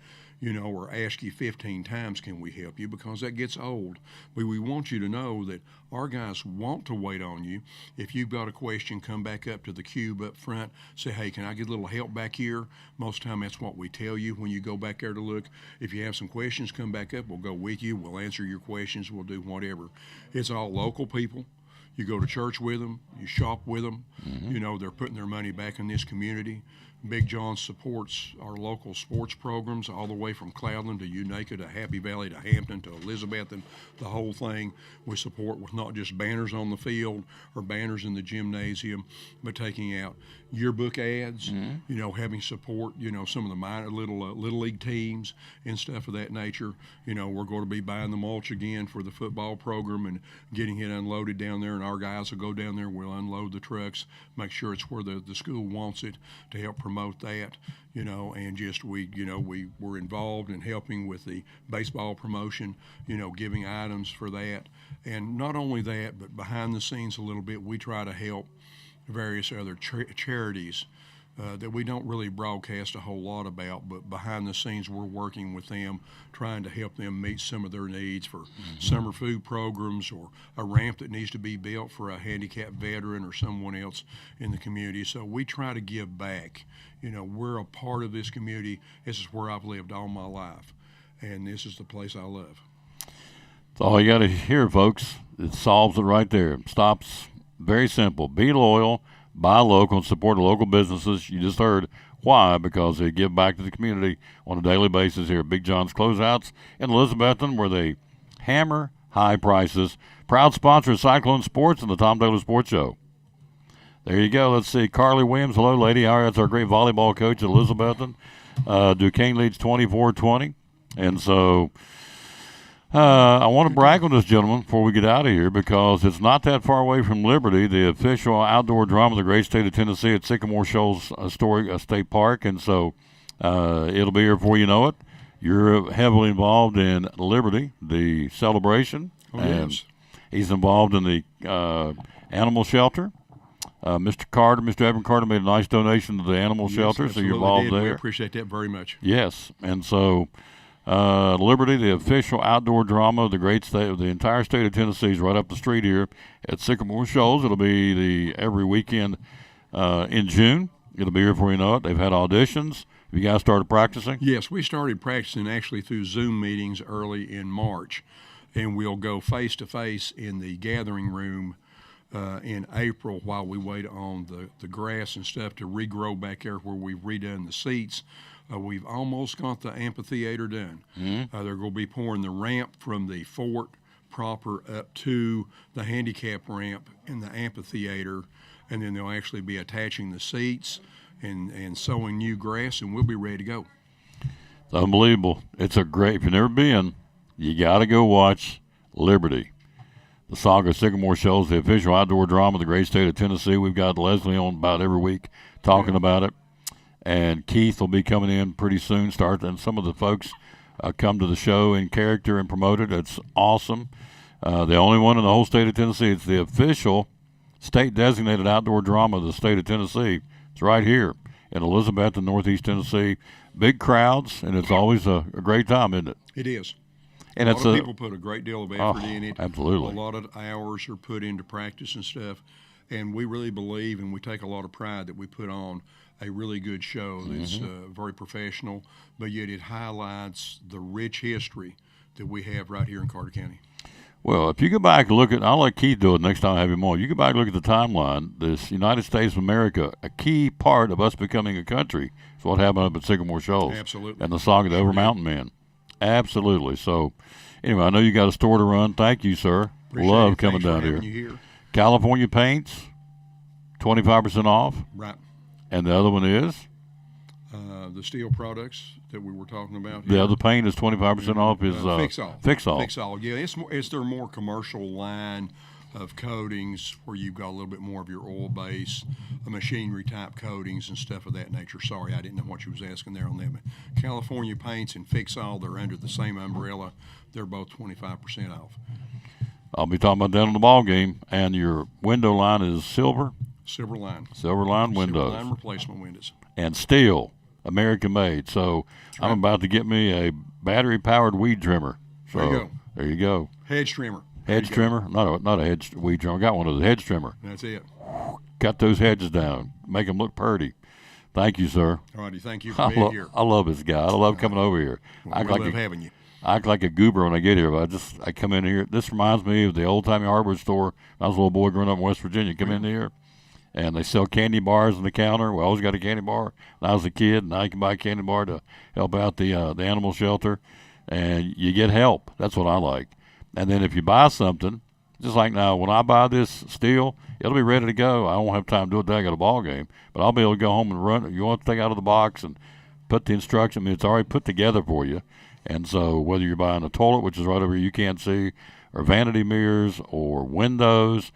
or ask you 15 times, can we help you, because that gets old. But we want you to know that our guys want to wait on you. If you've got a question, come back up to the cube up front, say, hey, can I get a little help back here? Most of the time that's what we tell you when you go back there to look. If you have some questions, come back up. We'll go with you. We'll answer your questions. We'll do whatever. It's all local people. You go to church with them. You shop with them. They're putting their money back in this community. Big John supports our local sports programs all the way from Cloudland to Unaka to Happy Valley to Hampton to Elizabeth and the whole thing. We support with not just banners on the field or banners in the gymnasium, but taking out yearbook ads, having support, some of the minor little league teams and stuff of that nature. We're going to be buying the mulch again for the football program and getting it unloaded down there in and our guys will go down there. We'll unload the trucks, make sure it's where the school wants it, to help promote that, and just we were involved in helping with the baseball promotion, giving items for that. And not only that, but behind the scenes a little bit, we try to help various other charities that we don't really broadcast a whole lot about, but behind the scenes we're working with them, trying to help them meet some of their needs for summer food programs, or a ramp that needs to be built for a handicapped veteran or someone else in the community. So we try to give back. We're a part of this community. This is where I've lived all my life, and this is the place I love. That's all you got to hear, folks. It solves it right there. Stops very simple. Be loyal, buy local, and support the local businesses. You just heard why, because they give back to the community on a daily basis here at Big John's Closeouts in Elizabethton, where they hammer high prices. Proud sponsor of Cyclone Sports and the Tom Taylor Sports Show. There you go. Let's see. Carly Williams, hello, lady. How are you? That's our great volleyball coach at Elizabethton. Duquesne leads 24-20. And so I want to brag on this gentleman before we get out of here, because it's not that far away from Liberty, the official outdoor drama of the great state of Tennessee at Sycamore Shoals Historic State Park. And so it'll be here before you know it. You're heavily involved in Liberty, the celebration. Oh, and yes. He's involved in the animal shelter. Mr. Carter, Mr. Evan Carter made a nice donation to the animal shelter, so you're involved there. We appreciate that very much. Yes, and so Liberty, the official outdoor drama of the great state of the entire state of Tennessee, is right up the street here at Sycamore Shoals. It'll be every weekend in June. It'll be here before you know it. They've had auditions. Have you guys started practicing? Yes, we started practicing actually through Zoom meetings early in March, and we'll go face-to-face in the gathering room in April while we wait on the grass and stuff to regrow back there where we've redone the seats. We've almost got the amphitheater done. Mm-hmm. They're going to be pouring the ramp from the fort proper up to the handicap ramp in the amphitheater, and then they'll actually be attaching the seats and sowing new grass, and we'll be ready to go. It's unbelievable. It's a great, if you've never been, you got to go watch Liberty. The Saga of Sycamore Shoals, the official outdoor drama of the great state of Tennessee. We've got Leslie on about every week talking about it. And Keith will be coming in pretty soon, and some of the folks come to the show in character and promote it. It's awesome. The only one in the whole state of Tennessee. It's the official state-designated outdoor drama of the state of Tennessee. It's right here in Elizabeth in northeast Tennessee. Big crowds, and it's always a great time, isn't it? It is. And a lot of people put a great deal of effort in it. Absolutely. A lot of hours are put into practice and stuff. And we really believe, and we take a lot of pride that we put on a really good show that's very professional, but yet it highlights the rich history that we have right here in Carter County. Well, if you go back and look at, I'll let Keith do it next time I have him on. You go back and look at the timeline. This United States of America, a key part of us becoming a country, is what happened up at Sycamore Shoals. Absolutely. And the Saga of the Over Mountain Men. Absolutely. So, anyway, I know you got a store to run. Thank you, sir. Appreciate Love it. coming Thanks for down having you here. California Paints, 25% off. Right. And the other one is? The steel products that we were talking about. The other paint is 25% off. Is Fix-All. Fix-All. Fix-All. Yeah, it's their more commercial line of coatings where you've got a little bit more of your oil base, machinery type coatings and stuff of that nature. Sorry, I didn't know what you was asking there on them. California Paints and Fix-All, they're under the same umbrella. They're both 25% off. I'll be talking about that on the ball game. And your window line is silver? Silver line. Silver line windows. Silver line replacement windows. And steel, American made. So I'm about to get me a battery-powered weed trimmer. So there you go. There you go. Hedge trimmer. Hedge trimmer? Not a hedge weed trimmer. I got one of those. Hedge trimmer. That's it. Cut those hedges down. Make them look pretty. Thank you, sir. All righty. Thank you for being here. I love this guy. I love coming over here. Well, we love having you. I act like a goober when I get here, but I come in here. This reminds me of the old-timey hardware store. When I was a little boy growing up in West Virginia. Come in here, and they sell candy bars on the counter. We always got a candy bar when I was a kid. Now you can buy a candy bar to help out the animal shelter, and you get help. That's what I like. And then if you buy something, just like now, when I buy this steel, it'll be ready to go. I won't have time to do it till I got a ball game, but I'll be able to go home and run. You want to take out of the box and put the instruction. I mean, it's already put together for you. And so whether you're buying a toilet, which is right over here you can't see, or vanity mirrors, or windows,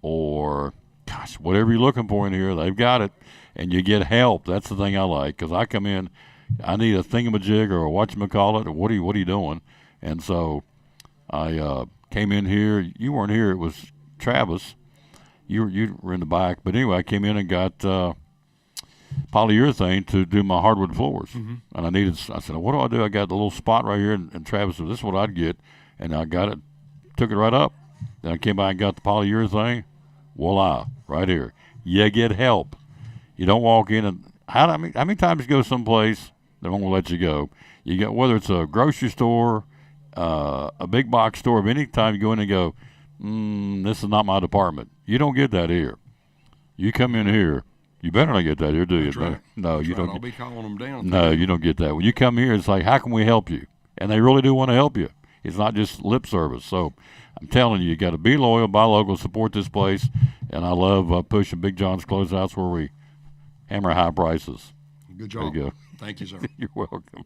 or, gosh, whatever you're looking for in here, they've got it. And you get help. That's the thing I like, because I come in, I need a thingamajig or a whatchamacallit, or what are you doing? And so I came in here. You weren't here. It was Travis. You were in the back. But anyway, I came in and got polyurethane to do my hardwood floors. Mhm. And I said, what do I do? I got the little spot right here. And Travis said, this is what I'd get. And I got it, took it right up. Then I came by and got the polyurethane. Voila, right here. You get help. You don't walk in and how many times you go someplace they won't let you go. You get, whether it's a grocery store, a big box store, but any time you go in and go, this is not my department. You don't get that here. You come in here, you better not get that here, do you? That's right. No, That's you right. don't. I'll be calling them down. No, you don't get that. When you come here, it's like, how can we help you? And they really do want to help you. It's not just lip service. So I'm telling you, you got to be loyal, buy local, support this place. And I love pushing Big John's Closeouts where we hammer high prices. Good job. There you go. Thank you, sir. You're welcome.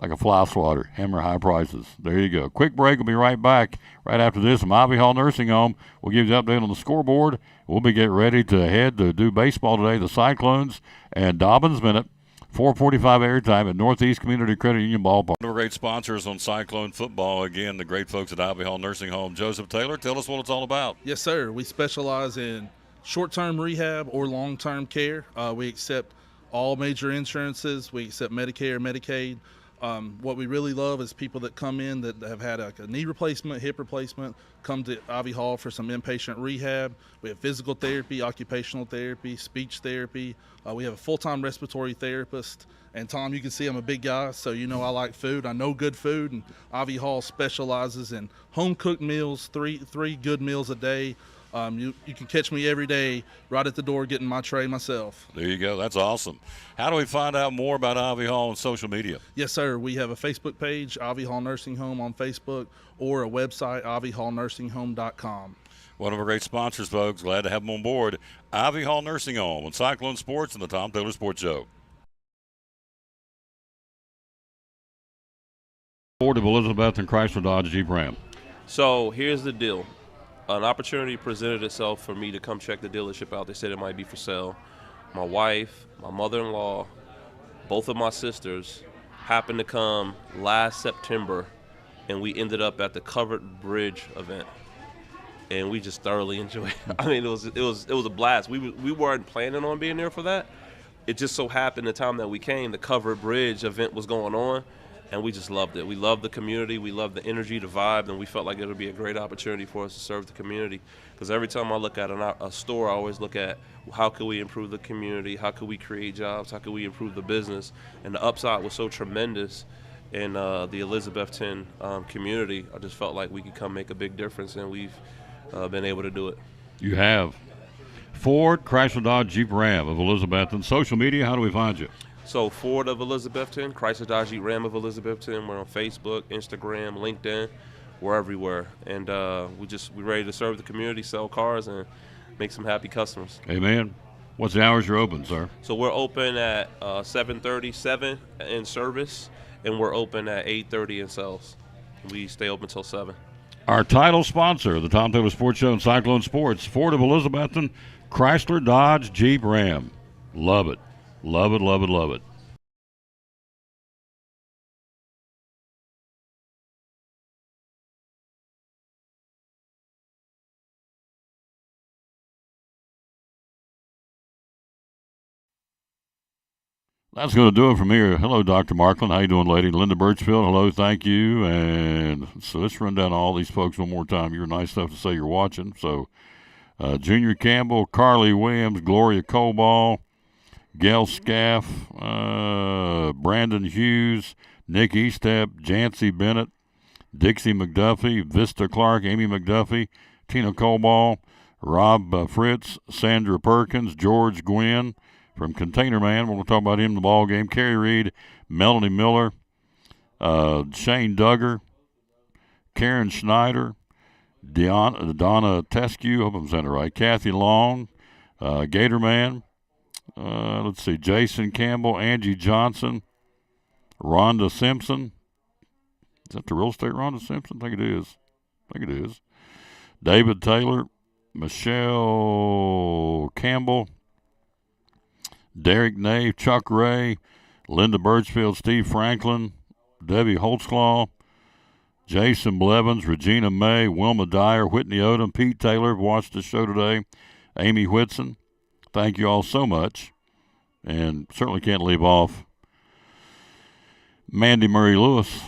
Like a fly swatter, hammer high prices. There you go. Quick break. We'll be right back right after this from Ivy Hall Nursing Home. We'll give you the update on the scoreboard. We'll be getting ready to head to do baseball today. The Cyclones and Dobbins Minute. 4:45 airtime at Northeast Community Credit Union Ballpark. One of our great sponsors on Cyclone football, again, the great folks at Ivy Hall Nursing Home. Joseph Taylor, tell us what it's all about. Yes, sir. We specialize in short-term rehab or long-term care. We accept all major insurances. We accept Medicare, Medicaid. What we really love is people that come in that have had a knee replacement, hip replacement, come to Ivy Hall for some inpatient rehab. We have physical therapy, occupational therapy, speech therapy. We have a full-time respiratory therapist. And Tom, you can see I'm a big guy, so you know I like food. I know good food, and Ivy Hall specializes in home-cooked meals, three good meals a day. You can catch me every day right at the door getting my tray myself. There you go. That's awesome. How do we find out more about Ivy Hall on social media? Yes, sir. We have a Facebook page, Ivy Hall Nursing Home on Facebook, or a website, ivyhallnursing.com. One of our great sponsors, folks. Glad to have them on board. Ivy Hall Nursing Home on Cyclone Sports and the Tom Taylor Sports Show. Ford of Elizabeth and Chrysler Dodge Jeep Ram. So here's the deal. An opportunity presented itself for me to come check the dealership out. They said it might be for sale. My wife, my mother-in-law, both of my sisters happened to come last September, and we ended up at the Covered Bridge event, and we just thoroughly enjoyed it. I mean, it was a blast. We weren't planning on being there for that. It just so happened the time that we came, the Covered Bridge event was going on, and we just loved it. We loved the community. We loved the energy, the vibe, and we felt like it would be a great opportunity for us to serve the community. Because every time I look at a store, I always look at how could we improve the community, how could we create jobs, how could we improve the business. And the upside was so tremendous in the Elizabethton community. I just felt like we could come make a big difference, and we've been able to do it. You have. Ford, Chrysler Dodge Jeep Ram of Elizabethton. Social media, how do we find you? So Ford of Elizabethton, Chrysler Dodge Jeep Ram of Elizabethton. We're on Facebook, Instagram, LinkedIn. We're everywhere, and we're ready to serve the community, sell cars, and make some happy customers. Amen. What's the hours you're open, sir? So we're open at 7:30 in service, and we're open at 8:30 in sales. We stay open till 7. Our title sponsor, the Tom Taylor Sports Show and Cyclone Sports, Ford of Elizabethton, Chrysler Dodge Jeep Ram. Love it. Love it, love it, love it. That's going to do it from here. Hello, Dr. Markland. How you doing, lady? Linda Birchfield, hello, thank you. And so let's run down all these folks one more time. You're nice enough to say you're watching. So Junior Campbell, Carly Williams, Gloria Coball, Gail Scaff, Brandon Hughes, Nick Eastep, Jancy Bennett, Dixie McDuffie, Vista Clark, Amy McDuffie, Tina Coball, Rob Fritz, Sandra Perkins, George Gwynn from Container Man. We'll talk about him in the ball game. Carrie Reed, Melanie Miller, Shane Duggar, Karen Schneider, Donna Teskew, hope I'm saying it right, Kathy Long, Gatorman, let's see, Jason Campbell, Angie Johnson, Rhonda Simpson. Is that the real estate Rhonda Simpson? I think it is. David Taylor, Michelle Campbell, Derek Nave, Chuck Ray, Linda Birchfield, Steve Franklin, Debbie Holtzclaw, Jason Blevins, Regina May, Wilma Dyer, Whitney Odom, Pete Taylor watched the show today, Amy Whitson. Thank you all so much. And certainly can't leave off Mandy Murray Lewis.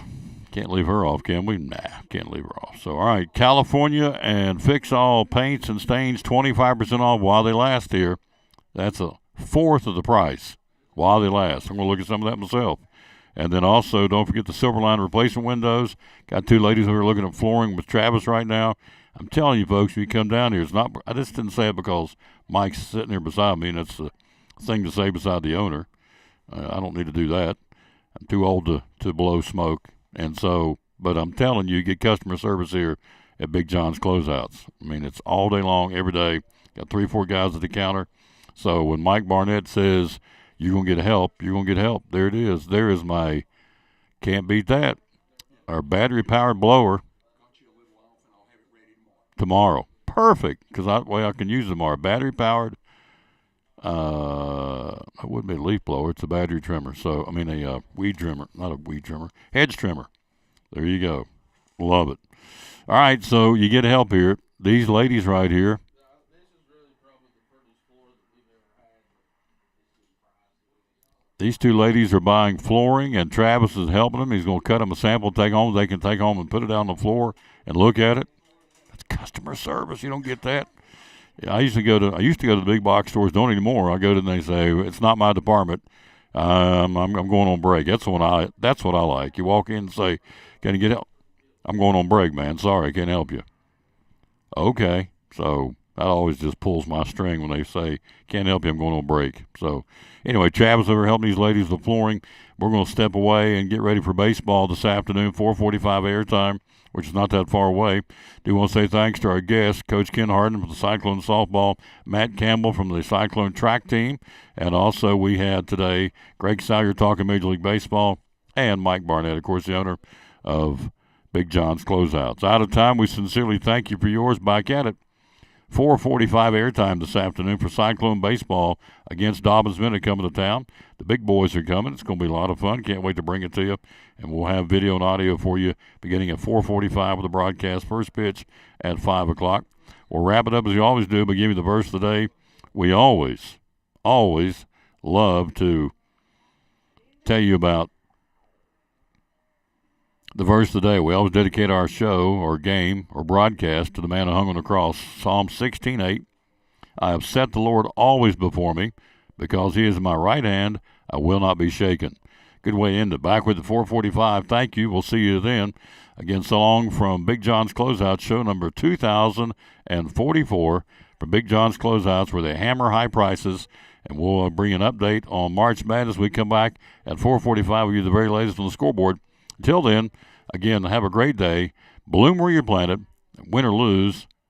Can't leave her off, can we? Nah, can't leave her off. So, all right, California and Fix All Paints and Stains, 25% off while they last here. That's a fourth of the price while they last. I'm going to look at some of that myself. And then also, don't forget the Silverline replacement windows. Got two ladies who are looking at flooring with Travis right now. I'm telling you, folks, if you come down here, it's not. I just didn't say it because Mike's sitting here beside me, and it's the thing to say beside the owner. I don't need to do that. I'm too old to blow smoke. And so, but I'm telling you, get customer service here at Big John's Closeouts. I mean, it's all day long, every day. Got 3-4 guys at the counter. So when Mike Barnett says you're going to get help, you're going to get help. There it is. There is my, can't beat that, our battery-powered blower tomorrow. Perfect, because that way I can use it tomorrow. Battery-powered, it wouldn't be a leaf blower. It's a battery trimmer. So, I mean, a weed trimmer, not a weed trimmer, hedge trimmer. There you go. Love it. All right, so you get help here. These ladies right here. These two ladies are buying flooring, and Travis is helping them. He's going to cut them a sample, take home. They can take home and put it out on the floor and look at it. That's customer service. You don't get that. I used to go to the big box stores. Don't anymore. I go to them and they say it's not my department. I'm going on break. That's what I like. You walk in and say, "Can you get help?" I'm going on break, man. Sorry, I can't help you. Okay, so that always just pulls my string when they say, "Can't help you. I'm going on break." So anyway, Travis over helping these ladies with flooring. We're going to step away and get ready for baseball this afternoon. 4:45 airtime, which is not that far away. Do want to say thanks to our guests, Coach Ken Harden from the Cyclone Softball, Matt Campbell from the Cyclone Track Team, and also we had today Greg Salyer talking Major League Baseball, and Mike Barnett, of course, the owner of Big John's Closeouts. Out of time, we sincerely thank you for yours. Back at it. 4:45 airtime this afternoon for Cyclone Baseball against Dobbins Minute coming to town. The big boys are coming. It's going to be a lot of fun. Can't wait to bring it to you. And we'll have video and audio for you beginning at 4:45 with the broadcast. First pitch at 5 o'clock. We'll wrap it up as we always do by giving you the verse of the day. We always love to tell you about the verse of the day. We always dedicate our show or game or broadcast to the man who hung on the cross. Psalm 16:8. I have set the Lord always before me. Because he is in my right hand, I will not be shaken. Good way to end it. Back with the 4:45. Thank you. We'll see you then. Again, so long from Big John's Closeout, show number 2044 from Big John's Closeouts, where they hammer high prices. And we'll bring an update on March Madness. We come back at 4:45. We'll give you the very latest on the scoreboard. Until then, again, have a great day. Bloom where you're planted. Win or lose,